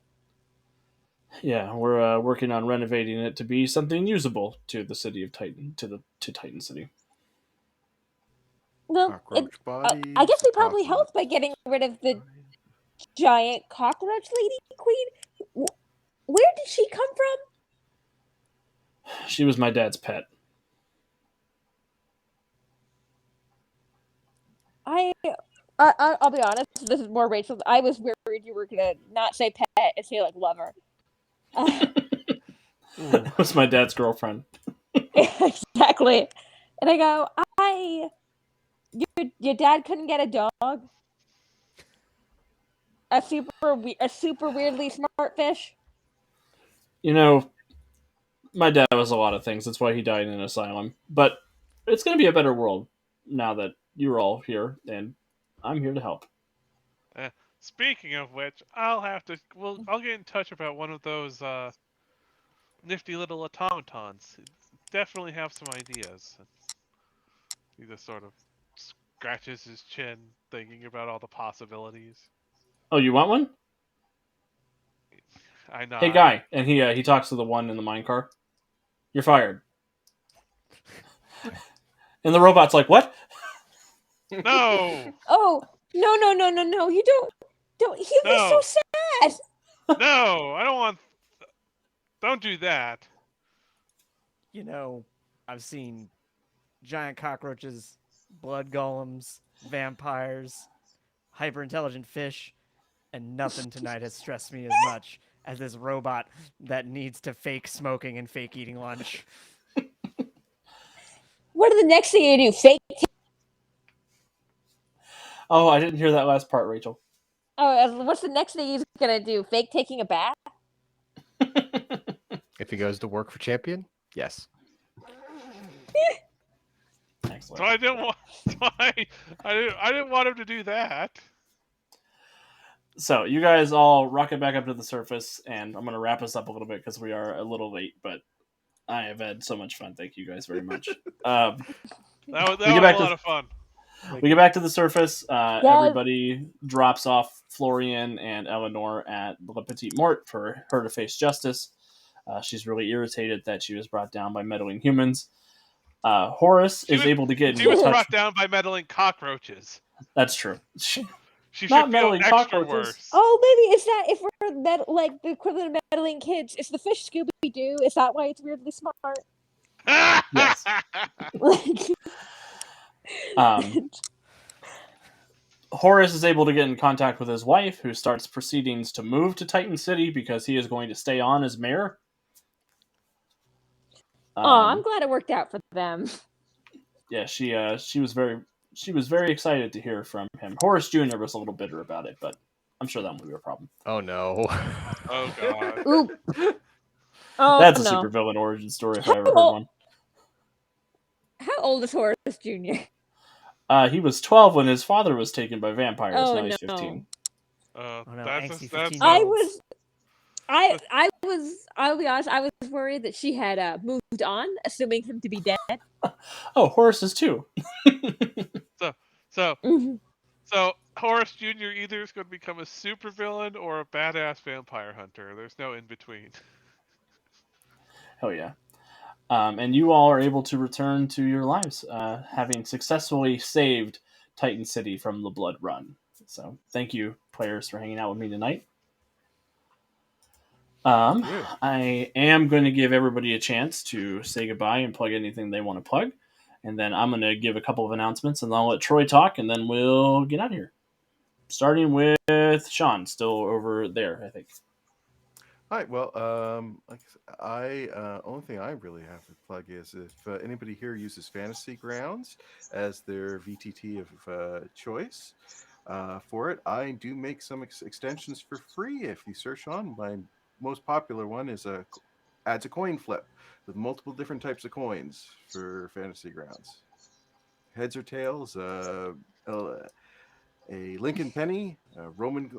Yeah, we're working on renovating it to be something usable to the city of Titan, to Titan City. Well, Cockroach I guess bodies, we probably helped by apocalypse. getting rid of the Bodies. giant cockroach lady queen. Where did she come from? She was my dad's pet. I, I'll be honest. This is more Rachel. I was worried you were gonna not say pet and say like lover. Ooh. It was my dad's girlfriend. Exactly. And I go, your dad couldn't get a dog, a super weirdly smart fish. You know, my dad was a lot of things. That's why he died in an asylum. But it's going to be a better world now that you're all here, and I'm here to help. Uh, Speaking of which, I'll get in touch about one of those nifty little automatons. Definitely have some ideas. He just sort of scratches his chin, thinking about all the possibilities. Oh, you want one? I Hey, nod. guy, and he talks to the one in the mine car. You're fired. And the robot's like, "What?" No, Oh no! You don't. He looks so no, sad. no! I don't want. Don't do that. You know, I've seen giant cockroaches, blood golems, vampires, hyper intelligent fish, and nothing tonight has stressed me as much as this robot that needs to fake smoking and fake eating lunch. What are the next thing you do? Fake? Oh, I didn't hear that last part, Rachel. What's the next thing he's gonna do? Fake taking a bath? If he goes to work for Champion, yes. So Excellent. I didn't want. So I didn't want him to do that. So you guys all rocket back up to the surface, and I'm going to wrap us up a little bit because we are a little late. But I have had so much fun. Thank you guys very much. Um, we That get was a back lot to of fun. we get back to the surface. Yes. Everybody drops off Florian and Eleanor at Le Petit Mort for her to face justice. She's really irritated that she was brought down by meddling humans. Horace She is was able to get she in was touch. brought down by meddling cockroaches. That's true. She should Not feel meddling extra cockroaches. worse. Oh, maybe it's not. If we're like the equivalent of meddling kids, it's the fish Scooby Doo. Is that why it's weirdly smart? Yes. Like, Horace is able to get in contact with his wife, who starts proceedings to move to Titan City because he is going to stay on as mayor. I'm glad it worked out for them. Yeah, she was very excited to hear from him. Horace Jr. was a little bitter about it, but I'm sure that won't be a problem. Oh no. Oh god. Oop. Oh That's a no. supervillain origin story if I How ever heard old, one. how old is Horace Jr.? He was 12 when his father was taken by vampires. Oh Now he's no. 15. Oh no, That's angsty that's 15 I year a olds. was I'll be honest, I was worried that she had moved on, assuming him to be dead. Oh, Horace is too. so so Mhm. so Horace Jr. either is going to become a supervillain or a badass vampire hunter. There's no in between. Hell yeah. And you all are able to return to your lives, having successfully saved Titan City from the Blood Run. So, thank you, players, for hanging out with me tonight. Yeah. I am going to give everybody a chance to say goodbye and plug anything they want to plug. And then I'm going to give a couple of announcements and I'll let Troy talk and then we'll get out of here. Starting with Sean, still over there, I think. All right. Well, like only thing I really have to plug is if anybody here uses Fantasy Grounds as their VTT of choice for it, I do make some extensions for free. If you search on, my most popular one is adds a coin flip with multiple different types of coins for Fantasy Grounds. Heads or tails, a Lincoln penny, a Roman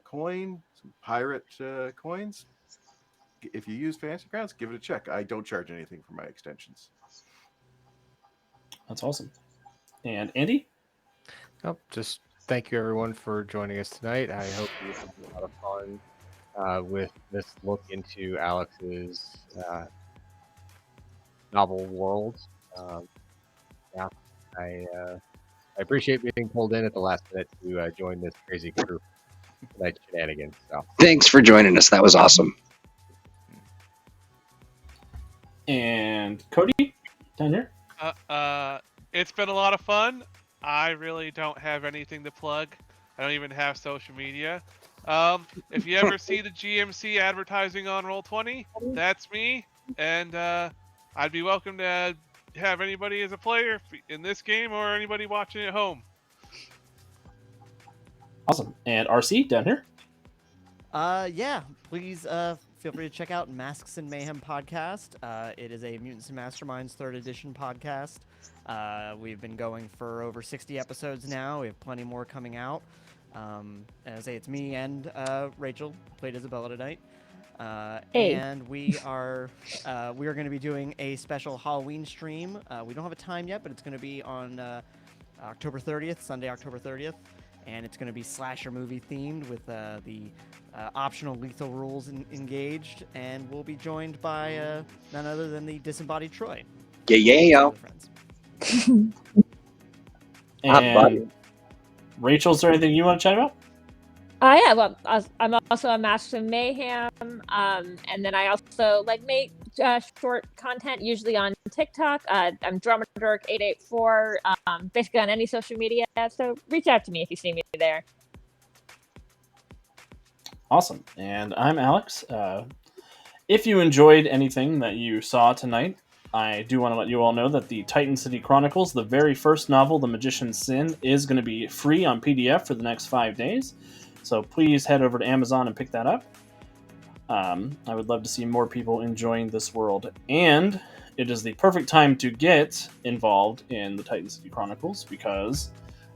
coin, some pirate coins. If you use Fantasy Grounds, give it a check. I don't charge anything for my extensions. That's awesome. And Andy? Oh, just thank you everyone for joining us tonight. I hope you had a lot of fun with this look into Alex's novel world. Yeah, I appreciate being pulled in at the last minute to join this crazy crew tonight shenanigans. So Thanks for joining us. That was awesome. And Cody, down here. It's been a lot of fun. I really don't have anything to plug. I don't even have social media. If you ever see the GMC advertising on Roll20, that's me, and I'd be welcome to have anybody as a player in this game or anybody watching at home. Awesome. And RC, down here. Yeah, please feel free to check out Masks and Mayhem podcast. It is a Mutants and Masterminds 3rd edition podcast. We've been going for over 60 episodes now. We have plenty more coming out. And I say it's me and Rachel, played Isabella tonight. Hey. And we are going to be doing a special Halloween stream. We don't have a time yet, but it's going to be on October 30th, Sunday, October 30th. And it's going to be slasher movie themed with the optional lethal rules engaged. And we'll be joined by none other than the disembodied Troy. Yeah. And Rachel, is there anything you want to chat about? Yeah, well, I'm also a Master of Mayhem, and then I also make short content, usually on TikTok. I'm Dramaturg884, basically on any social media. So reach out to me if you see me there. Awesome. And I'm Alex. If you enjoyed anything that you saw tonight, I do want to let you all know that the Titan City Chronicles, the very first novel, The Magician's Sin, is going to be free on PDF for the next 5 days. So please head over to Amazon and pick that up. I would love to see more people enjoying this world. And it is the perfect time to get involved in the Titan City Chronicles because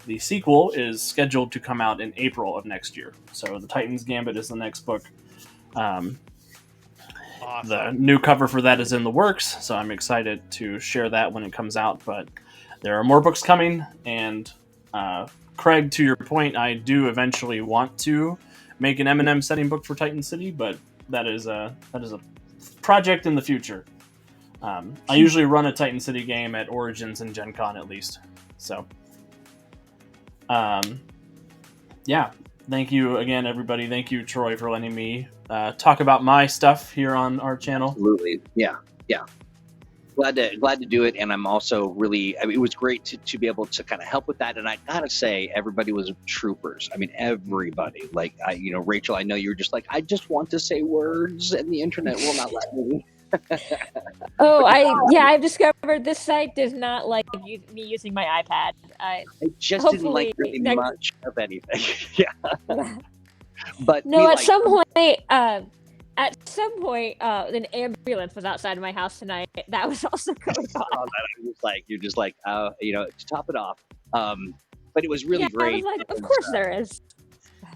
the sequel is scheduled to come out in April of next year. So the Titan's Gambit is the next book. Awesome. The new cover for that is in the works, so I'm excited to share that when it comes out. But there are more books coming, and Craig, to your point, I do eventually want to make an M&M setting book for Titan City, but that is a project in the future. I usually run a Titan City game at Origins and Gen Con at least. So, yeah. Thank you again, everybody. Thank you, Troy, for letting me talk about my stuff here on our channel. Absolutely. Yeah. Glad to do it, and I'm also really. I mean, it was great to be able to kind of help with that. And I gotta say, everybody was troopers. I mean, everybody. Rachel, I know you were just like, I just want to say words, and the internet will not let me. I've discovered this site does not like me using my iPad. I just didn't like really much of anything. Yeah. But no, at some point, an ambulance was outside of my house tonight. That was also going on. You're just like, to top it off. But it was really great. I was like, of course there is.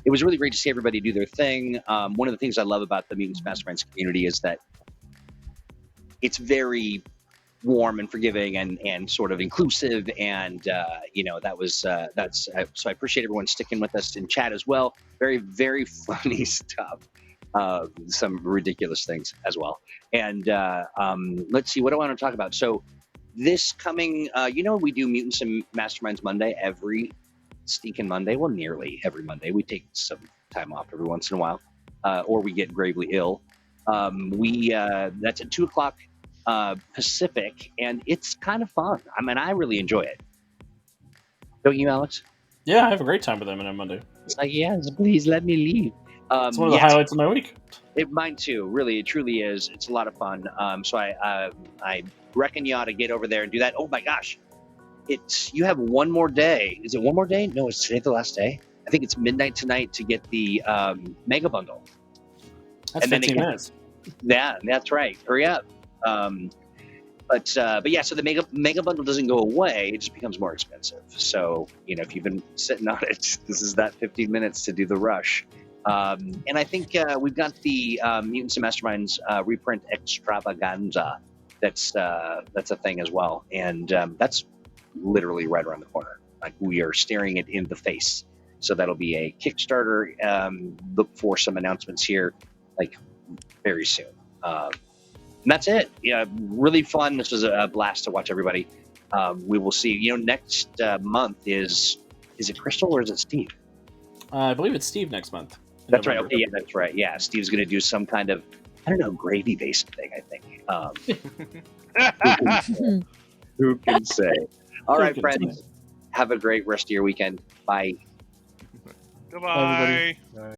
It was really great to see everybody do their thing. One of the things I love about the Mutants Masterminds community is that it's very warm and forgiving and sort of inclusive. And, so I appreciate everyone sticking with us in chat as well. Very, very funny stuff. Some ridiculous things as well. And let's see, what do I want to talk about? So this coming, we do Mutants and Masterminds Monday every stinking Monday. Well, nearly every Monday. We take some time off every once in a while. or we get gravely ill. That's at 2:00 Pacific, and it's kind of fun. I mean, I really enjoy it. Don't you, Alex? Yeah, I have a great time with them on Monday. It's like, yes, please let me leave. It's one of the highlights of my week. Mine too. Really, it truly is. It's a lot of fun. So I reckon you ought to get over there and do that. Oh my gosh, you have one more day. Is it one more day? No, is today the last day? I think it's midnight tonight to get the mega bundle. That's And then 15 minutes. Yeah, that's right. Hurry up. But yeah, so the mega bundle doesn't go away; it just becomes more expensive. So if you've been sitting on it, this is that 15 minutes to do the rush. And I think we've got the Mutants and Masterminds reprint extravaganza. That's a thing as well, and that's literally right around the corner. Like, we are staring it in the face. So that'll be a Kickstarter. Look for some announcements here, like, very soon. And that's it. Yeah, really fun. This was a blast to watch everybody. We will see. Next month is it Crystal or is it Steve? I believe it's Steve next month. That's right. Okay, yeah, that's right. Yeah, Steve's going to do some kind of, I don't know, gravy-based thing, I think. Who can say? All right, friends. Have a great rest of your weekend. Bye. Goodbye. Bye.